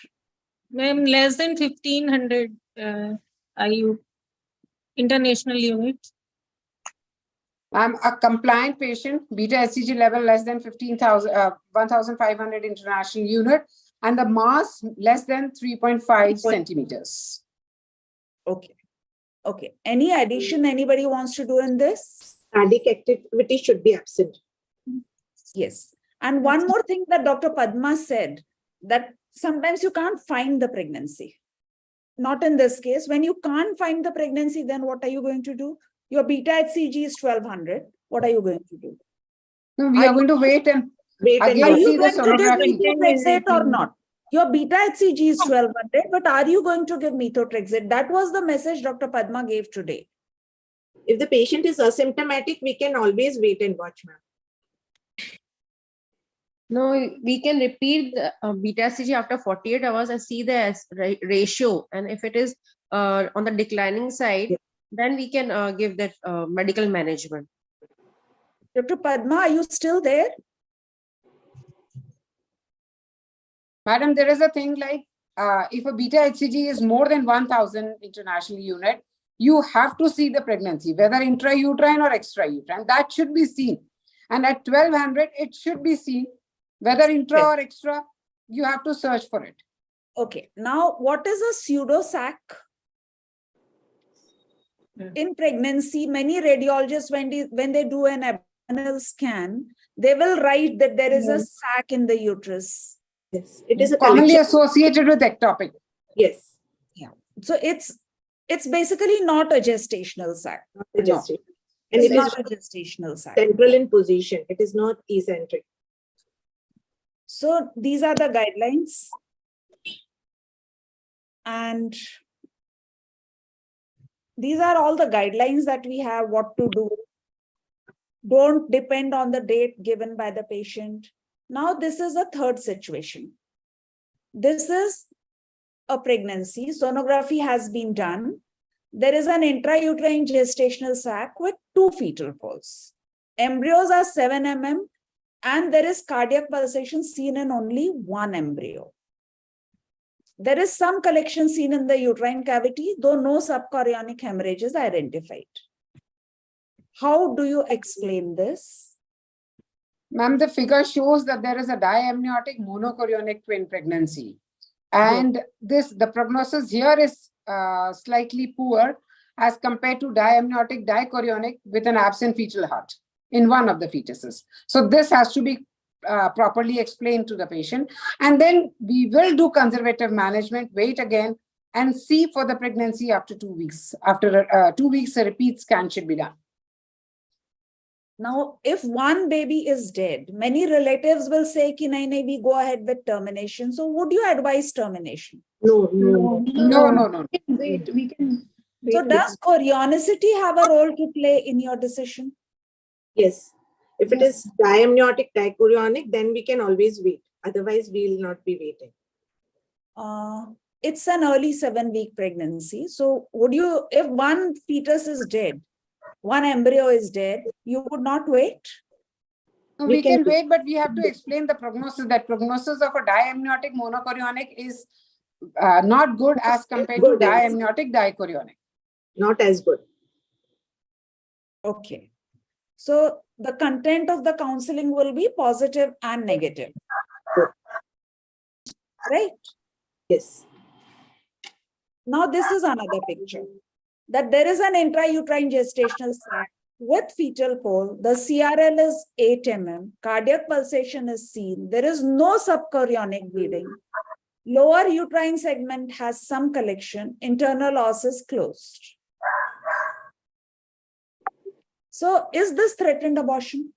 Ma'am, less than 1500 IU. International unit. I'm a compliant patient, beta HCG level less than 1,500 international unit, and the mass less than 3.5 centimeters. Okay. Okay. Any addition anybody wants to do in this? Cardiac activity should be absent. Yes. And one more thing that Dr. Padma said, that sometimes you can't find the pregnancy. Not in this case. When you can't find the pregnancy, then what are you going to do? Your beta HCG is 1200. What are you going to do? No, we are going to wait and Are again you see the going to give sonography. methotrexate or not? Your beta HCG is 1200, but are you going to give methotrexate? That was the message Dr. Padma gave today. If the patient is asymptomatic, we can always wait and watch, ma'am. No, we can repeat the beta HCG after 48 hours and see the ratio. And if it is on the declining side, then we can give that medical management. Dr. Padma, are you still there? Madam, there is a thing like if a beta HCG is more than 1,000 international unit, you have to see the pregnancy, whether intrauterine or extrauterine. That should be seen. And at 1200, it should be seen. Whether intra or extra, you have to search for it. Okay. Now, what is a pseudo-sac? In pregnancy, many radiologists, when they do an abdominal scan, they will write that there is a sac in the uterus. Yes, it is a commonly associated with ectopic. Yes. Yeah. So it's basically not a gestational sac. And It's it is not a gestational sac. central in position. It is not eccentric. So these are the guidelines. And these are all the guidelines that we have, what to do. Don't depend on the date given by the patient. Now, this is a third situation. This is a pregnancy. Sonography has been done. There is an intrauterine gestational sac with 2 fetal poles. Embryos are 7 mm, and there is cardiac pulsation seen in only 1 embryo. There is some collection seen in the uterine cavity, though no subchorionic hemorrhage is identified. How do you explain this? Ma'am, the figure shows that there is a diamniotic monochorionic twin pregnancy. And the prognosis here is slightly poor as compared to diamniotic dichorionic with an absent fetal heart in one of the fetuses. So this has to be properly explained to the patient. And then we will do conservative management, wait again, and see for the pregnancy after 2 weeks. After 2 weeks, a repeat scan should be done. Now, if one baby is dead, many relatives will say, ki nahi, nahi, we go ahead with termination. So would you advise termination? No. Wait, we can. So does chorionicity have a role to play in your decision? Yes. If it is diamniotic, dichorionic, then we can always wait. Otherwise, we will not be waiting. It's an early 7-week pregnancy. So would you, if one fetus is dead, one embryo is dead, you would not wait? No, we can wait, but we have to explain the prognosis. That prognosis of a diamniotic monochorionic is not good as compared to diamniotic dichorionic. Not as good. Okay. So the content of the counseling will be positive and negative. Right? Yes. Now this is another picture. That there is an intrauterine gestational sac with fetal pole. The CRL is 8 mm. Cardiac pulsation is seen. There is no subchorionic bleeding. Lower uterine segment has some collection. Internal os is closed. So is this threatened abortion?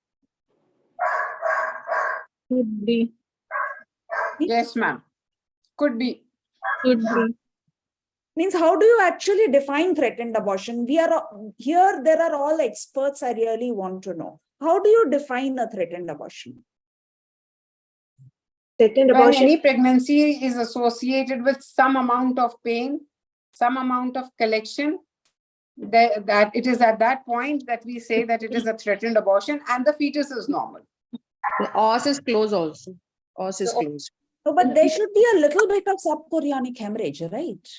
Could be. Yes, ma'am. Could be. Could be. Means how do you actually define threatened abortion? We are here, there are all experts I really want to know. How do you define a threatened abortion? Threatened When abortion. any pregnancy is associated with some amount of pain, some amount of collection, that it is at that point that we say that it is a threatened abortion and the fetus is normal. The os is closed also. Os is closed. No, but there should be a little bit of subchorionic hemorrhage, right?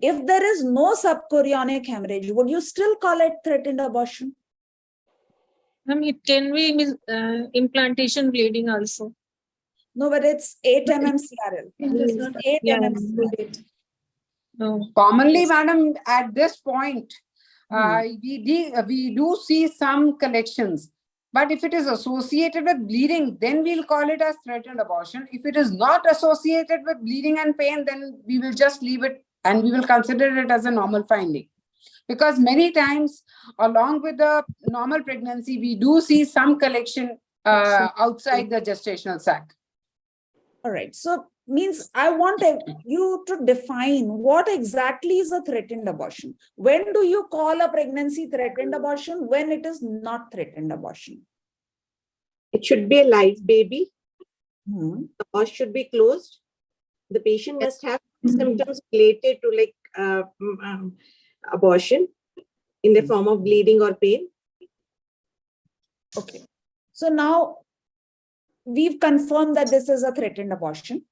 If there is no subchorionic hemorrhage, would you still call it threatened abortion? It can be implantation bleeding also. No, but it's 8 mm CRL. It's 8 mm CRL. No. Commonly, madam, at this point, we do see some collections. But if it is associated with bleeding, then we'll call it as threatened abortion. If it is not associated with bleeding and pain, then we will just leave it and we will consider it as a normal finding. Because many times, along with the normal pregnancy, we do see some collection outside the gestational sac. All right. So means I want you to define what exactly is a threatened abortion. When do you call a pregnancy threatened abortion? When it is not threatened abortion? It should be a live baby. Hmm. The os should be closed. The patient must have symptoms related to like abortion in the form of bleeding or pain. Okay. So now we've confirmed that this is a threatened abortion.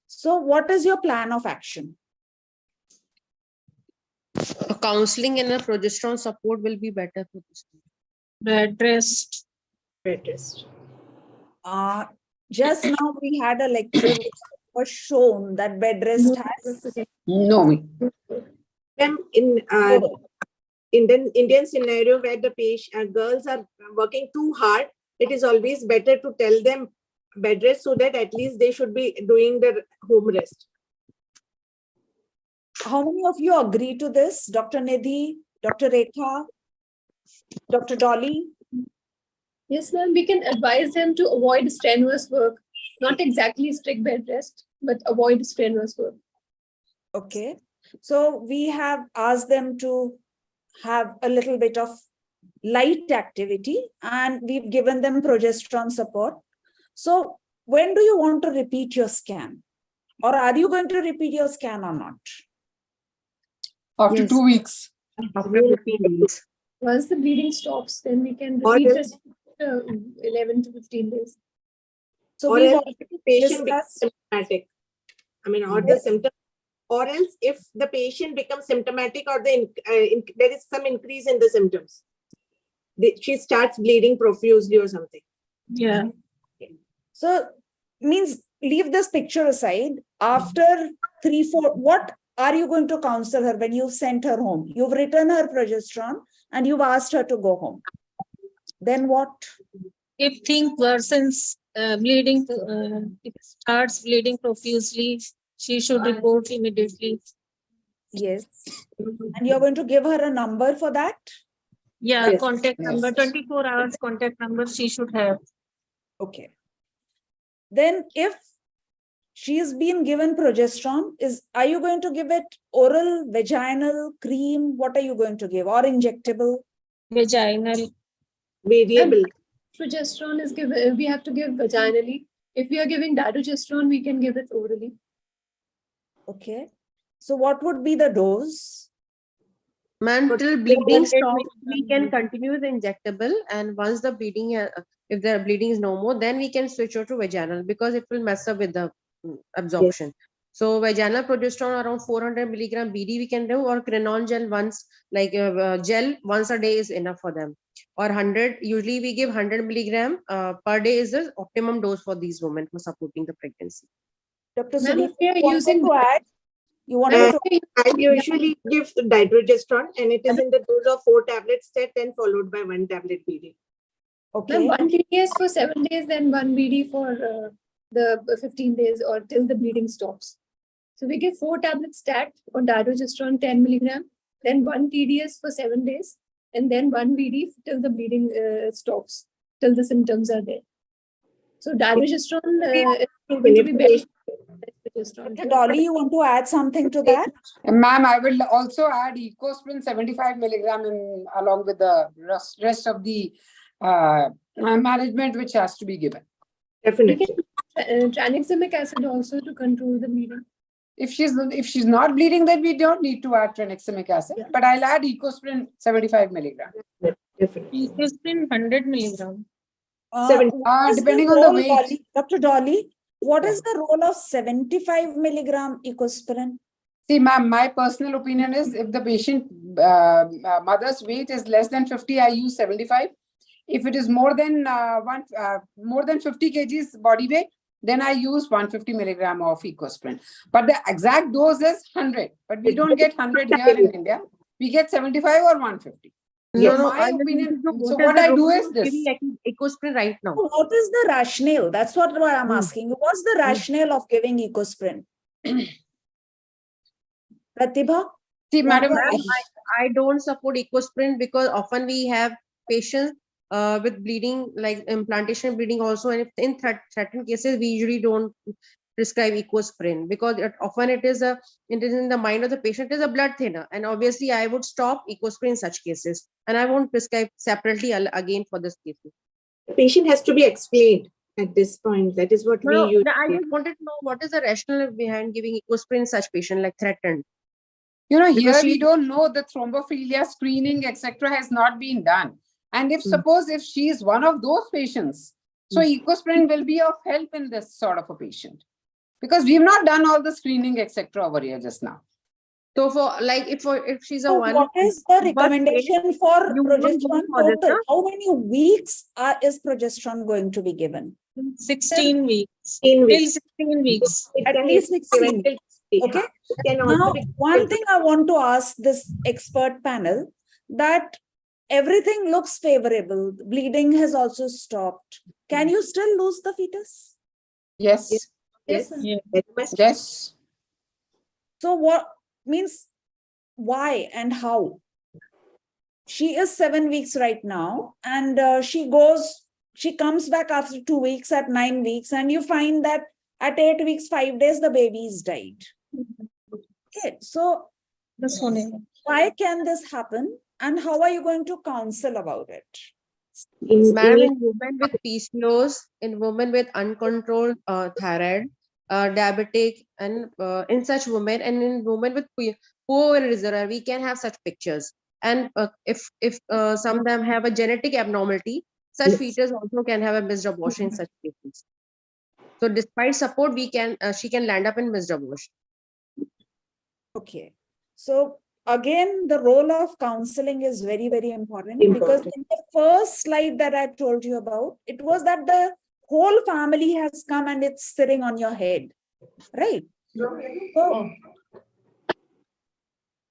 So what is your plan of action? Counseling and a progesterone support will be better for this. Bed rest. Bed rest. Just now we had a lecture which was shown that bed rest has no. In Indian scenario where the patient girls are working too hard, it is always better to tell them bed rest so that at least they should be doing their home rest. How many of you agree to this? Dr. Nidhi, Dr. Rekha, Dr. Dolly? Yes, ma'am. We can advise them to avoid strenuous work. Not exactly strict bed rest, but avoid strenuous work. Okay. So we have asked them to have a little bit of light activity and we've given them progesterone support. So when do you want to repeat your scan? Or are you going to repeat your scan or not? After 2 weeks. Once the bleeding stops, then we can Or repeat else- it 11 to 15 days. So Or we've else already the patient becomes discussed. symptomatic. I mean, or the symptom. Or else if the patient becomes symptomatic or there is some increase in the symptoms. She starts bleeding profusely or something. Yeah. So means leave this picture aside. After 3-4, what are you going to counsel her when you've sent her home? You've written her progesterone and you've asked her to go home. Then what? If thing worsens, bleeding, if it starts bleeding profusely, she should report immediately. Yes. And you're going to give her a number for that? Yeah, Yes. contact number, 24 hours contact number she should have. Okay. Then if she's been given progesterone, are you going to give it oral, vaginal, cream? What are you going to give? Or injectable? Vaginal. Variable. Progesterone is given, we have to give vaginally. If we are giving dydrogesterone, we can give it orally. Okay. So what would be the dose? Ma'am, till bleeding stops, we can continue the injectable, and once the bleeding, if the bleeding is no more, then we can switch over to vaginal because it will mess up with the absorption. So vaginal progesterone around 400 milligram BD we can do, or Crenol gel once, like gel once a day is enough for them. Or 100, usually we give 100 milligram per day is the optimum dose for these women for supporting the pregnancy. Dr. Ma'am, Sudhir, if we are you wanted using to add? You wanted to I usually give dydrogesterone, and it is in the dose of 4 tablets set and followed by 1 tablet BD. Okay. Ma'am, 1 TDS for 7 days, then 1 BD for the 15 days or till the bleeding stops. So we give 4 tablets stacked on dydrogesterone 10 milligram, then 1 TDS for 7 days, and then 1 BD till the bleeding stops, till the symptoms are there. So dydrogesterone is proven to be better. Dr. Dolly, you want to add something to that? Ma'am, I will also add Ecosprin 75 milligram along with the rest of the management which has to be given. Definitely. Tranexamic acid also to control the bleeding. If she's not bleeding, then we don't need to add tranexamic acid. But I'll add Ecosprin 75 milligram. Definitely. Ecosprin 100 milligram. Depending on the weight. Dolly, Dr. Dolly, what is the role of 75 milligram Ecosprin? See, ma'am, my personal opinion is if the patient mother's weight is less than 50, I use 75. If it is more than 50 kgs body weight, then I use 150 milligram of Ecosprin. But the exact dose is 100. But we don't get 100 here in India. We get 75 or 150. Yes. So my opinion. So what I do is this. Ecosprin right now. What is the rationale? That's what I'm asking. What's the rationale of giving Ecosprin? Pratibha? See, madam, I don't support Ecosprin because often we have patients with bleeding, like implantation bleeding also, and if in certain cases we usually don't prescribe Ecosprin because often it is in the mind of the patient is a blood thinner, and obviously I would stop Ecosprin in such cases, and I won't prescribe separately again for this cases. The patient has to be explained at this point. That is what we use. I just wanted to know what is the rationale behind giving Ecosprin in such patient, like threatened. You know, here we don't know the thrombophilia screening, etc. has not been done. And if suppose if she is one of those patients, so Ecosprin will be of help in this sort of a patient. Because we've not done all the screening, etc. over here just now. So for like if she's a one. What is the recommendation for progesterone total? How many weeks is progesterone going to be given? 16 weeks. 16 weeks. Till 16 weeks. At least 16. Okay. Now, one thing I want to ask this expert panel, that everything looks favorable. Bleeding has also stopped. Can you still lose the fetus? Yes. Yes. Yes. So what means why and how? She is 7 weeks right now, and she comes back after 2 weeks at 9 weeks, and you find that at 8 weeks, 5 days, the baby's died. Okay, so why can this happen, and how are you going to counsel about it? Ma'am, in women with PCOS, in women with uncontrolled thyroid, diabetic, and in such women, and in women with poor reservoir, we can have such pictures. And if some of them have a genetic abnormality, such fetus also can have a missed abortion in such cases. So despite support, she can land up in missed abortion. Okay. So again, the role of counseling is very, very important, because in the first slide that I told you about, it was that the whole family has come and it's sitting on your head, right? So,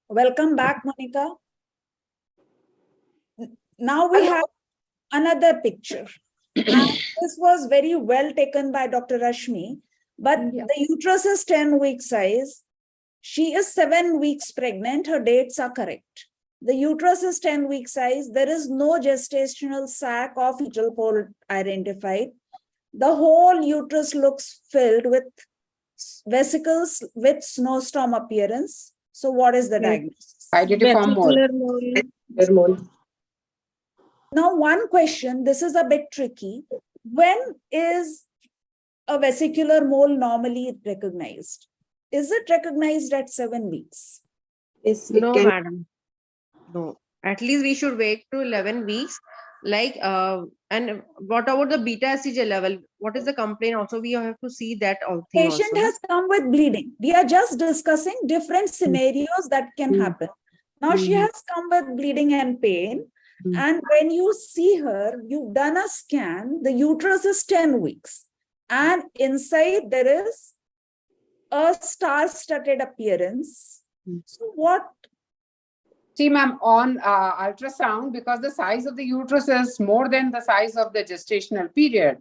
welcome back, Monica. Now we have another picture. And this was very well taken by Dr. Rashmi, but the uterus is 10 weeks size. She is 7 weeks pregnant. Her dates are correct. The uterus is 10 weeks size. There is no gestational sac or fetal pole identified. The whole uterus looks filled with vesicles with snowstorm appearance. So what is the diagnosis? Identiform mole. Now, one question, this is a bit tricky. When is a vesicular mole normally recognized? Is it recognized at 7 weeks? No, madam. No. At least we should wait to 11 weeks. Like, and what about the beta HCG level? What is the complaint? Also, we have to see that thing Patient also. has come with bleeding. We are just discussing different scenarios that can happen. Now she has come with bleeding and pain. And when you see her, you've done a scan, the uterus is 10 weeks. And inside there is a star-studded appearance. So what? See, ma'am, on ultrasound, because the size of the uterus is more than the size of the gestational period,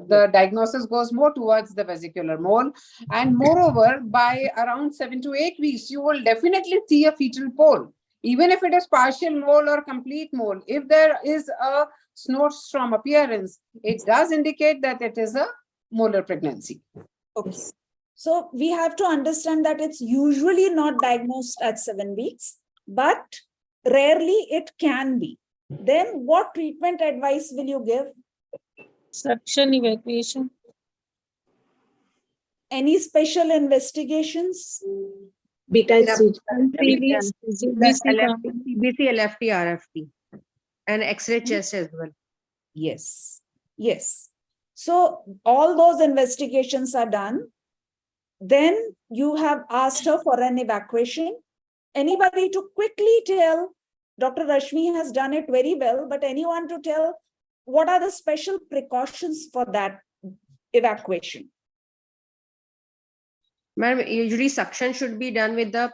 the diagnosis goes more towards the vesicular mole. And moreover, by around 7 to 8 weeks, you will definitely see a fetal pole. Even if it is partial mole or complete mole, if there is a snowstorm appearance, it does indicate that it is a molar pregnancy. Okay. So we have to understand that it's usually not diagnosed at 7 weeks, but rarely it can be. Then what treatment advice will you give? Suction evacuation. Any special investigations? Beta HCG. CBC, LFT, RFT, and X-ray chest as well. Yes, yes. So all those investigations are done. Then you have asked her for an evacuation. Anybody to quickly tell, Dr. Rashmi has done it very well, but anyone to tell what are the special precautions for that evacuation? Madam, usually suction should be done with the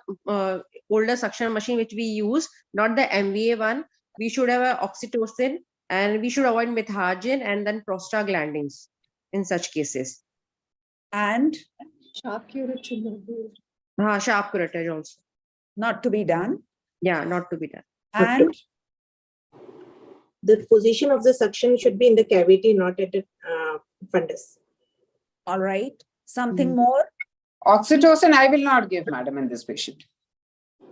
older suction machine which we use, not the MVA one. We should have oxytocin, and we should avoid methargin and then prostaglandins in such cases. And Sharp curettage. Sharp curettage also. Not to be done. Yeah, not to be done. And the position of the suction should be in the cavity, not at the fundus. All right. Something more? Oxytocin, I will not give, madam, in this patient.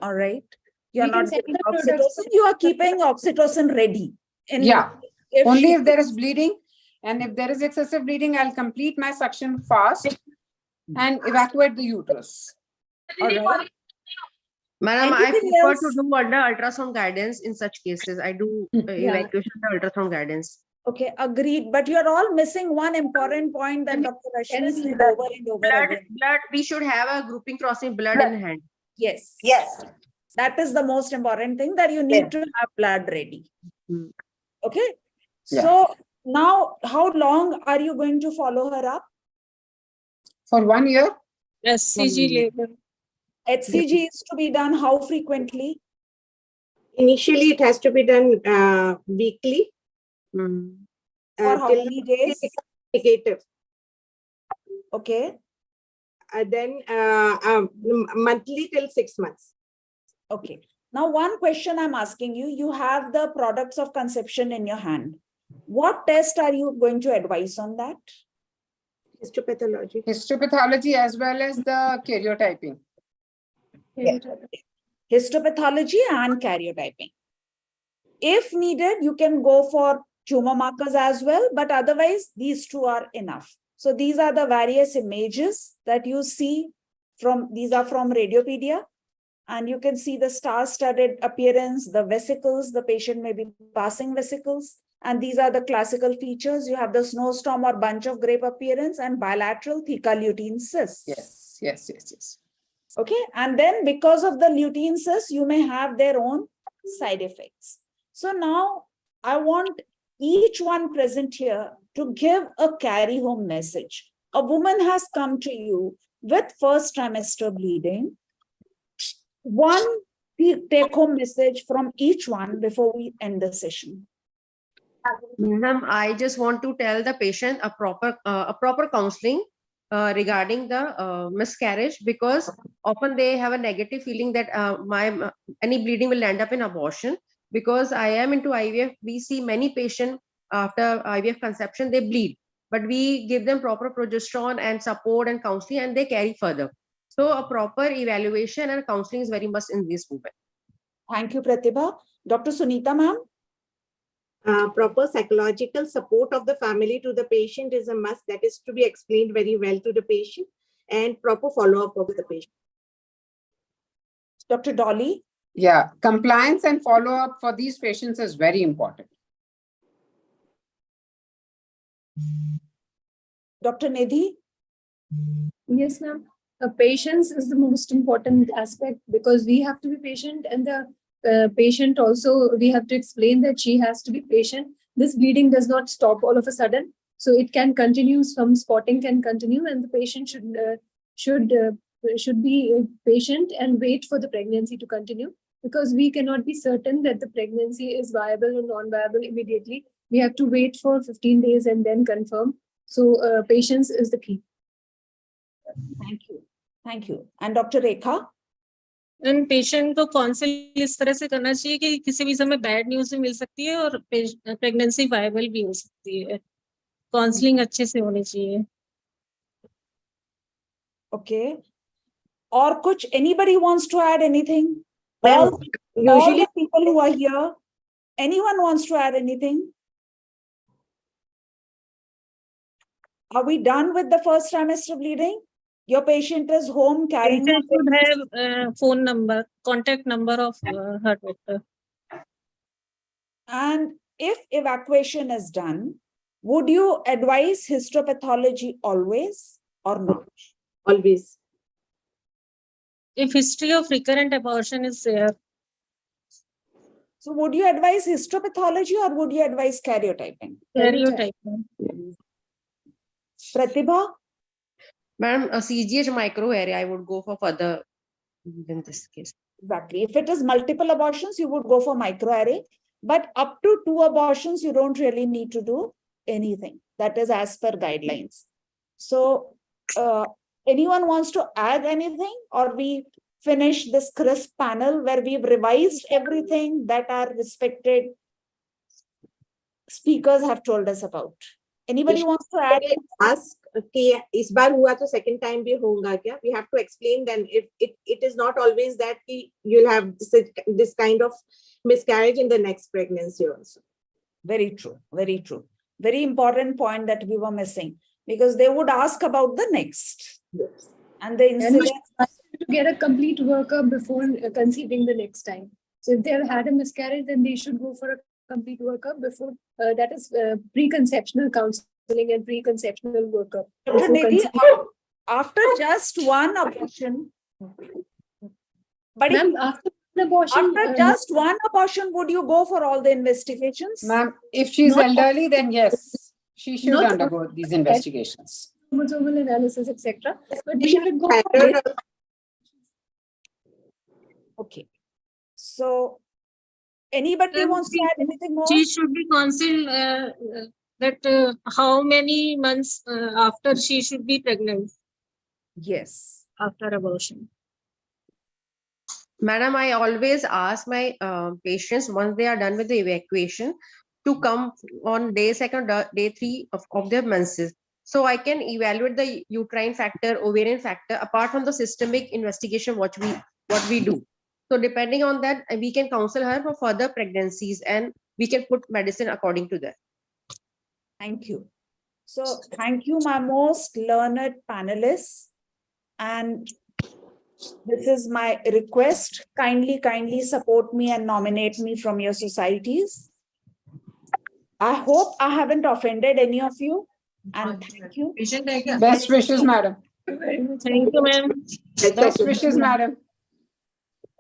All right. You're We can not send giving the products. oxytocin. You are keeping oxytocin ready. Yeah. If Only she- if there is bleeding, and if there is excessive bleeding, I'll complete my suction fast and evacuate the uterus. All right. Madam, I Anything prefer else? to do under ultrasound guidance in such cases. I do evacuation under ultrasound guidance. Okay, agreed. But you're all missing one important point that Dr. Rashmi said over and over again. Blood, we should have a grouping crossing blood in hand. Yes. Yes. That is the most important thing, that you need to have blood ready. Okay. Yeah. So now, how long are you going to follow her up? For 1 year? SCG label. HCG is to be done how frequently? Initially, it has to be done weekly. For how till many days? Negative. Okay. Then monthly till 6 months. Okay. Now, one question I'm asking you, you have the products of conception in your hand. What test are you going to advise on that? Histopathology. Histopathology as well as the karyotyping. Histopathology and karyotyping. If needed, you can go for tumor markers as well, but otherwise these two are enough. So these are the various images that you see from, these are from Radiopedia, and you can see the star-studded appearance, the vesicles, the patient may be passing vesicles, and these are the classical features. You have the snowstorm or bunch of grape appearance and bilateral theca lutein cysts. Yes, yes, yes, yes. Okay, and then because of the lutein cysts, you may have their own side effects. So now I want each one present here to give a carry home message. A woman has come to you with first trimester bleeding. One take home message from each one before we end the session. Madam, I just want to tell the patient a proper counseling regarding the miscarriage, because often they have a negative feeling that any bleeding will end up in abortion. Because I am into IVF, we see many patients after IVF conception, they bleed, but we give them proper progesterone and support and counseling, and they carry further. So a proper evaluation and counseling is very much in this movement. Thank you, Pratibha. Dr. Sunita, ma'am. Proper psychological support of the family to the patient is a must. That is to be explained very well to the patient, and proper follow-up of the patient. Dr. Dolly. Yeah, compliance and follow-up for these patients is very important. Dr. Nidhi. Yes, ma'am. Patience is the most important aspect, because we have to be patient, and the patient also, we have to explain that she has to be patient. This bleeding does not stop all of a sudden, so it can continue. Some spotting can continue, and the patient should be patient and wait for the pregnancy to continue, because we cannot be certain that the pregnancy is viable or non-viable immediately. We have to wait for 15 days and then confirm. So patience is the key. Thank you. Thank you. And Dr. Rekha? And patient को council इस तरह से करना चाहिए कि किसी भी समय बैड न्यूज भी मिल सकती है और प्रेगनेंसी वायबल भी हो सकती है. काउंसलिंग अच्छे से होनी चाहिए. Okay. Or kuch, anybody wants to add anything? Well, All the people who are here, anyone wants to add anything? Are we done with the first trimester bleeding? Your patient is home carrying. Patient should have phone number, contact number of her doctor. And if evacuation is done, would you advise histopathology always or not? Always. If history of recurrent abortion is there. So would you advise histopathology or would you advise karyotyping? Karyotyping. Pratibha? Ma'am, a CGH microarray, I would go for further in this case. Exactly. If it is multiple abortions, you would go for microarray. But up to 2 abortions, you don't really need to do anything. That is as per guidelines. So anyone wants to add anything, or we finish this crisp panel where we've revised everything that our respected speakers have told us about? Anybody wants to add? Ask कि इस बार हुआ तो second time भी होगा क्या? We have to explain then if it is not always that you'll have this kind of miscarriage in the next pregnancy also. Very true. Very true. Very important point that we were missing, because they would ask about the next. Yes. And the incident. To get a complete workup before conceiving the next time. So if they have had a miscarriage, then they should go for a complete workup before, that is preconceptional counseling and preconceptional workup. Dr. Nidhi, after just one abortion, but after one abortion, just one abortion, would you go for all the investigations? Ma'am, if she's Not elderly, then yes, she should Not undergo these investigations. chromosomal analysis, etc. But we should go for Okay. So anybody wants to add anything more? She should be counseled that how many months after she should be pregnant. Yes. After abortion. Madam, I always ask my patients once they are done with the evacuation to come on day 2nd or day 3 of their menses. So I can evaluate the uterine factor, ovarian factor, apart from the systemic investigation what we do. So depending on that, we can counsel her for further pregnancies, and we can put medicine according to that. Thank you. So thank you, my most learned panelists. And this is my request. Kindly support me and nominate me from your societies. I hope I haven't offended any of you. And thank you. Best wishes, madam. Thank you, ma'am. Best wishes, madam.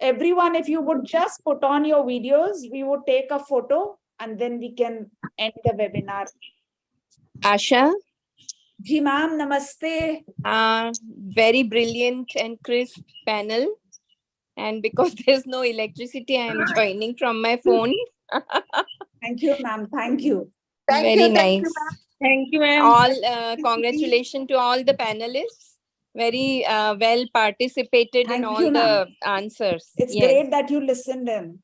Everyone, if you would just put on your videos, we would take a photo and then we can end the webinar. Asha? Ji ma'am, namaste. Very brilliant and crisp panel. And because there's no electricity, I am joining from my phone. Thank you, ma'am. Thank you. Very nice. Thank you, ma'am. All congratulations to all the panelists. Very well participated in Thank all you, the ma'am. answers. It's Yes. great that you listened in.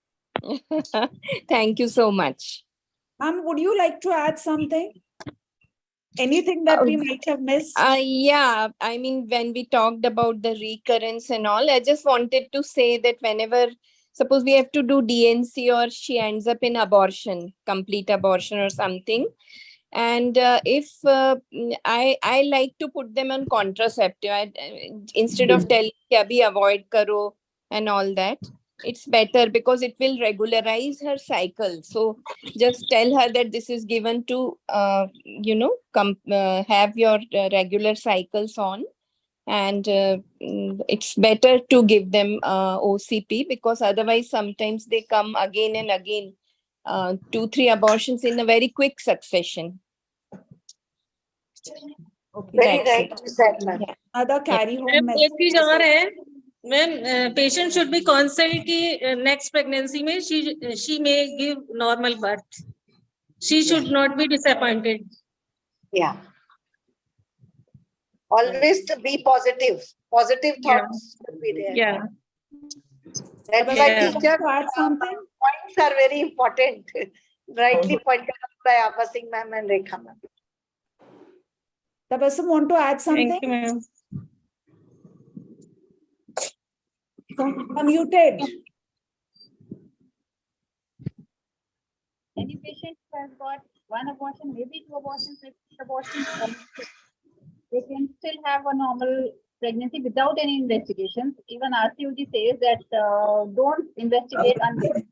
Thank you so much. Ma'am, would you like to add something? Anything that we might have missed? Yeah, I mean, when we talked about the recurrence and all, I just wanted to say that whenever, suppose we have to do DNC or she ends up in abortion, complete abortion or something, and if I like to put them on contraceptive, instead of telling abhi avoid karo and all that, it's better because it will regularize her cycle. So just tell her that this is given to have your regular cycles on, and it's better to give them OCP, because otherwise sometimes they come again and again, 2-3 abortions in a very quick succession. Very That's right, it. you said, ma'am. Yeah. Other carry home ma'am एक चीज और message. है ma'am, patient should be counsel की next pregnancy में she may give normal birth. She should not be disappointed. Yeah. Always to be positive. Positive thoughts should be there. Yeah. That's why Yeah. teacher Add something? points are very important. Rightly pointed out by Abha Singh ma'am and Rekha ma'am. The person want to add something? Thank you, ma'am. Unmuted. Any patient who has got one abortion, maybe 2 abortions, 6 abortions, they can still have a normal pregnancy without any investigations. Even RCOG says that don't investigate until.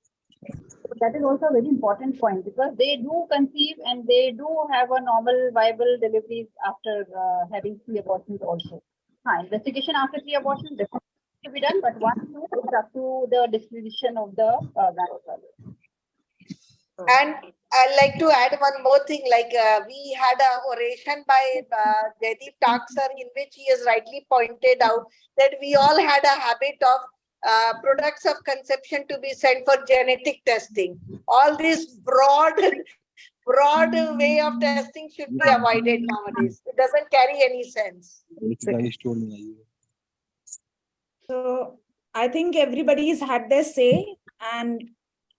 So that is also a very important point, because they do conceive and they do have a normal viable deliveries after having 3 abortions also. Investigation after 3 abortions definitely to be done, but once it's up to the disposition of the gynecologist. And I'd like to add one more thing, like we had a oration by Jaideep Taksar, in which he has rightly pointed out that we all had a habit of products of conception to be sent for genetic testing. All this broad way of testing should be avoided nowadays. It doesn't carry any sense. So I think everybody's had their say, and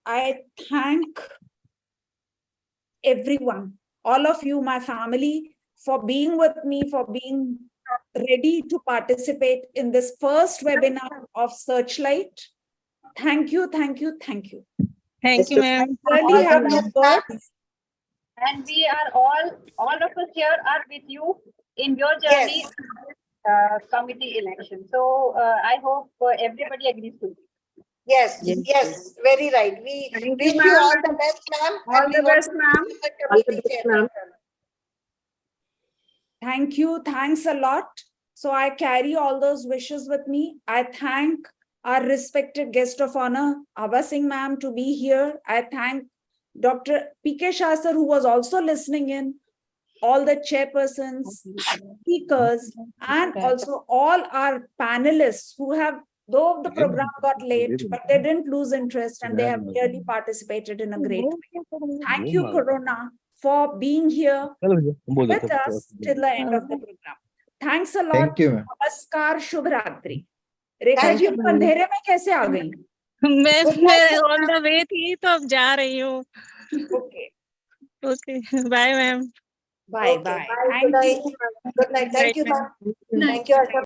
I thank everyone, all of you, my family, for being with me, for being ready to participate in this first webinar of Searchlight. Thank you, thank you, thank you. Thank you, ma'am. Really have no words. And we are all of us here are with you in your journey, committee election. So I hope everybody agrees to it. Yes, very right. We wish you all the best, ma'am. All the best, ma'am. All the best, ma'am. Thank you. Thanks a lot. So I carry all those wishes with me. I thank our respected guest of honor, Abha Singh ma'am, to be here. I thank Dr. P.K. Shah sir, who was also listening in, all the chairpersons, speakers, and also all our panelists who have, though the program got late, but they didn't lose interest and they have really participated in a great way. Thank you, Corona, for being here with us till the end of the program. Thanks a lot. Thank you, ma'am. Namaskar, Shubh Ratri. Rekha ji अंधेरे में कैसे आ गई? मैं on the way थी तो अब जा रही हूँ. Okay. Okay. Bye, ma'am. Bye. Good night. Thank you, ma'am. Thank you, Asha.